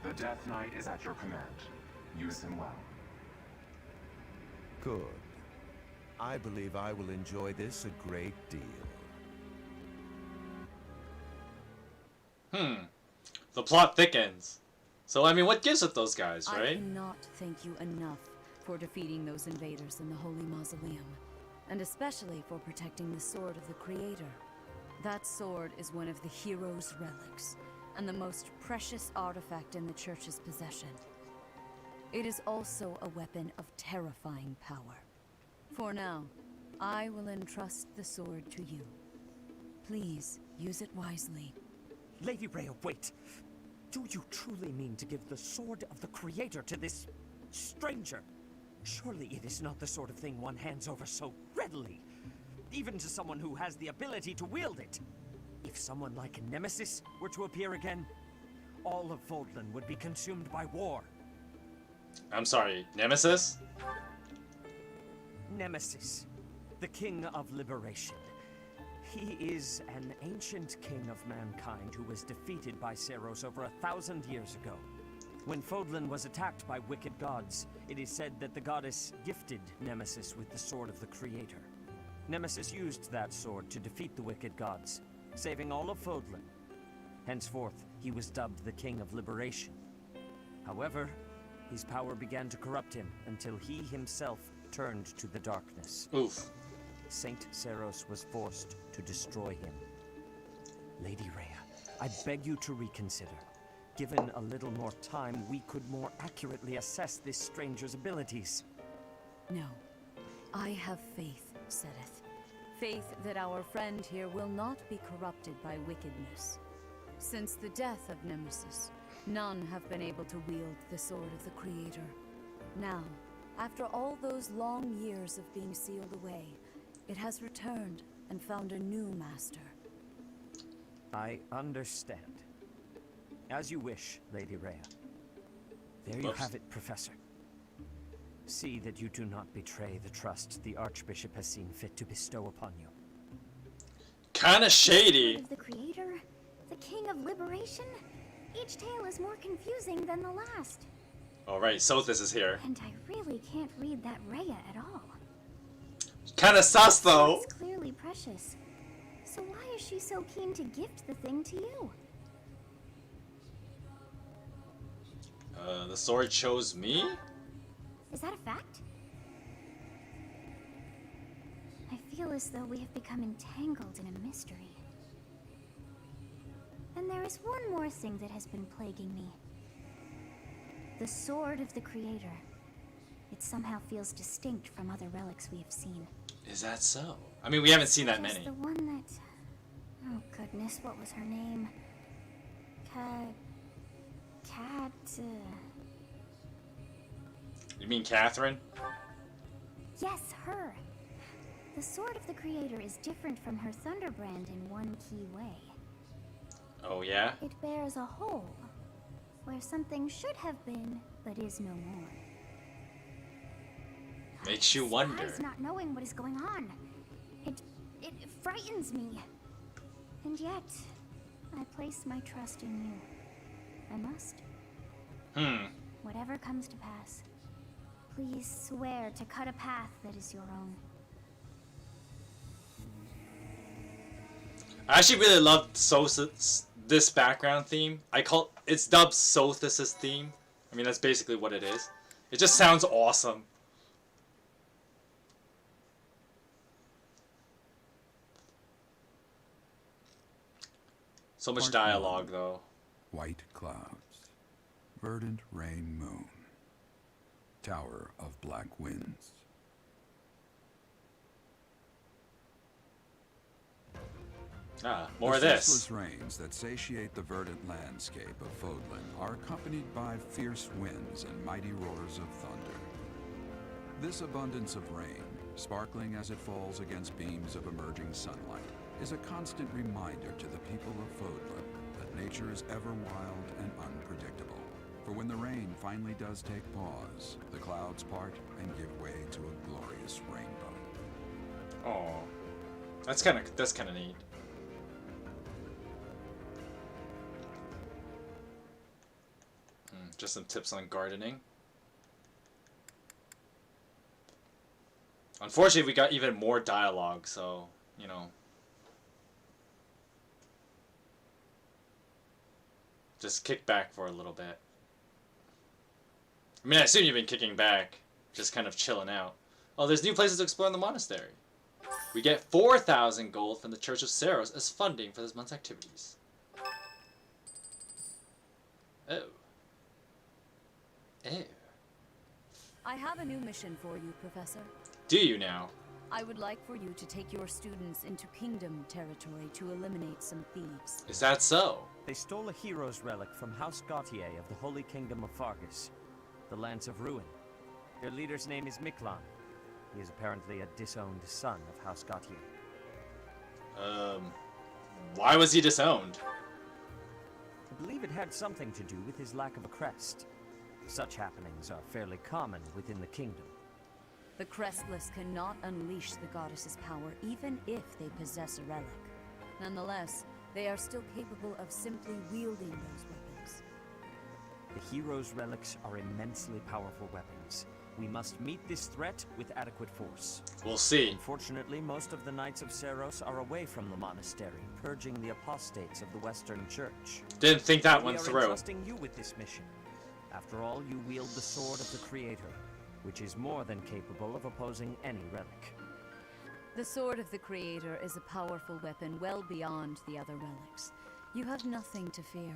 The Death Knight is at your command. Use him well. Good. I believe I will enjoy this a great deal. The plot thickens. So, I mean, what gives with those guys, I right? cannot thank you enough for defeating those invaders in the Holy Mausoleum, and especially for protecting the Sword of the Creator. That sword is one of the hero's relics, and the most precious artifact in the Church's possession. It is also a weapon of terrifying power. For now, I will entrust the sword to you. Please, use it wisely. Lady Rhea, wait. Do you truly mean to give the Sword of the Creator to this stranger? Surely it is not the sort of thing one hands over so readily, even to someone who has the ability to wield it. If someone like Nemesis were to appear again, all of Fodlan would be consumed by war. I'm sorry, Nemesis? Nemesis, the King of Liberation. He is an ancient king of mankind who was defeated by Seiros over 1,000 years ago. When Fodlan was attacked by wicked gods, it is said that the goddess gifted Nemesis with the Sword of the Creator. Nemesis used that sword to defeat the wicked gods, saving all of Fodlan. Henceforth, he was dubbed the King of Liberation. However, his power began to corrupt him until he himself turned to the darkness. Oof. Saint Seiros was forced to destroy him. Lady Rhea, I beg you to reconsider. Given a little more time, we could more accurately assess this stranger's abilities. No. I have faith, Sedith. Faith that our friend here will not be corrupted by wickedness. Since the death of Nemesis, none have been able to wield the Sword of the Creator. Now, after all those long years of being sealed away, it has returned and found a new master. I understand. As you wish, Lady Rhea. There you have it, Professor. See that you do not betray the trust the Archbishop has seen fit to bestow upon you. Kinda shady. The Creator? The King of Liberation? Each tale is more confusing than the last. Alright, Sothis is here. And I really can't read that Rhea at all. Kinda sus, though. It's clearly precious. So why is she so keen to gift the thing to you? The sword chose me? Is that a fact? I feel as though we have become entangled in a mystery. And there is one more thing that has been plaguing me. The Sword of the Creator. It somehow feels distinct from other relics we have seen. Is that so? I mean, we haven't seen that Just many. the one that... Oh goodness, what was her name? You mean Catherine? Yes, her. The Sword of the Creator is different from her Thunderbrand in one key way. Oh, yeah? It bears a hole, where something should have been, but is no more. Makes you wonder. Despise not knowing what is going on. It frightens me. And yet, I place my trust in you. I must. Whatever comes to pass, please swear to cut a path that is your own. I actually really love this background theme. It's dubbed Sothis' theme. I mean, that's basically what it is. It just sounds awesome. So much Part dialogue, 1. though. White clouds. Verdant rain moon. Tower of black winds. Ah, more the of this. ceaseless rains that satiate the verdant landscape of Fodlan are accompanied by fierce winds and mighty roars of thunder. This abundance of rain, sparkling as it falls against beams of emerging sunlight, is a constant reminder to the people of Fodlan that nature is ever wild and unpredictable. For when the rain finally does take pause, the clouds part and give way to a glorious rainbow. Oh, that's kind of neat. Just some tips on gardening. Unfortunately, we got even more dialogue, so, you know. Just kick back for a little bit. I mean, I assume you've been kicking back, just kind of chilling out. Oh, there's new places to explore in the monastery. We get 4,000 gold from the Church of Saros as funding for this month's activities. Oh. Ew. I have a new mission for you, Professor. Do you now? I would like for you to take your students into Kingdom territory to eliminate some thieves. Is that so? They stole a hero's relic from House Gautier of the Holy Kingdom of Fargus, the Lance of Ruin. Their leader's name is Miklan. He is apparently a disowned son of House Gautier. Why was he disowned? I believe it had something to do with his lack of a crest. Such happenings are fairly common within the kingdom. The Crestless cannot unleash the goddess's power even if they possess a relic. Nonetheless, they are still capable of simply wielding those weapons. The hero's relics are immensely powerful weapons. We must meet this threat with adequate force. We'll see. Unfortunately, most of the Knights of Saros are away from the monastery, purging the apostates of the Western Church. Didn't think that one We through. are entrusting you with this mission. After all, you wield the sword of the Creator, which is more than capable of opposing any relic. The Sword of the Creator is a powerful weapon well beyond the other relics. You have nothing to fear.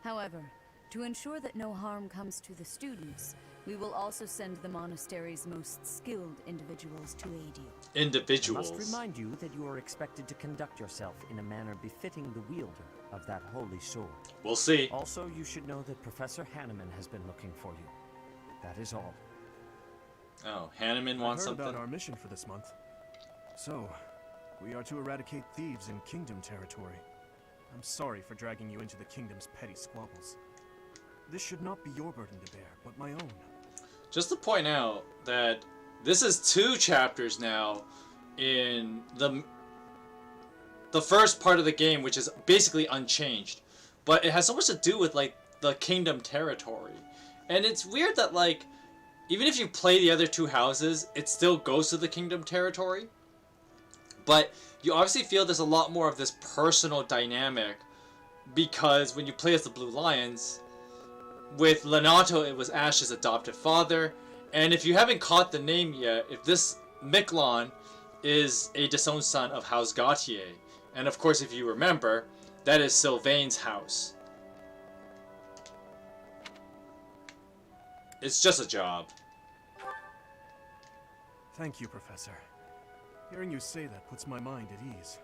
However, to ensure that no harm comes to the students, we will also send the monastery's most skilled individuals to aid you. Individuals? I must remind you that you are expected to conduct yourself in a manner befitting the wielder of that holy sword. We'll see. Also, you should know that Professor Hanneman has been looking for you. That is all. Oh, Hanneman wants something? I heard about our mission for this month. So, we are to eradicate thieves in Kingdom territory. I'm sorry for dragging you into the Kingdom's petty squabbles. This should not be your burden to bear, but my own. Just to point out that this is 2 chapters now in the first part of the game, which is basically unchanged. But it has so much to do with, like, the Kingdom territory. And it's weird that, like, even if you play the other 2 houses, it still goes to the Kingdom territory. But you obviously feel there's a lot more of this personal dynamic, because when you play as the Blue Lions, with Lenato, it was Ash's adopted father. And if you haven't caught the name yet, if this Miklan is a disowned son of House Gautier. And of course, if you remember, that is Sylvain's house. It's just a job. Thank you, Professor. Hearing you say that puts my mind at ease.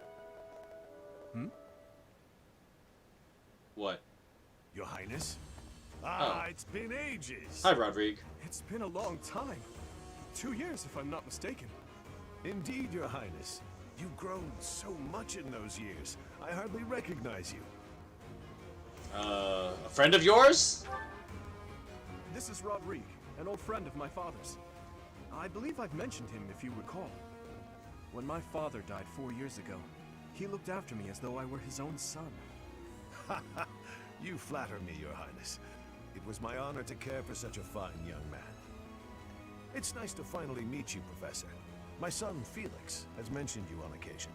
What? Your Highness? It's been ages. Hi, Rodrigue. It's been a long time. 2 years, if I'm not mistaken. Indeed, Your Highness. You've grown so much in those years. I hardly recognize you. A friend of yours? This is Rodrigue, an old friend of my father's. I believe I've mentioned him, if you recall. When my father died 4 years ago, he looked after me as though I were his own son. You flatter me, Your Highness. It was my honor to care for such a fine young man. It's nice to finally meet you, Professor. My son, Felix, has mentioned you on occasion.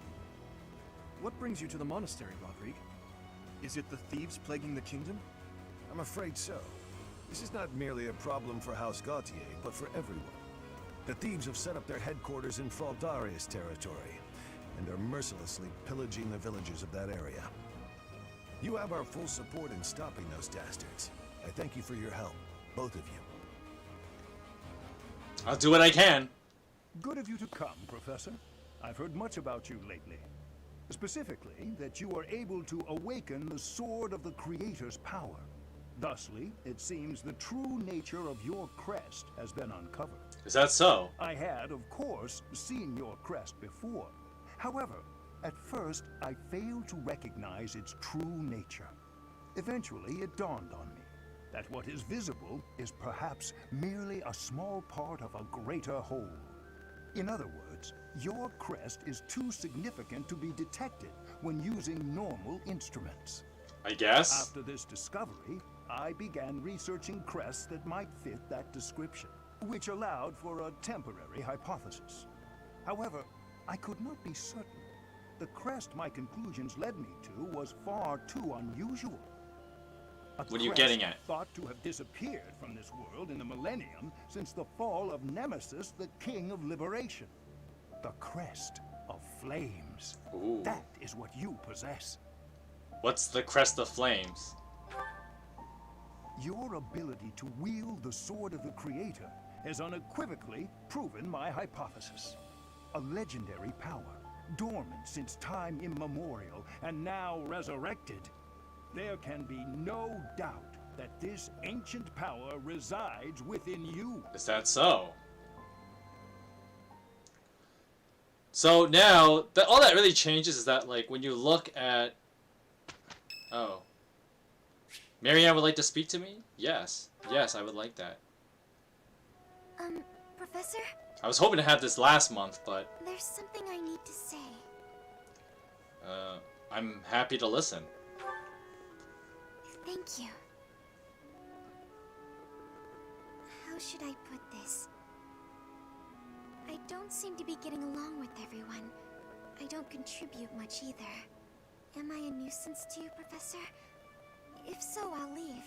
What brings you to the monastery, Rodrigue? Is it the thieves plaguing the kingdom? I'm afraid so. This is not merely a problem for House Gautier, but for everyone. The thieves have set up their headquarters in Fraldarius territory, and are mercilessly pillaging the villagers of that area. You have our full support in stopping those dastards. I thank you for your help, both of you. I'll do what I can. Good of you to come, Professor. I've heard much about you lately. Specifically, that you are able to awaken the sword of the Creator's power. Thusly, it seems the true nature of your crest has been uncovered. Is that so? I had, of course, seen your crest before. However, at first, I failed to recognize its true nature. Eventually, it dawned on me that what is visible is perhaps merely a small part of a greater whole. In other words, your crest is too significant to be detected when using normal instruments. I guess. After this discovery, I began researching crests that might fit that description, which allowed for a temporary hypothesis. However, I could not be certain. The crest my conclusions led me to was far too unusual. What are you getting at? Thought to have disappeared from this world in the millennium since the fall of Nemesis, the King of Liberation. The crest of flames. Ooh. That is what you possess. What's the crest of flames? Your ability to wield the sword of the Creator has unequivocally proven my hypothesis. A legendary power, dormant since time immemorial, and now resurrected. There can be no doubt that this ancient power resides within you. Is that so? So now, all that really changes is that, like, when you look at... Oh. Marianne would like to speak to me? Yes. Yes, I would like that. Professor? I was hoping to have this last month, but... There's something I need to say. I'm happy to listen. Thank you. How should I put this? I don't seem to be getting along with everyone. I don't contribute much either. Am I a nuisance to you, Professor? If so, I'll leave.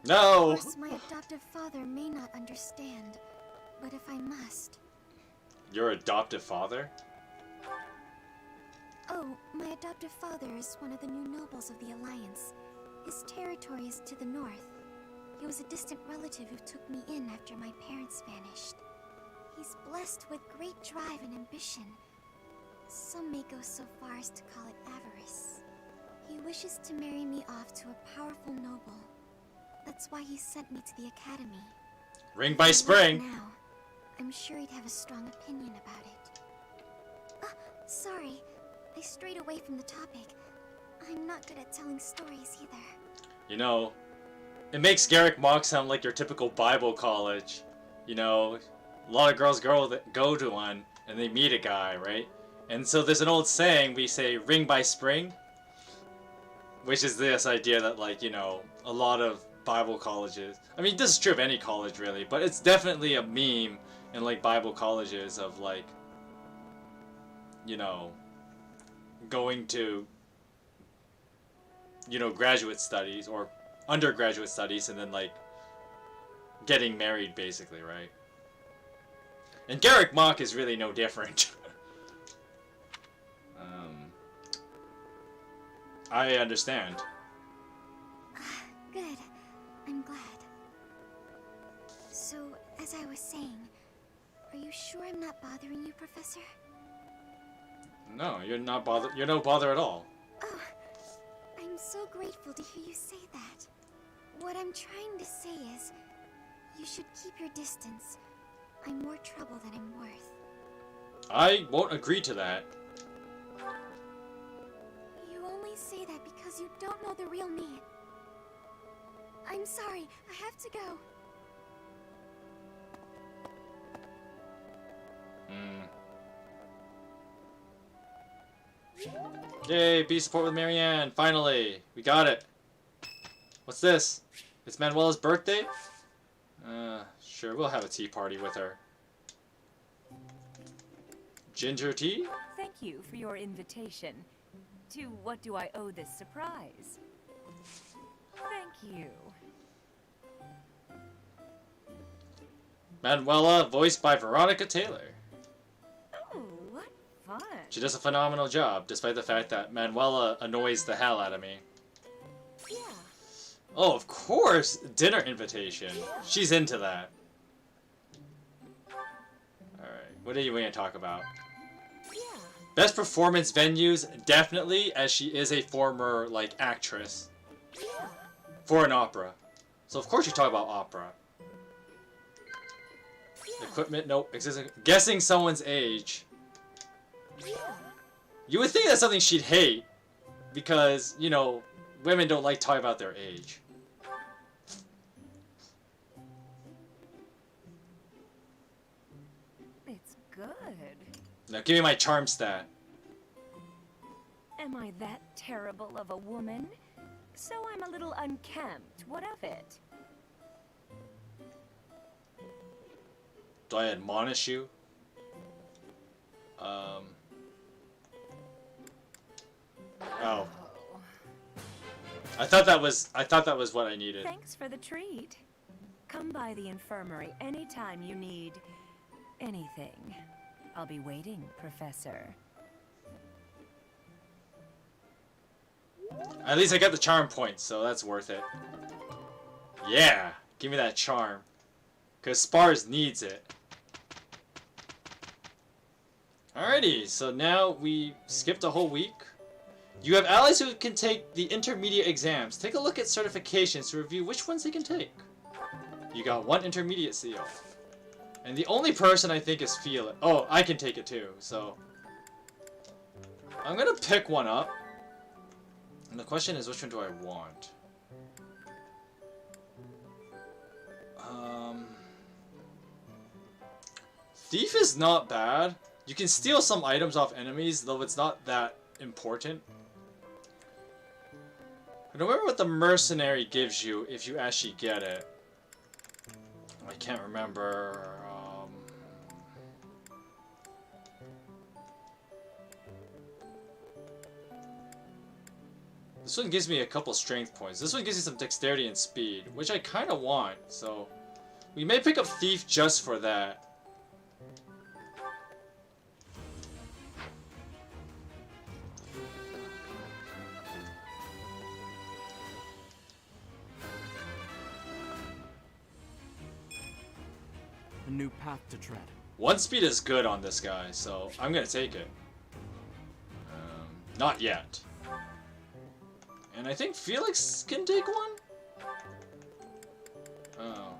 No! Of course, my adoptive father may not understand, but if I must... Your adoptive father? Oh, my adoptive father is one of the new nobles of the Alliance. His territory is to the north. He was a distant relative who took me in after my parents vanished. He's blessed with great drive and ambition. Some may go so far as to call it avarice. He wishes to marry me off to a powerful noble. That's why he sent me to the academy. Ring by spring! Now, I'm sure he'd have a strong opinion about it. Sorry, I strayed away from the topic. I'm not good at telling stories either. You know, it makes Garrick Mock sound like your typical Bible college. You know, a lot of girls go to one, and they meet a guy, right? And so there's an old saying, we say, ring by spring. Which is this idea that, like, you know, a lot of Bible colleges... I mean, this is true of any college, really, but it's definitely a meme in, like, Bible colleges of, like, you know, going to, you know, graduate studies or undergraduate studies and then, like, getting married, basically, right? And Garrick Mock is really no different. I understand. Good. I'm glad. So, as I was saying, are you sure I'm not bothering you, Professor? No, you're not bother. You're no bother at all. Oh, I'm so grateful to hear you say that. What I'm trying to say is, you should keep your distance. I'm more trouble than I'm worth. I won't agree to that. You only say that because you don't know the real me. I'm sorry, I have to go. Yay, be support with Marianne, finally! We got it! What's this? It's Manuela's birthday? Sure, we'll have a tea party with her. Ginger tea? Thank you for your invitation. To what do I owe this surprise? Thank you. Manuela, voiced by Veronica Taylor. Oh, what fun. She does a phenomenal job, despite the fact that Manuela annoys the hell out of me. Yeah. Oh, of course! Dinner invitation. She's into that. Alright, what are you going to talk about? Yeah. Best performance venues, definitely, as she is a former, like, actress. Yeah. For an opera. So of course you talk about opera. Yeah. Equipment, nope. Existing. Guessing someone's age. Yeah. You would think that's something she'd hate. Because, you know, women don't like talking about their age. It's good. Now give me my charm stat. Am I that terrible of a woman? So I'm a little unkempt. What of it? Do I admonish you? Oh. I thought that was what I needed. Thanks for the treat. Come by the infirmary anytime you need anything. I'll be waiting, Professor. At least I got the charm points, so that's worth it. Yeah! Give me that charm. Because Spars needs it. Alrighty, so now we skipped a whole week. You have allies who can take the intermediate exams. Take a look at certifications to review which ones they can take. You got one intermediate seal. And the only person I think is Felix. Oh, I can take it too, so. I'm gonna pick one up. And the question is, which one do I want? Thief is not bad. You can steal some items off enemies, though it's not that important. I don't remember what the mercenary gives you if you actually get it. I can't remember. This one gives me a couple strength points. This one gives me some dexterity and speed, which I kind of want, so we may pick up Thief just for that. A new path to tread. One speed is good on this guy, so I'm gonna take it. Not yet. And I think Felix can take one? Oh.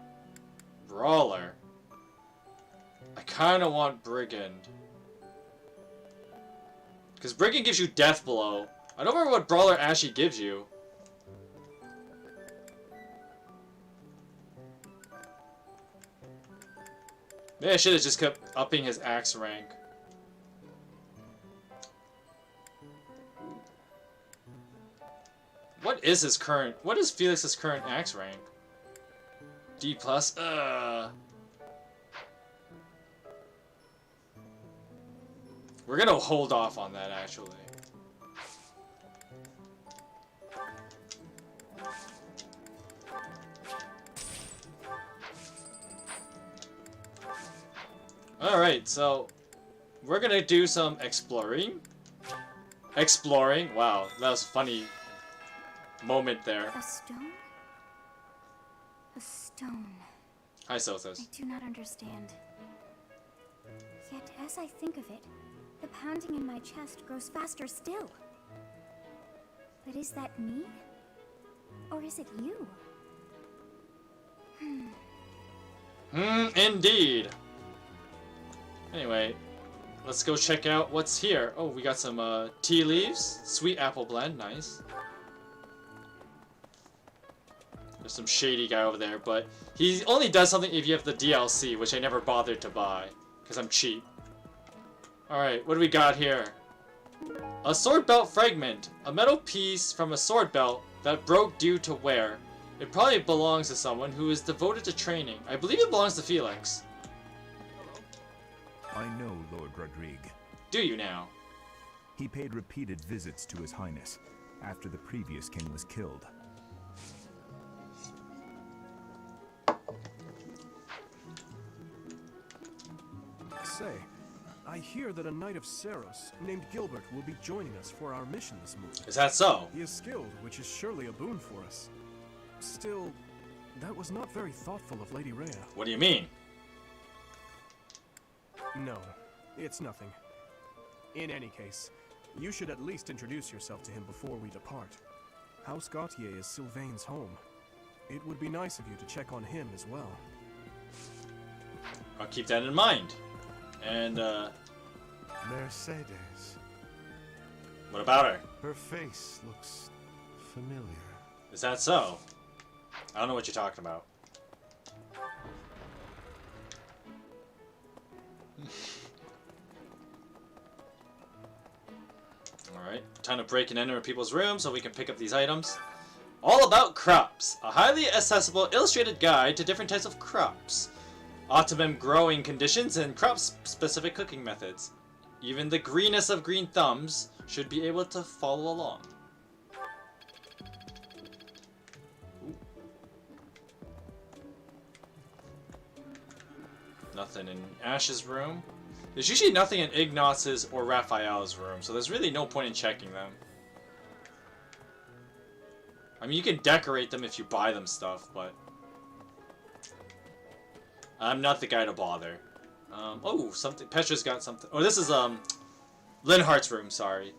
Brawler. I kinda want Brigand. Because Brigand gives you Death Blow. I don't remember what Brawler actually gives you. Maybe I should have just kept upping his axe rank. What is Felix's current axe rank? D+? We're gonna hold off on that, actually. Alright, so we're gonna do some exploring. Wow, that was a funny moment there. A stone? A stone. Hi, Sothos. I do not understand. Yet, as I think of it, the pounding in my chest grows faster still. But is that me? Or is it you? Indeed. Anyway, let's go check out what's here. Oh, we got some tea leaves. Sweet apple blend, nice. There's some shady guy over there, but he only does something if you have the DLC, which I never bothered to buy, because I'm cheap. Alright, what do we got here? A sword belt fragment. A metal piece from a sword belt that broke due to wear. It probably belongs to someone who is devoted to training. I believe it belongs to Felix. I know Lord Rodrigue. Do you now? He paid repeated visits to His Highness after the previous king was killed. Say, I hear that a knight of Saros named Gilbert will be joining us for our mission this morning. Is that so? He is skilled, which is surely a boon for us. Still, that was not very thoughtful of Lady Rhea. What do you mean? No, it's nothing. In any case, you should at least introduce yourself to him before we depart. House Gautier is Sylvain's home. It would be nice of you to check on him as well. I'll keep that in mind. And, Mercedes. what about her? Her face looks familiar. Is that so? I don't know what you're talking about. Alright, time to break and enter people's rooms so we can pick up these items. All about crops. A highly accessible illustrated guide to different types of crops. Optimum growing conditions and crop-specific cooking methods. Even the greenest of green thumbs should be able to follow along. Ooh. Nothing in Ash's room. There's usually nothing in Ignaz's or Raphael's room, so there's really no point in checking them. I mean, you can decorate them if you buy them stuff, but I'm not the guy to bother. Oh, something. Petra's got something. Oh, this is Linhart's room. Sorry.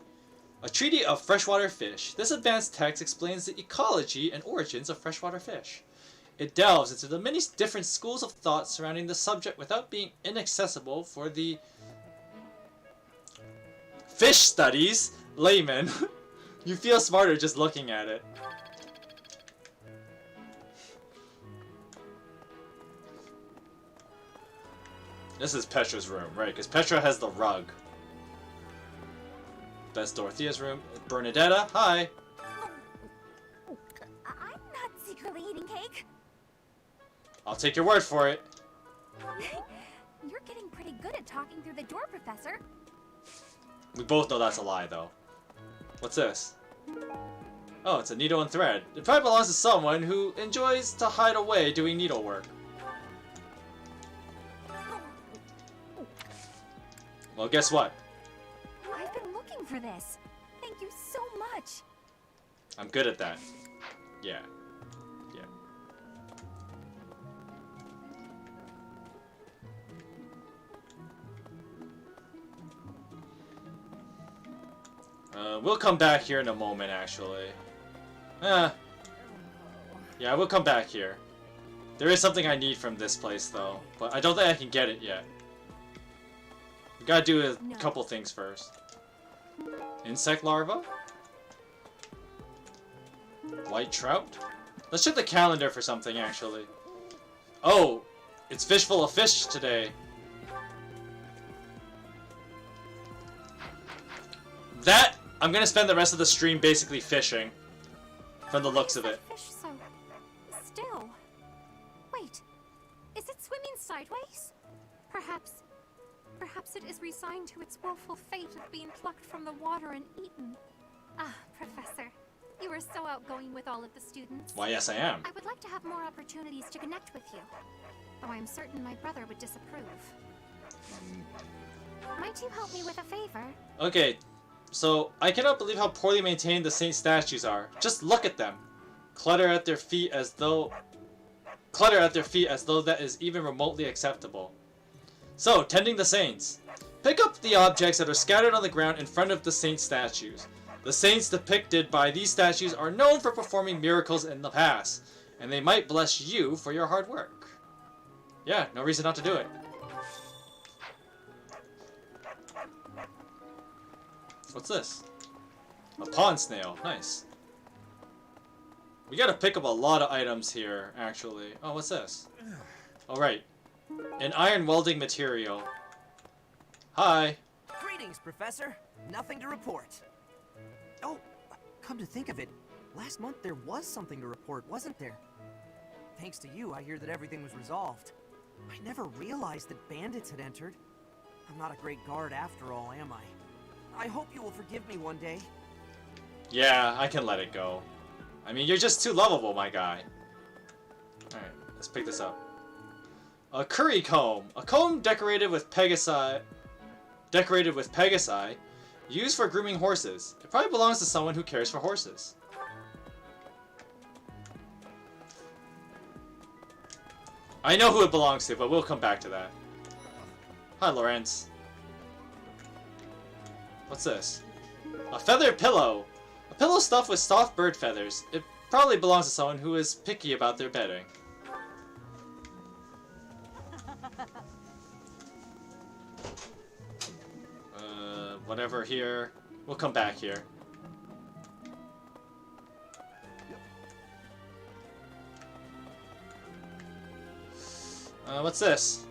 A treaty of freshwater fish. This advanced text explains the ecology and origins of freshwater fish. It delves into the many different schools of thought surrounding the subject without being inaccessible for the fish studies layman. You feel smarter just looking at it. This is Petra's room, right? Because Petra has the rug. That's Dorothea's room. Bernadetta, hi. I'm not secretly eating cake. I'll take your word for it. You're getting pretty good at talking through the door, Professor. We both know that's a lie, though. What's this? Oh, it's a needle and thread. It probably belongs to someone who enjoys to hide away doing needlework. Well, guess what? I've been looking for this. Thank you so much. I'm good at that. Yeah. Yeah. We'll come back here in a moment, actually. Yeah, we'll come back here. There is something I need from this place, though, but I don't think I can get it yet. We gotta do a couple things first. Insect larva? White trout? Let's check the calendar for something, actually. Oh, it's Fishful of Fish today. That, I'm gonna spend the rest of the stream basically fishing. From the looks of it. Fish so still. Wait, is it swimming sideways? Perhaps it is resigned to its woeful fate of being plucked from the water and eaten. Ah, Professor, you are so outgoing with all of the students. Why, yes, I am. I would like to have more opportunities to connect with you, though I'm certain my brother would disapprove. Might you help me with a favor? Okay, so I cannot believe how poorly maintained the saint statues are. Just look at them. Clutter at their feet as though that is even remotely acceptable. So, tending the saints. Pick up the objects that are scattered on the ground in front of the saint statues. The saints depicted by these statues are known for performing miracles in the past, and they might bless you for your hard work. Yeah, no reason not to do it. What's this? A pond snail. Nice. We gotta pick up a lot of items here, actually. Oh, what's this? Oh, right. An iron welding material. Hi. Greetings, Professor. Nothing to report. Oh, come to think of it, last month there was something to report, wasn't there? Thanks to you, I hear that everything was resolved. I never realized that bandits had entered. I'm not a great guard after all, am I? I hope you will forgive me one day. Yeah, I can let it go. I mean, you're just too lovable, my guy. Alright, let's pick this up. A curry comb. A comb decorated with Pegasi decorated with pegasi, used for grooming horses. It probably belongs to someone who cares for horses. I know who it belongs to, but we'll come back to that. Hi, Lawrence. What's this? A feather pillow. A pillow stuffed with soft bird feathers. It probably belongs to someone who is picky about their bedding. Whatever here. We'll come back here. What's this?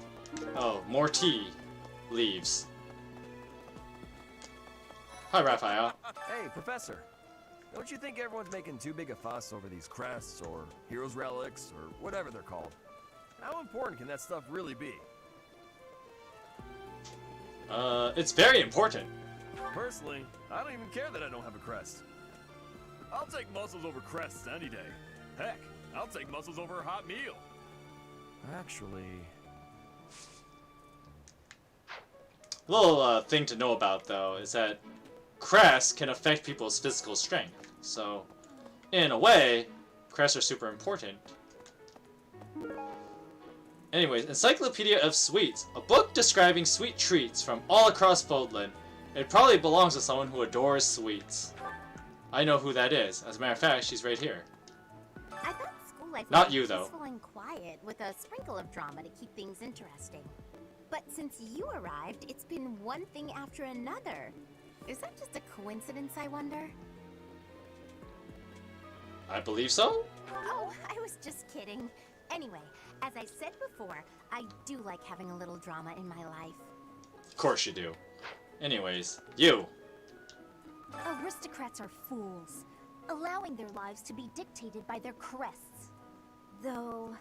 Oh, more tea. Leaves. Hi, Raphael. Hey, Professor. Don't you think everyone's making too big a fuss over these crests, or heroes' relics, or whatever they're called? How important can that stuff really be? It's very important. Personally, I don't even care that I don't have a crest. I'll take muscles over crests any day. Heck, I'll take muscles over a hot meal. Actually... Little thing to know about, though, is that crests can affect people's physical strength. So, in a way, crests are super important. Anyways, Encyclopedia of Sweets. A book describing sweet treats from all across Fodlan. It probably belongs to someone who adores sweets. I know who that is. As a matter of fact, she's right here. I thought school life Not was you, though. peaceful and quiet, with a sprinkle of drama to keep things interesting. But since you arrived, it's been one thing after another. Is that just a coincidence, I wonder? I believe so? Oh, I was just kidding. Anyway, as I said before, I do like having a little drama in my life. Of course you do. Anyways, you. Aristocrats are fools, allowing their lives to be dictated by their crests. Though,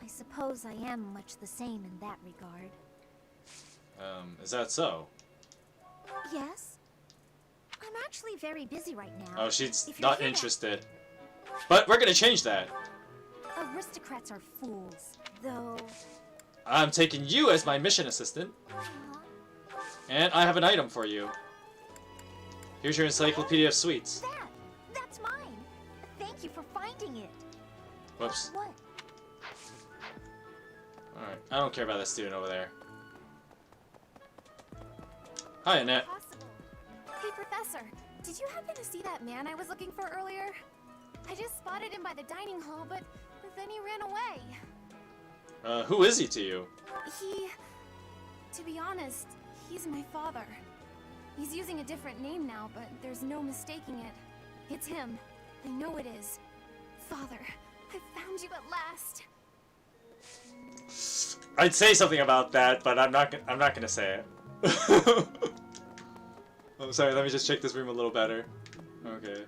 I suppose I am much the same in that regard. Is that so? Yes? I'm actually very busy right now. Oh, she's If you're not here- interested. But we're gonna change that. Aristocrats are fools, though... I'm taking you as my mission assistant. And I have an item for you. Here's your Encyclopedia of Sweets. That's mine! Thank you for finding it! Whoops. What? Alright, I don't care about that student over there. Hi, Annette. Hey, Professor, did you happen to see that man I was looking for earlier? I just spotted him by the dining hall, but then he ran away. Who is he to you? To be honest, he's my father. He's using a different name now, but there's no mistaking it. It's him. I know it is. Father, I found you at last. I'd say something about that, but I'm not gonna say it. Oh, sorry, let me just check this room a little better. Okay.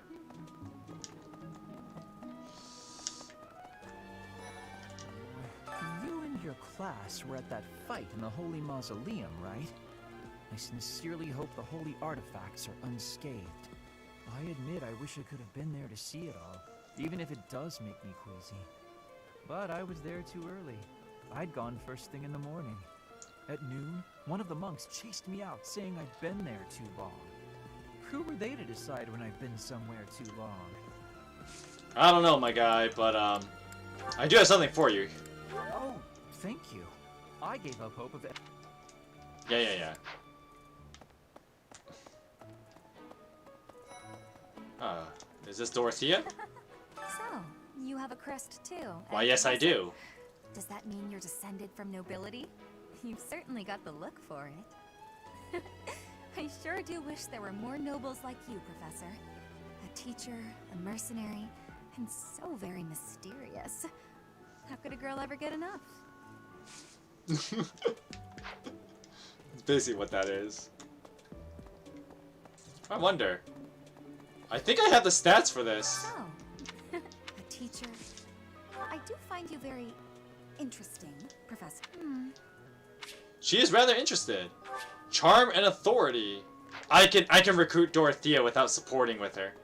You and your class were at that fight in the Holy Mausoleum, right? I sincerely hope the holy artifacts are unscathed. I admit I wish I could have been there to see it all, even if it does make me queasy. But I was there too early. I'd gone first thing in the morning. At noon, one of the monks chased me out, saying I'd been there too long. Who were they to decide when I've been somewhere too long? I don't know, my guy, but I do have something for you. Oh, thank you. I gave up hope of it. Yeah. Is this Dorothea? So, you have a crest too? Why, yes, I do. Does that mean you're descended from nobility? You've certainly got the look for it. I sure do wish there were more nobles like you, Professor. A teacher, a mercenary, and so very mysterious. How could a girl ever get enough? It's basically what that is. I wonder. I think I have the stats for this. So, a teacher. I do find you very interesting, Professor. She is rather interested. Charm and authority. I can recruit Dorothea without supporting with her.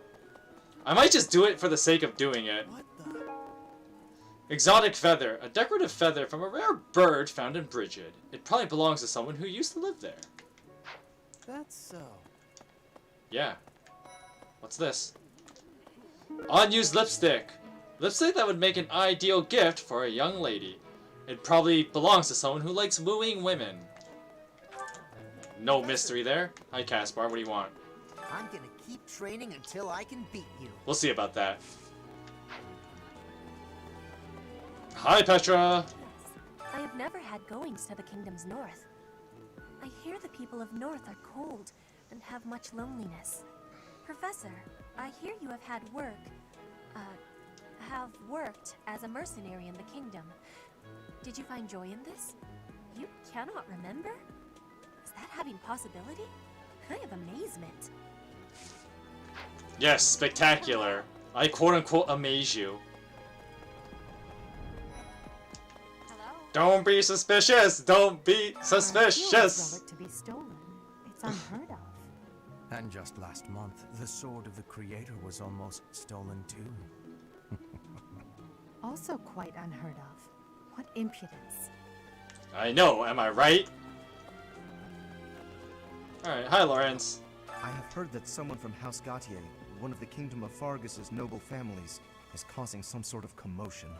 I might just do it for the sake of doing it. Exotic feather. A decorative feather from a rare bird found in Bridget. It probably belongs to someone who used to live there. That's so. Yeah. What's this? Unused lipstick. Lipstick that would make an ideal gift for a young lady. It probably belongs to someone who likes wooing women. No mystery there. Hi, Caspar. What do you want? I'm gonna keep training until I can beat you. We'll see about that. Hi, Petra. I have never had goings to the kingdom's north. I hear the people of North are cold and have much loneliness. Professor, I hear you have worked as a mercenary in the kingdom. Did you find joy in this? You cannot remember? Is that having possibility? I have amazement. Yes, spectacular. I quote-unquote amaze you. Don't be suspicious! Don't be suspicious! To be stolen. It's unheard of. And just last month, the sword of the Creator was almost stolen too. Also quite unheard of. What impudence. I know, am I right? Alright, hi Lawrence. I have heard that someone from House Gautier, one of the Kingdom of Fargus's noble families, is causing some sort of commotion.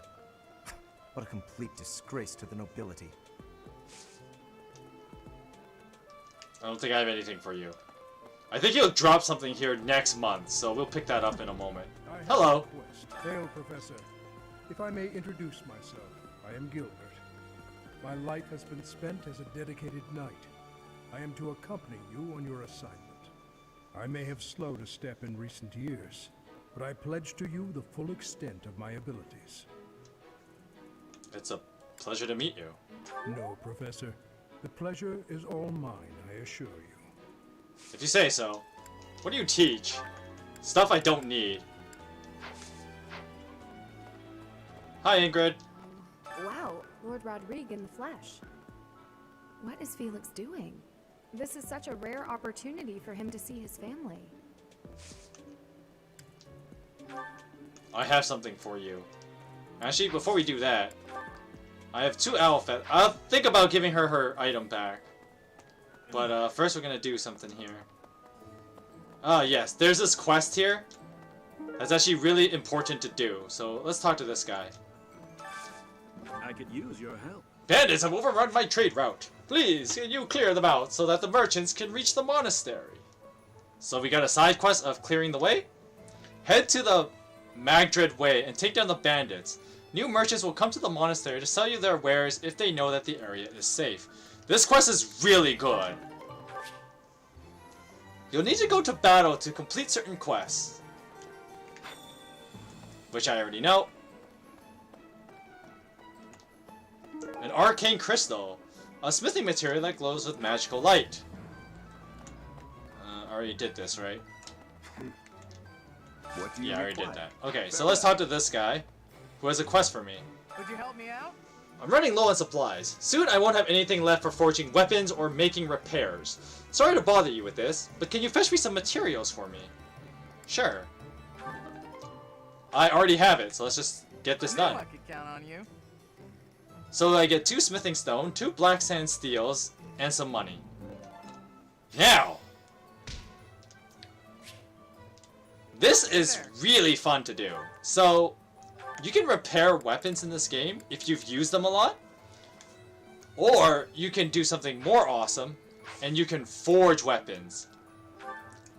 What a complete disgrace to the nobility. I don't think I have anything for you. I think you'll drop something here next month, so we'll pick that up in a moment. Hello. Hail, Professor. If I may introduce myself, I am Gilbert. My life has been spent as a dedicated knight. I am to accompany you on your assignment. I may have slowed a step in recent years, but I pledge to you the full extent of my abilities. It's a pleasure to meet you. No, Professor. The pleasure is all mine, I assure you. If you say so. What do you teach? Stuff I don't need. Hi, Ingrid. Wow, Lord Rodrigue in the flesh. What is Felix doing? This is such a rare opportunity for him to see his family. I have something for you. Actually, before we do that, I have 2 owl feathers. I'll think about giving her her item back. But first we're gonna do something here. Ah, yes, there's this quest here that's actually really important to do. So let's talk to this guy. I could use your help. Bandits have overrun my trade route. Please, can you clear them out so that the merchants can reach the monastery? So we got a side quest of clearing the way. Head to the Magdred Way and take down the bandits. New merchants will come to the monastery to sell you their wares if they know that the area is safe. This quest is really good. You'll need to go to battle to complete certain quests, which I already know. An arcane crystal, a smithing material that glows with magical light. I already did this, right? What do you Yeah, I already did require? that. Okay, so let's talk to this guy, who has a quest for me. Would you help me out? I'm running low on supplies. Soon I won't have anything left for forging weapons or making repairs. Sorry to bother you with this, but can you fetch me some materials for me? Sure. I already have it, so let's just get this done. I could count on you. So I get 2 smithing stone, 2 black sand steels, and some money. Now! This is really fun to do. So, you can repair weapons in this game if you've used them a lot. Or, you can do something more awesome, and you can forge weapons.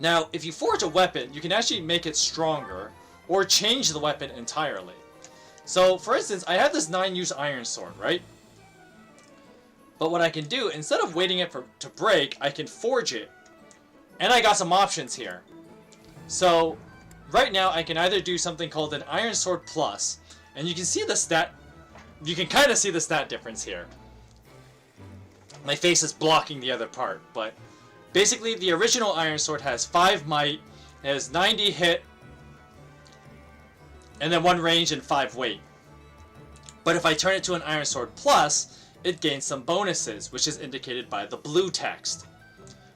Now, if you forge a weapon, you can actually make it stronger, or change the weapon entirely. So, for instance, I have this 9-use iron sword, right? But what I can do, instead of waiting it to break, I can forge it. And I got some options here. So, right now I can either do something called an Iron Sword Plus, and you can see the stat, you can kind of see the stat difference here. My face is blocking the other part, but basically the original Iron Sword has 5 might, has 90 hit, and then 1 range and 5 weight. But if I turn it to an Iron Sword Plus, it gains some bonuses, which is indicated by the blue text.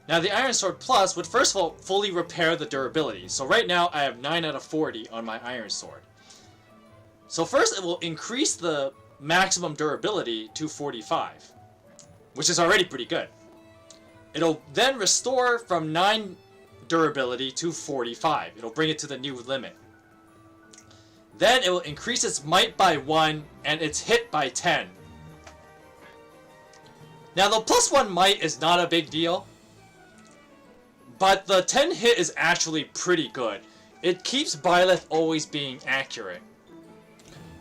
Now the Iron Sword Plus would first of all fully repair the durability. So right now I have 9 out of 40 on my Iron Sword. So first it will increase the maximum durability to 45, which is already pretty good. it'll then restore from 9 durability to 45. It'll bring it to the new limit. Then it will increase its might by 1 and its hit by 10. Now the +1 might is not a big deal, but the 10 hit is actually pretty good. It keeps Byleth always being accurate.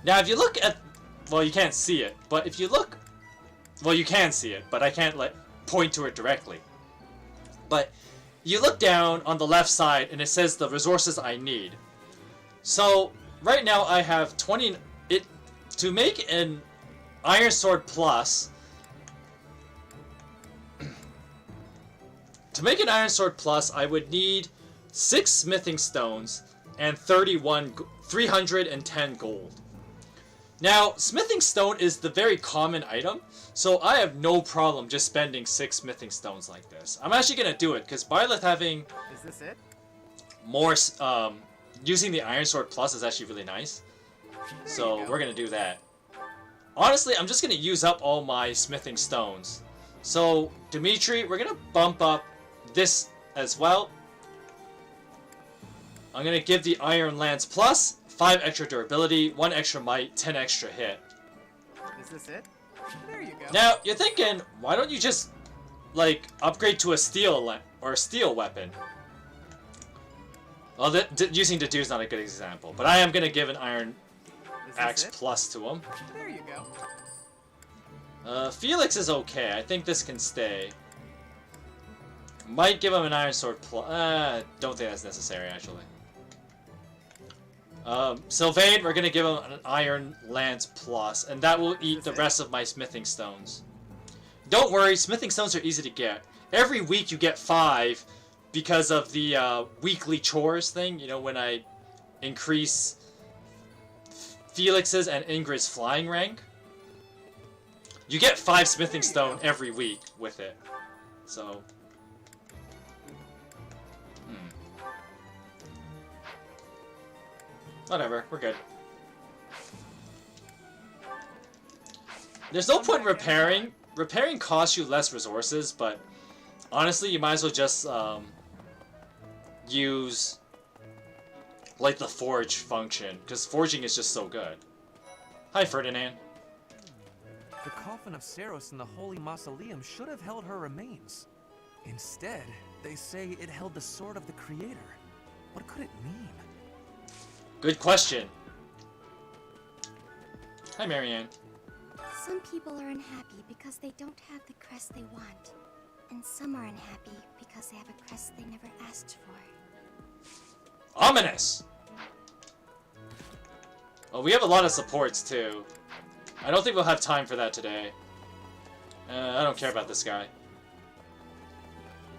Now if you look at, well, you can't see it, but if you look, well, you can see it, but I can't point to it directly. But you look down on the left side and it says the resources I need. So right now I have 20. To make an Iron Sword Plus, I would need 6 smithing stones and 310 gold. Now, smithing stone is the very common item, so I have no problem just spending 6 smithing stones like this. I'm actually gonna do it because Byleth having Is this it? more using the Iron Sword Plus is actually really nice. So we're gonna do that. Honestly, I'm just gonna use up all my smithing stones. So Dimitri, we're gonna bump up this as well. I'm gonna give the Iron Lance Plus 5 extra durability, 1 extra might, 10 extra hit. Is this it? There you go. Now you're thinking, why don't you just like upgrade to a steel weapon? Well, using Dedu is not a good example, but I am gonna give an Iron Axe Plus to him. There you go. Felix is okay. I think this can stay. Might give him an Iron Sword Plus. Don't think that's necessary actually. Sylvain, we're gonna give him an Iron Lance Plus, and that will eat the rest of my smithing stones. Don't worry, smithing stones are easy to get. Every week you get 5 because of the weekly chores thing, you know, when I increase Felix's and Ingrid's flying rank. You get 5 smithing stone every week with it. So whatever, we're good. There's no point repairing. Repairing costs you less resources, but honestly, you might as well just use like the forge function, because forging is just so good. Hi, Ferdinand. The coffin of Saros in the Holy Mausoleum should have held her remains. Instead, they say it held the sword of the Creator. What could it mean? Good question. Hi, Marianne. Some people are unhappy because they don't have the crest they want. And some are unhappy because they have a crest they never asked for. Ominous! Well, we have a lot of supports, too. I don't think we'll have time for that today. I don't care about this guy.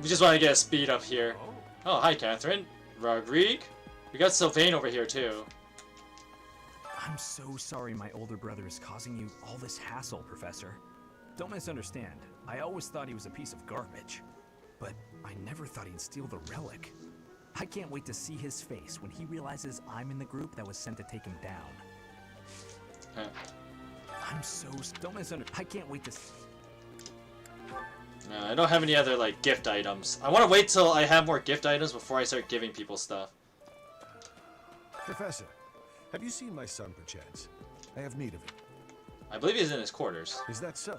We just want to get a speed up here. Oh, hi, Catherine. Rodrigue. We got Sylvain over here, too. I'm so sorry my older brother is causing you all this hassle, Professor. Don't misunderstand. I always thought he was a piece of garbage. But I never thought he'd steal the relic. I can't wait to see his face when he realizes I'm in the group that was sent to take him down. I'm so... Don't misunderstand. I can't wait to... I don't have any other, like, gift items. I want to wait till I have more gift items before I start giving people stuff. Professor, have you seen my son, perchance? I have need of him. I believe he's in his quarters. Is that so?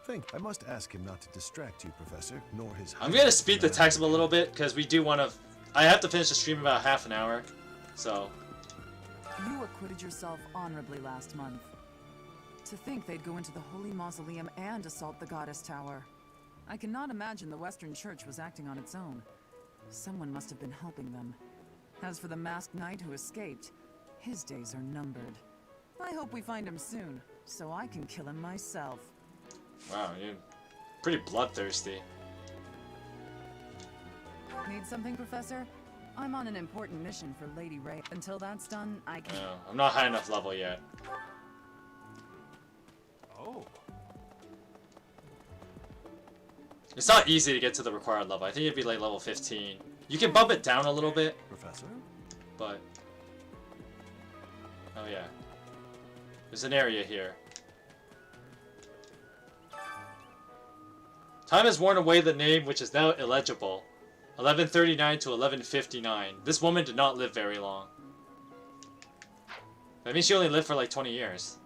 I must ask him not to distract you, Professor, nor his... I'm going to speed the text up a little bit, because we do want to... I have to finish the stream in about half an hour, so... You acquitted yourself honorably last month. To think they'd go into the Holy Mausoleum and assault the Goddess Tower. I cannot imagine the Western Church was acting on its own. Someone must have been helping them. As for the masked knight who escaped, his days are numbered. I hope we find him soon, so I can kill him myself. Wow, you're pretty bloodthirsty. Need something, Professor? I'm on an important mission for Lady Ray. Until that's done, I can... No, I'm not high enough level yet. Oh. It's not easy to get to the required level. I think it'd be like level 15. You can bump it down a little bit. Professor? But... Oh yeah. There's an area here. Time has worn away the name which is now illegible. 1139 to 1159. This woman did not live very long. That means she only lived for like 20 years.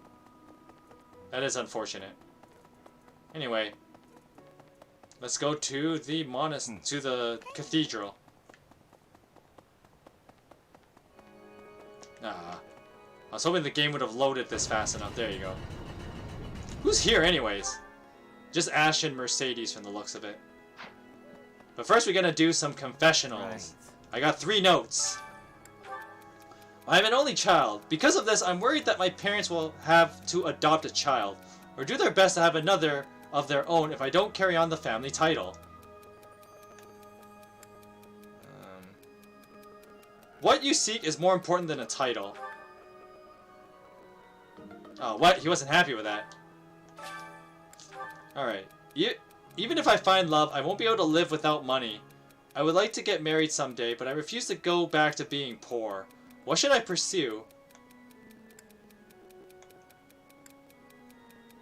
That is unfortunate. Anyway, let's go to the to the cathedral. Ah, I was hoping the game would have loaded this fast enough. There you go. Who's here anyways? Just Ash and Mercedes from the looks of it. But first we're gonna do some confessionals. I got 3 notes. I am an only child. Because of this, I'm worried that my parents will have to adopt a child, or do their best to have another of their own if I don't carry on the family title. What you seek is more important than a title. Oh, what? He wasn't happy with that. Alright. Even if I find love, I won't be able to live without money. I would like to get married someday, but I refuse to go back to being poor. What should I pursue?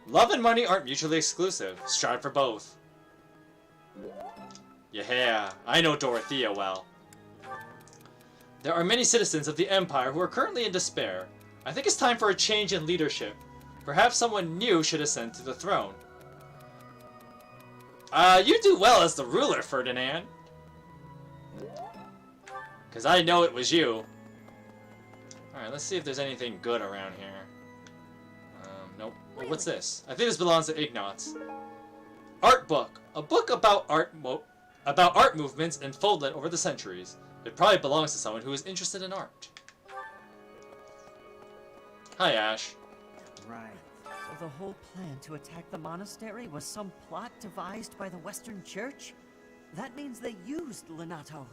Love and money aren't mutually exclusive. Strive for both. Yeah, I know Dorothea well. There are many citizens of the Empire who are currently in despair. I think it's time for a change in leadership. Perhaps someone new should ascend to the throne. You do well as the ruler, Ferdinand. Because I know it was you. Alright, let's see if there's anything good around here. Nope. Well, what's this? I think this belongs to Ignatz. Art book. A book about art movements unfolded over the centuries. It probably belongs to someone who is interested in art. Hi, Ash. Right. So the whole plan to attack the monastery was some plot devised by the Western Church? That means they used Lenato.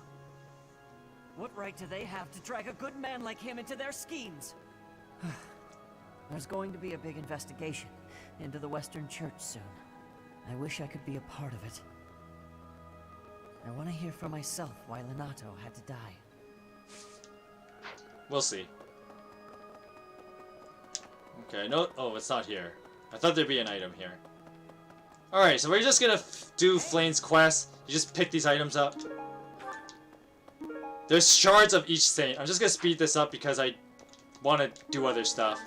What right do they have to drag a good man like him into their schemes? There's going to be a big investigation into the Western Church soon. I wish I could be a part of it. I want to hear for myself why Lenato had to die. We'll see. Okay, no. Oh, it's not here. I thought there'd be an item here. Alright, so we're just gonna do Flame's quest. You just pick these items up. There's shards of each saint. I'm just gonna speed this up because I want to do other stuff.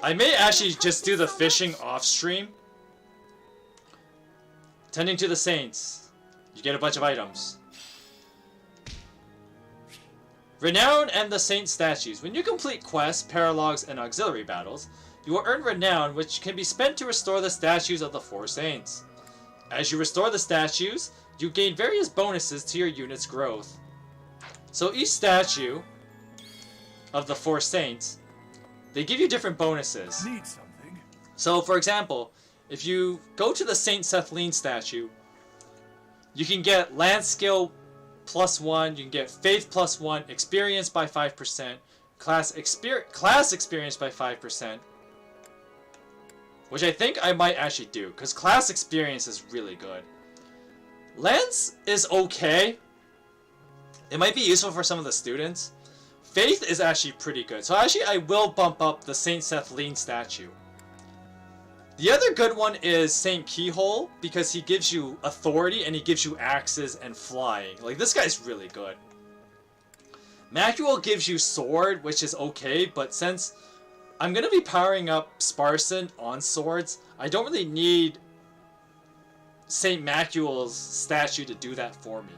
I may actually just do the fishing off stream. Tending to the saints. You get a bunch of items. Renown and the saint statues. When you complete quests, paralogs, and auxiliary battles, you will earn renown, which can be spent to restore the statues of the 4 saints. As you restore the statues, you gain various bonuses to your unit's growth. So each statue of the 4 saints, they give you different bonuses. Need something? So, for example, if you go to the Saint Sethlene statue, you can get land skill +1, you can get faith +1, experience by 5%, class experience by 5%, which I think I might actually do, because class experience is really good. Lance is okay. It might be useful for some of the students. Faith is actually pretty good. So actually I will bump up the Saint Sethlene statue. The other good one is Saint Keyhole, because he gives you authority and he gives you axes and flying. Like, this guy's really good. Macuel gives you sword, which is okay, but since I'm going to be powering up Parson on swords, I don't really need Saint Macuel's statue to do that for me.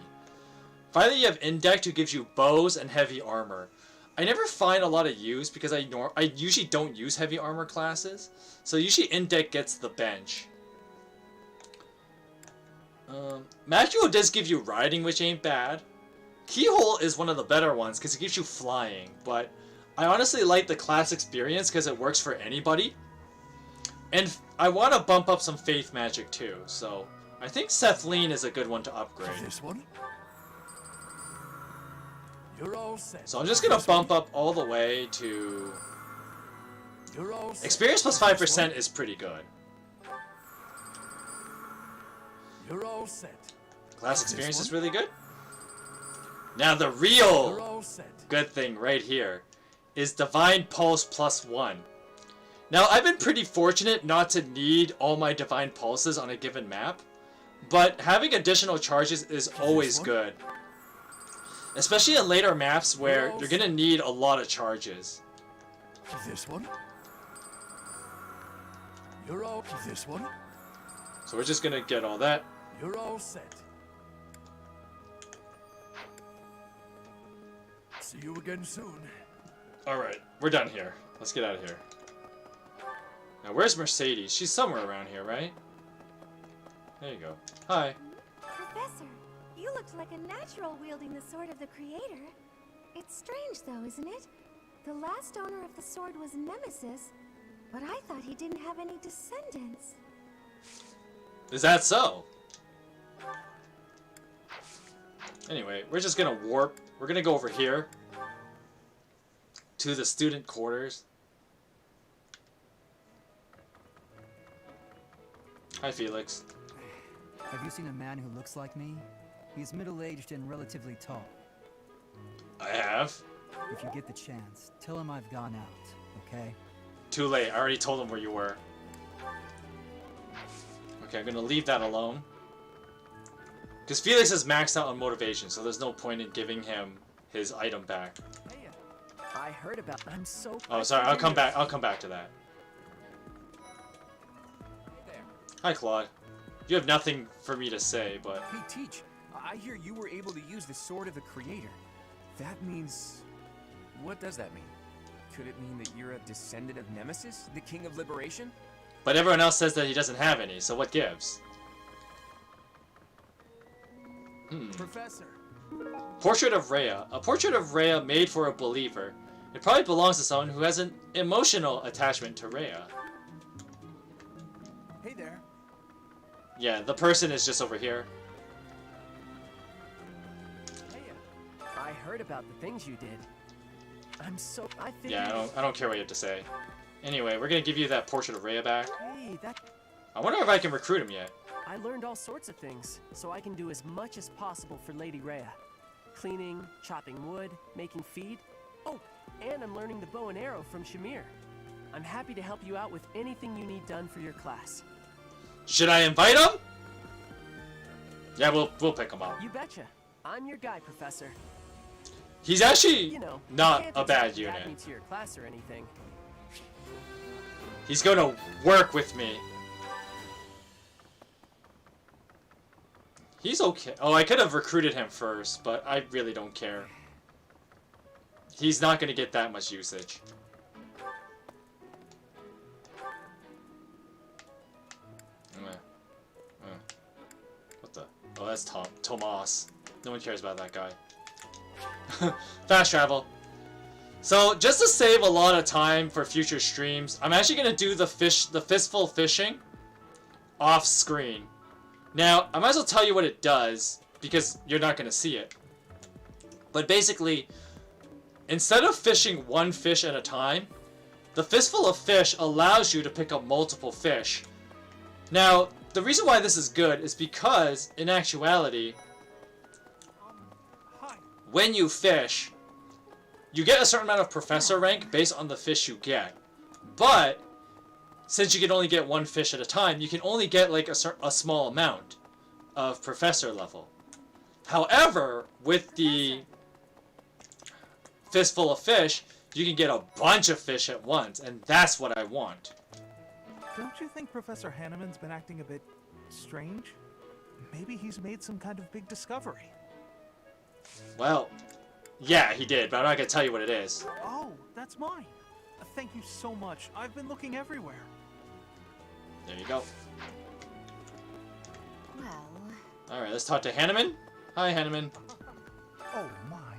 Finally, you have Indect, who gives you bows and heavy armor. I never find a lot of use because I usually don't use heavy armor classes. So usually Indect gets the bench. Macuel does give you riding, which ain't bad. Keyhole is one of the better ones because it gives you flying. But I honestly like the class experience because it works for anybody. And I want to bump up some faith magic too. So I think Sethlene is a good one to upgrade. This one? You're all set. So I'm just gonna bump up all the way to... You're all set. Experience plus 5% is pretty good. You're all set. Class experience is really good. Now the real good thing right here is Divine Pulse +1. Now I've been pretty fortunate not to need all my Divine Pulses on a given map, but having additional charges is always good. Especially in later maps where you're gonna need a lot of charges. This one? You're all this one? So we're just gonna get all that. You're all set. See you again soon. Alright, we're done here. Let's get out of here. Now, where's Mercedes? She's somewhere around here, right? There you go. Hi. Professor, you looked like a natural wielding the sword of the Creator. It's strange, though, isn't it? The last owner of the sword was Nemesis, but I thought he didn't have any descendants. Is that so? Anyway, we're just gonna warp. We're gonna go over here to the student quarters. Hi, Felix. Have you seen a man who looks like me? He's middle-aged and relatively tall. I have. If you get the chance, tell him I've gone out, okay? Too late. I already told him where you were. Okay, I'm gonna leave that alone. Because Felix is maxed out on motivation, so there's no point in giving him his item back. Hey, I heard about. I'm so. Oh, sorry. I'll come back. I'll come back to that. Hey there. Hi, Claude. You have nothing for me to say, but Hey, Teach. I hear you were able to use the Sword of the Creator. That means... What does that mean? Could it mean that you're a descendant of Nemesis, the King of Liberation? but everyone else says that he doesn't have any. So what gives? Professor. Portrait of Rhea. A portrait of Rhea made for a believer. It probably belongs to someone who has an emotional attachment to Rhea. Hey there. Yeah, the person is just over here. Hey, I heard about the things you did. I'm so. I think. Yeah, I don't care what you have to say. Anyway, we're gonna give you that portrait of Rhea back. Hey, that. I wonder if I can recruit him yet. I learned all sorts of things, so I can do as much as possible for Lady Rhea. Cleaning, chopping wood, making feed. Oh, and I'm learning the bow and arrow from Shamir. I'm happy to help you out with anything you need done for your class. Should I invite him? Yeah, we'll pick him up. You betcha. I'm your guy, Professor. He's actually You know, not can't a bad exactly add unit. me to your class or anything. He's gonna work with me. He's okay. Oh, I could have recruited him first, but I really don't care. He's not gonna get that much usage. What the? Oh, that's Tomas. No one cares about that guy. Fast travel. So, just to save a lot of time for future streams, I'm actually gonna do the fistful fishing off screen. Now, I might as well tell you what it does, because you're not gonna see it. But basically, instead of fishing one fish at a time, the fistful of fish allows you to pick up multiple fish. Now, the reason why this is good is because, in actuality, when you fish, you get a certain amount of professor rank based on the fish you get. But, since you can only get one fish at a time, you can only get like a small amount of professor level. However, with the fistful of fish, you can get a bunch of fish at once, and that's what I want. Don't you think Professor Hanneman's been acting a bit strange? Maybe he's made some kind of big discovery. Well, yeah, he did, but I'm not gonna tell you what it is. Oh, that's mine. Thank you so much. I've been looking everywhere. There you go. Well... Alright, let's talk to Hanneman. Hi, Hanneman. Oh my,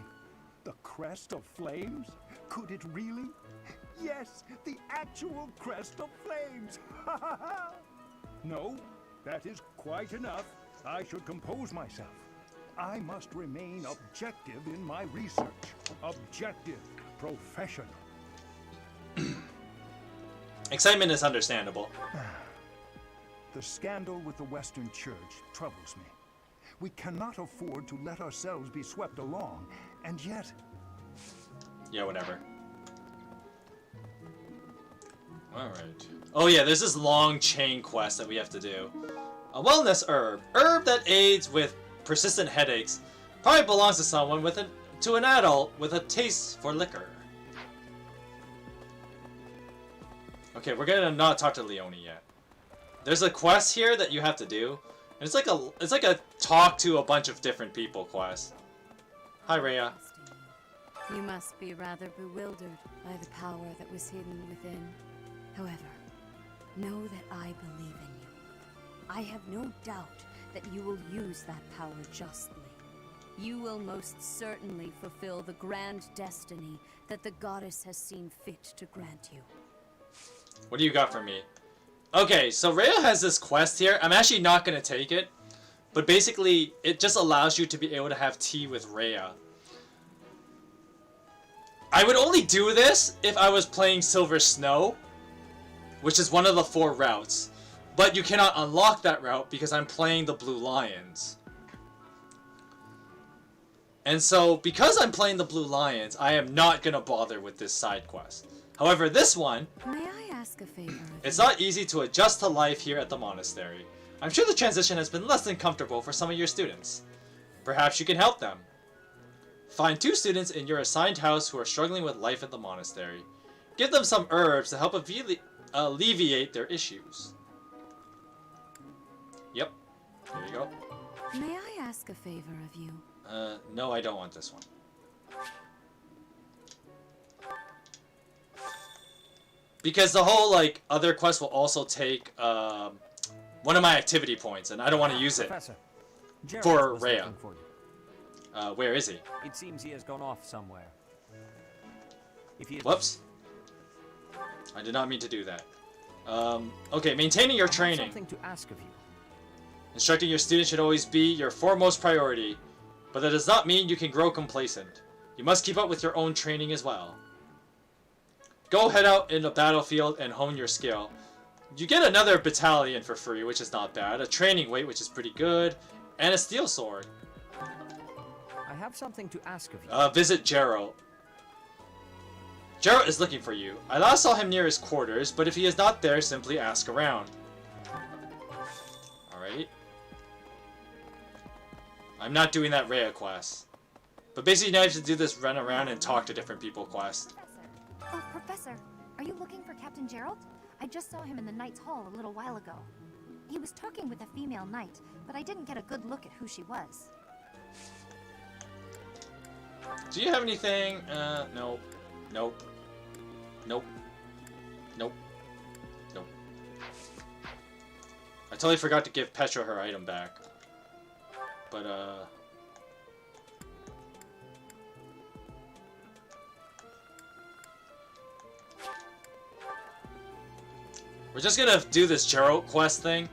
the crest of flames? Could it really? Yes, the actual crest of flames! No, that is quite enough. I should compose myself. I must remain objective in my research. Objective, professional. Excitement is understandable. The scandal with the Western Church troubles me. We cannot afford to let ourselves be swept along, and yet... Yeah, whatever. Alright. Oh yeah, there's this long chain quest that we have to do. A wellness herb. Herb that aids with persistent headaches. Probably belongs to someone with an adult with a taste for liquor. Okay, we're gonna not talk to Leonie yet. There's a quest here that you have to do. And it's like a talk to a bunch of different people quest. Hi, Rhea. You must be rather bewildered by the power that was hidden within. However, know that I believe in you. I have no doubt that you will use that power justly. You will most certainly fulfill the grand destiny that the goddess has seen fit to grant you. What do you got for me? Okay, so Rhea has this quest here. I'm actually not going to take it. But basically, it just allows you to be able to have tea with Rhea. I would only do this if I was playing Silver Snow, which is one of the 4 routes. But you cannot unlock that route because I'm playing the Blue Lions. And so, because I'm playing the Blue Lions, I am not going to bother with this side quest. However, this one, May I ask a favor? it's not easy to adjust to life here at the monastery. I'm sure the transition has been less than comfortable for some of your students. Perhaps you can help them. Find 2 students in your assigned house who are struggling with life at the monastery. Give them some herbs to help alleviate their issues. Yep. Here you go. May I ask a favor of you? No, I don't want this one. Because the whole, like, other quest will also take, one of my activity points, and I don't want to use it for Rhea. Where is he? It seems he has gone off somewhere. Whoops. I did not mean to do that. Okay, maintaining your training. Something to ask of you. Instructing your students should always be your foremost priority, but that does not mean you can grow complacent. You must keep up with your own training as well. Go head out in the battlefield and hone your skill. You get another battalion for free, which is not bad, a training weight, which is pretty good, and a steel sword. I have something to ask of you. Visit Gerald. Gerald is looking for you. I last saw him near his quarters, but if he is not there, simply ask around. Alright. I'm not doing that Rhea quest. But basically now you have to do this run around and talk to different people quest. Oh, Professor, are you looking for Captain Gerald? I just saw him in the Knight's Hall a little while ago. He was talking with a female knight, but I didn't get a good look at who she was. Do you have anything? Nope. Nope. Nope. Nope. Nope. I totally forgot to give Petra her item back. But, we're just gonna do this Gerald quest thing.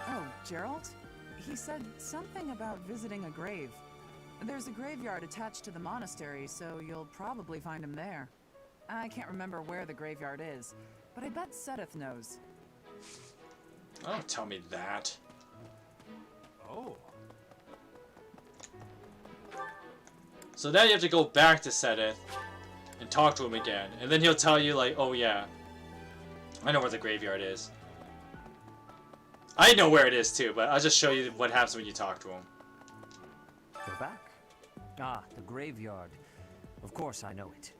Oh, Gerald? He said something about visiting a grave. There's a graveyard attached to the monastery, so you'll probably find him there. I can't remember where the graveyard is, but I bet Sedith knows. Oh, don't tell me that. Oh. So now you have to go back to Sedith and talk to him again, and then he'll tell you like, oh yeah, I know where the graveyard is. I know where it is too, but I'll just show you what happens when you talk to him. Go back. Ah, the graveyard. Of course I know it.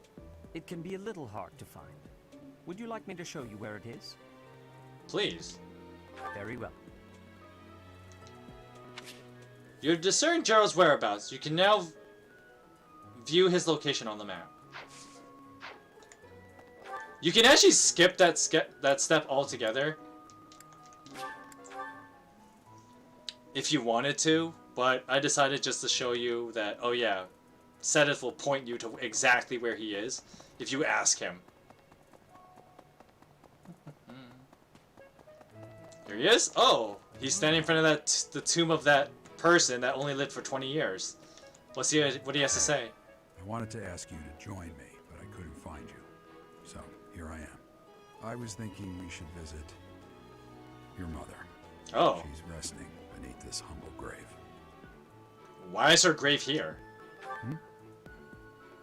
It can be a little hard to find. Would you like me to show you where it is? Please. Very well. You have discerned Gerald's whereabouts. You can now view his location on the map. You can actually skip that step altogether if you wanted to, but I decided just to show you that, oh yeah, Sedith will point you to exactly where he is if you ask him. Here he is. Oh, he's standing in front of the tomb of that person that only lived for 20 years. What he has to say? I wanted to ask you to join me, but I couldn't find you. So, here I am. I was thinking we should visit your mother. Oh. She's resting beneath this humble grave. Why is her grave here? Hmm?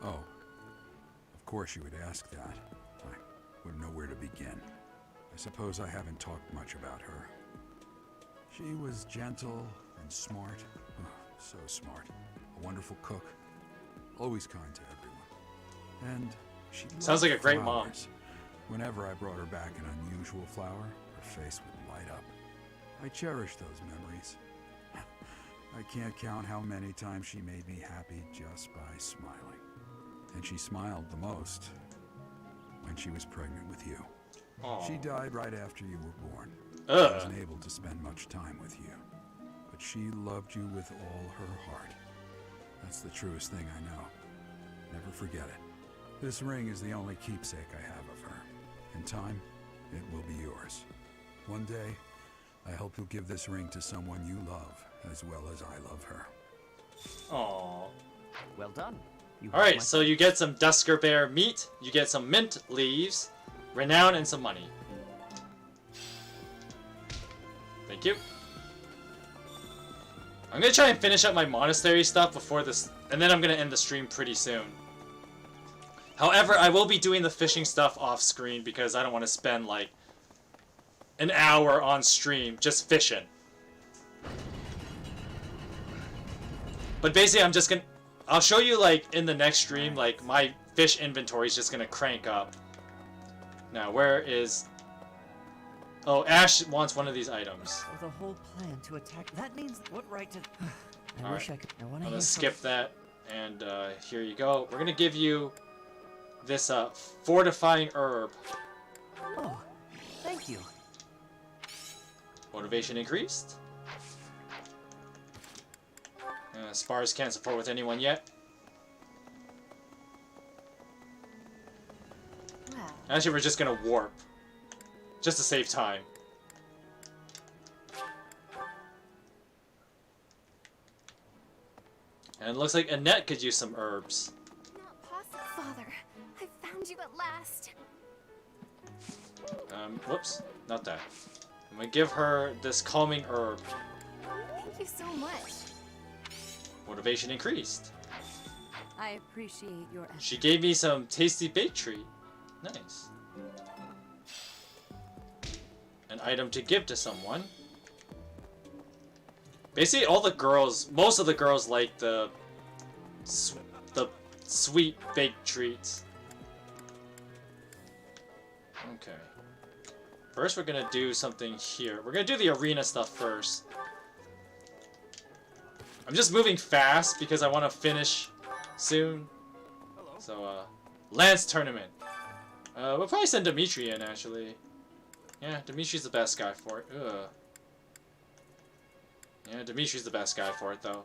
Oh. Of course you would ask that. I wouldn't know where to begin. I suppose I haven't talked much about her. She was gentle and smart. Oh, so smart. A wonderful cook. Always kind to everyone. And she Sounds like a great mom. flowers. Whenever I brought her back an unusual flower, her face would light up. I cherish those memories. I can't count how many times she made me happy just by smiling. And she smiled the most when she was pregnant with you. Aww. She died right after you were born. Ugh. I wasn't able to spend much time with you. But she loved you with all her heart. That's the truest thing I know. Never forget it. This ring is the only keepsake I have of her. In time, it will be yours. One day, I hope you'll give this ring to someone you love as well as I love her. Aww. Well done. Alright, so you get some Dusker Bear meat, you get some mint leaves, renown, and some money. Thank you. I'm gonna try and finish up my monastery stuff before this, and then I'm gonna end the stream pretty soon. However, I will be doing the fishing stuff off screen because I don't want to spend like an hour on stream just fishing. But basically, I'm just gonna... I'll show you, like, in the next stream, like, my fish inventory is just gonna crank up. Now, where is... Oh, Ash wants one of these items. So the whole plan to attack... That means... What right to... I All wish right. I could... I want I'm to gonna skip that, and here you go. We're gonna give you this fortifying herb. Oh, thank you. Motivation increased. Spars can't support with anyone yet. Wow. Actually, we're just gonna warp. Just to save time. And it looks like Annette could use some herbs. Not possible, Father. I found you at last. Whoops. Not that. I'm gonna give her this calming herb. Thank you so much. Motivation increased. I appreciate your effort. She gave me some tasty baked treat. Nice. An item to give to someone. Basically, all the girls, most of the girls like the sweet baked treats. Okay. First, we're gonna do something here. We're gonna do the arena stuff first. I'm just moving fast because I want to finish soon. Hello. So, Lance tournament. We'll probably send Dimitri in, actually. Yeah, Dimitri's the best guy for it. Ugh. Yeah, Dimitri's the best guy for it, though.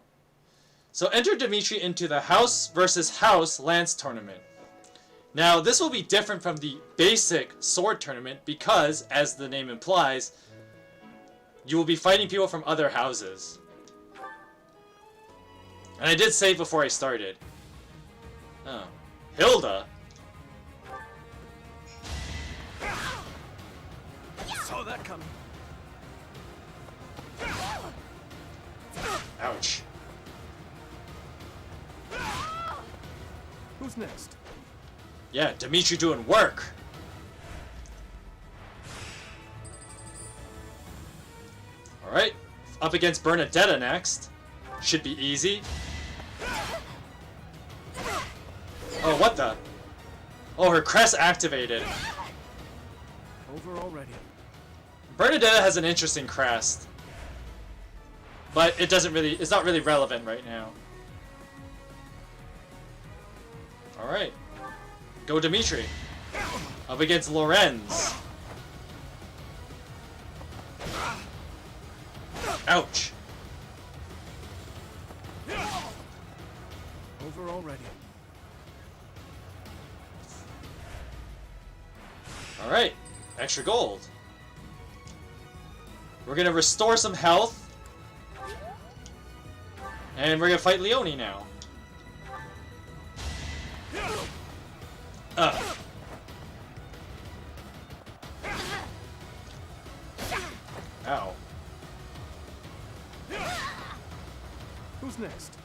So, enter Dimitri into the House versus House Lance tournament. Now, this will be different from the basic sword tournament because, as the name implies, you will be fighting people from other houses. And I did save before I started. Oh. Hilda? Saw that coming. Ouch. Who's next? Yeah, Dimitri doing work. Alright. Up against Bernadetta next. Should be easy. Oh, what the? Oh, her crest activated. Over already. Bernadetta has an interesting crest. But it doesn't really, it's not really relevant right now. Alright. Go Dimitri. Up against Lorenz. Ouch. Over already. Alright. Extra gold. We're gonna restore some health. And we're gonna fight Leone now. Ow. Who's next?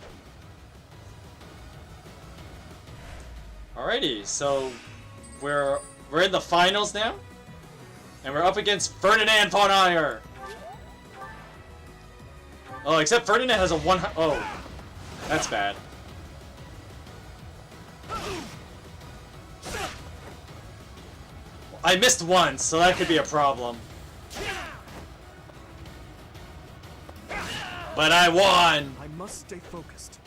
Alrighty, so we're in the finals now. And we're up against Ferdinand von Ayer. Oh, except Ferdinand has a one. Oh, that's bad. I missed once, so that could be a problem. But I won! I must stay focused.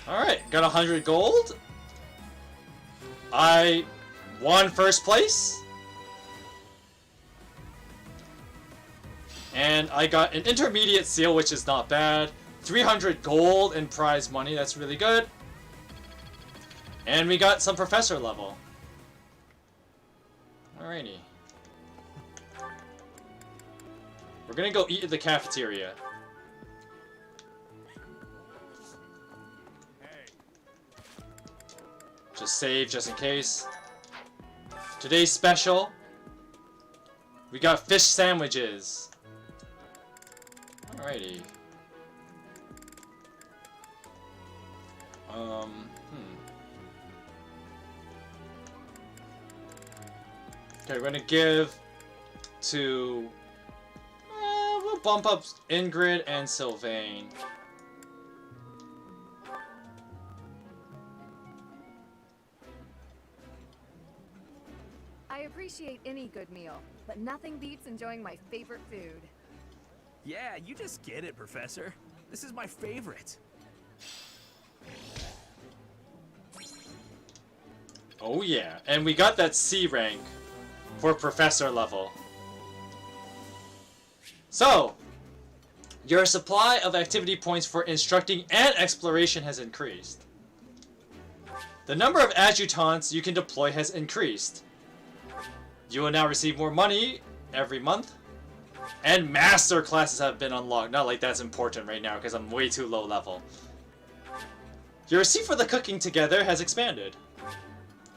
Alright, got 100 gold. I won first place. And I got an intermediate seal, which is not bad. 300 gold in prize money, that's really good. And we got some professor level. Alrighty. We're gonna go eat at the cafeteria. Just save, just in case. Today's special. We got fish sandwiches. Alrighty. Okay, we're gonna give to... we'll bump up Ingrid and Sylvain. I appreciate any good meal, but nothing beats enjoying my favorite food. Yeah, you just get it, Professor. This is my favorite. Oh yeah, and we got that C rank for professor level. So, your supply of activity points for instructing and exploration has increased. The number of adjutants you can deploy has increased. You will now receive more money every month. And master classes have been unlocked. Not like that's important right now because I'm way too low level. Your receipt for the cooking together has expanded.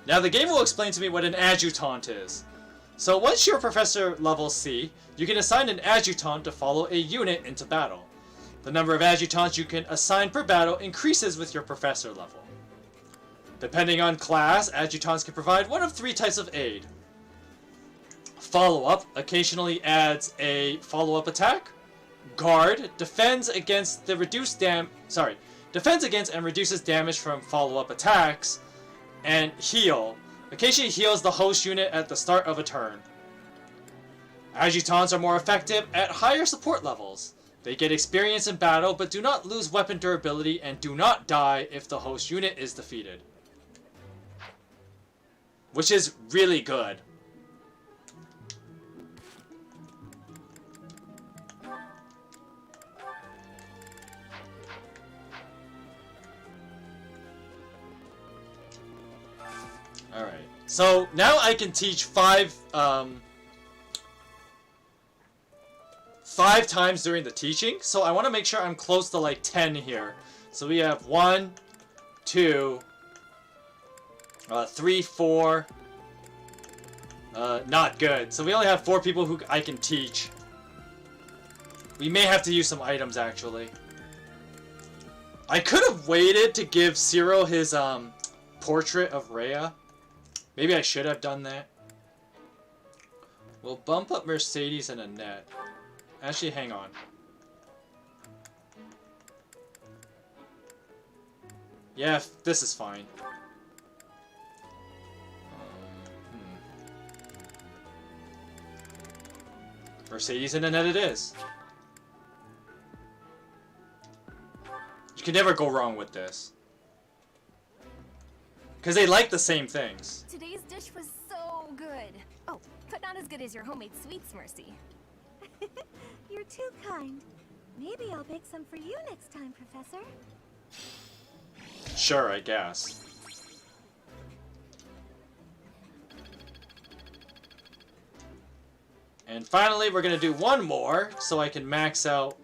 Now the game will explain to me what an adjutant is. So once you're professor level C, you can assign an adjutant to follow a unit into battle. The number of adjutants you can assign per battle increases with your professor level. Depending on class, adjutants can provide one of 3 types of aid. Follow-up occasionally adds a follow-up attack. Guard defends against and reduces damage from follow-up attacks. And heal occasionally heals the host unit at the start of a turn. Adjutants are more effective at higher support levels. They get experience in battle but do not lose weapon durability and do not die if the host unit is defeated. Which is really good. Alright, so now I can teach 5 times during the teaching, so I want to make sure I'm close to like 10 here. So we have 1, 2, 3, 4, not good. So we only have 4 people who I can teach. We may have to use some items actually. I could have waited to give Ciro his portrait of Rhea. Maybe I should have done that. We'll bump up Mercedes and Annette. Actually, hang on. Yeah, this is fine. Mercedes and Annette it is. You can never go wrong with this. Because they like the same things. Today's dish was so good. Oh, but not as good as your homemade sweets, Mercy. You're too kind. Maybe I'll bake some for you next time, Professor. Sure, I guess. And finally, we're going to do one more so I can max out.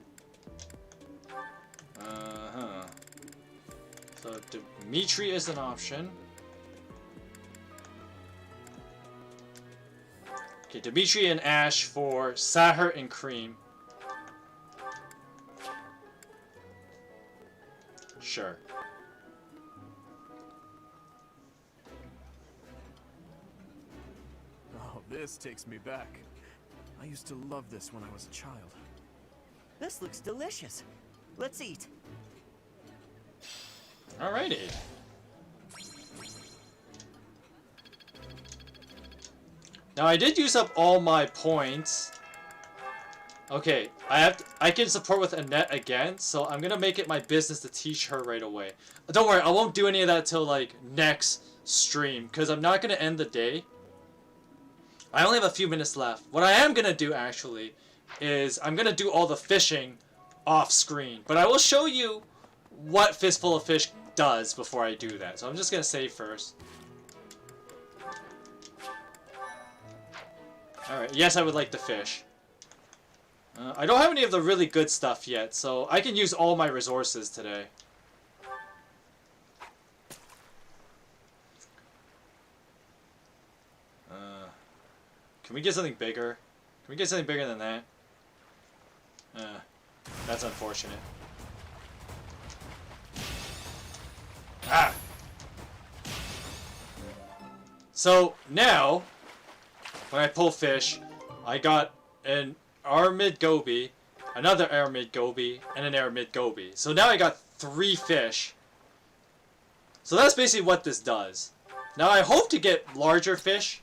So Dimitri is an option. Okay, Dimitri and Ash for Sahar and Cream. Sure. This takes me back. I used to love this when I was a child. This looks delicious. Let's eat. Alrighty. Now I did use up all my points. Okay, I can support with Annette again, so I'm gonna make it my business to teach her right away. Don't worry, I won't do any of that till like next stream, because I'm not gonna end the day. I only have a few minutes left. What I am gonna do actually is I'm gonna do all the fishing off screen, but I will show you what Fistful of Fish does before I do that. So I'm just gonna save first. Alright, yes, I would like to fish. I don't have any of the really good stuff yet, so I can use all my resources today. Can we get something bigger? Can we get something bigger than that? That's unfortunate. Ah! So, now, when I pull fish, I got an Aramid Goby, another Aramid Goby, and an Aramid Goby. So now I got 3 fish. So that's basically what this does. Now I hope to get larger fish.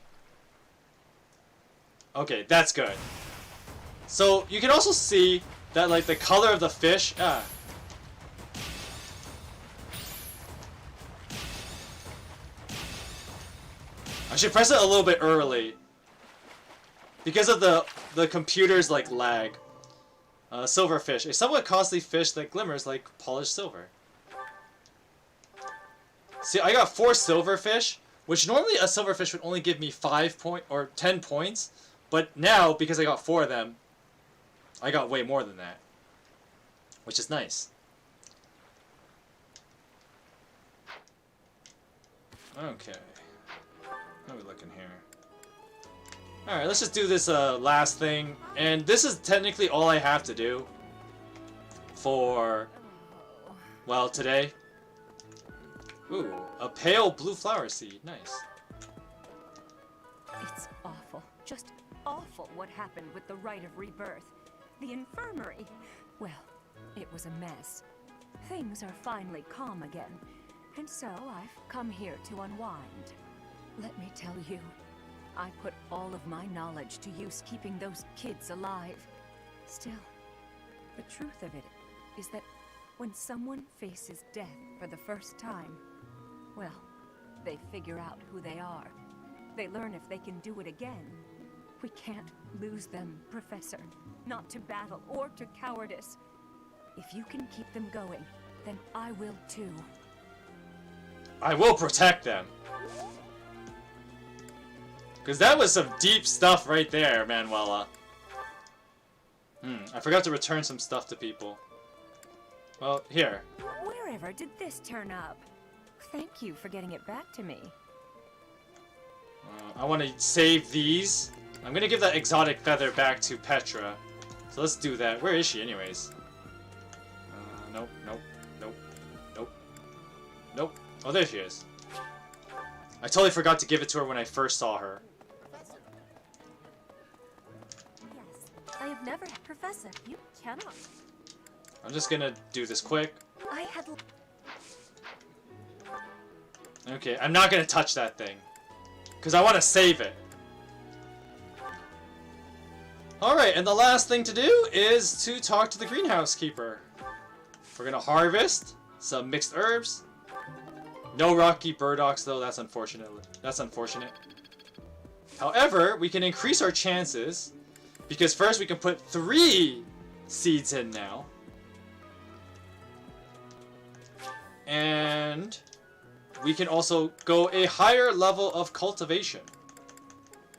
Okay, that's good. So you can also see that like the color of the fish. I should press it a little bit early because of the computer's like lag. Silverfish, a somewhat costly fish that glimmers like polished silver. See, I got 4 silverfish, which normally a silverfish would only give me 10 points, but now because I got 4 of them, I got way more than that, which is nice. Okay, how are we looking here? Alright, let's just do this last thing, and this is technically all I have to do for, well, today. Ooh, a pale blue flower seed, nice. It's awful, just awful what happened with the rite of rebirth. The infirmary. Well, it was a mess. Things are finally calm again, and so I've come here to unwind. Let me tell you, I put all of my knowledge to use keeping those kids alive. Still, the truth of it is that when someone faces death for the first time, well, they figure out who they are. They learn if they can do it again. We can't lose them, Professor. Not to battle or to cowardice. If you can keep them going, then I will too. I will protect them. Because that was some deep stuff right there, Manuela. I forgot to return some stuff to people. Well, here. Wherever did this turn up? Thank you for getting it back to me. I want to save these. I'm going to give that exotic feather back to Petra. So let's do that. Where is she anyways? Nope, nope, nope, nope, nope. Oh, there she is. I totally forgot to give it to her when I first saw her. Yes, I have never... Professor, you cannot. I'm just going to do this quick. I had... Okay, I'm not going to touch that thing. Because I want to save it. Alright, and the last thing to do is to talk to the greenhouse keeper. We're going to harvest some mixed herbs. No rocky burdocks though, that's unfortunate. That's unfortunate. However, we can increase our chances. Because first we can put 3 seeds in now. And we can also go a higher level of cultivation.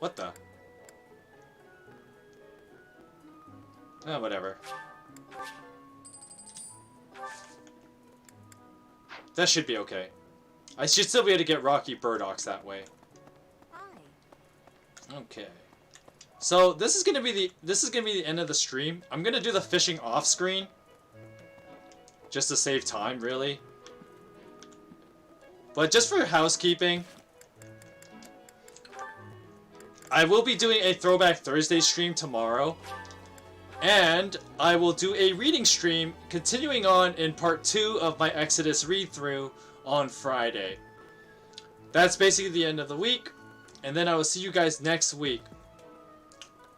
What the? Whatever. That should be okay. I should still be able to get rocky burdocks that way. Okay. So this is gonna be the end of the stream. I'm gonna do the fishing off screen. Just to save time, really. But just for housekeeping, I will be doing a Throwback Thursday stream tomorrow. And I will do a reading stream continuing on in part 2 of my Exodus read-through on Friday. That's basically the end of the week. And then I will see you guys next week.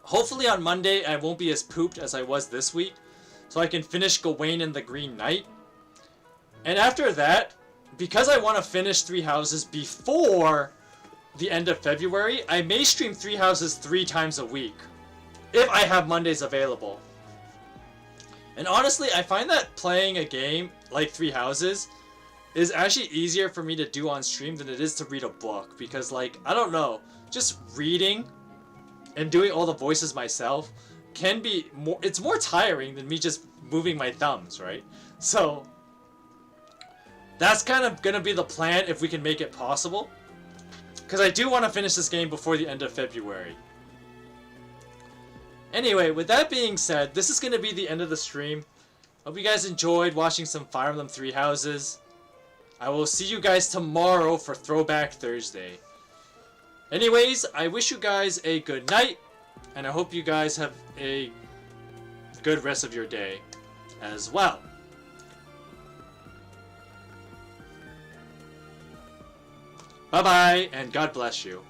Hopefully on Monday I won't be as pooped as I was this week. So I can finish Gawain and the Green Knight. And after that, because I want to finish Three Houses before the end of February, I may stream Three Houses 3 times a week. If I have Mondays available. And honestly, I find that playing a game like Three Houses is actually easier for me to do on stream than it is to read a book. Because, like, I don't know, just reading and doing all the voices myself can be more, it's more tiring than me just moving my thumbs, right? So, that's kind of gonna be the plan if we can make it possible. Because I do want to finish this game before the end of February. Anyway, with that being said, this is going to be the end of the stream. Hope you guys enjoyed watching some Fire Emblem Three Houses. I will see you guys tomorrow for Throwback Thursday. Anyways, I wish you guys a good night, and I hope you guys have a good rest of your day as well. Bye-bye, and God bless you.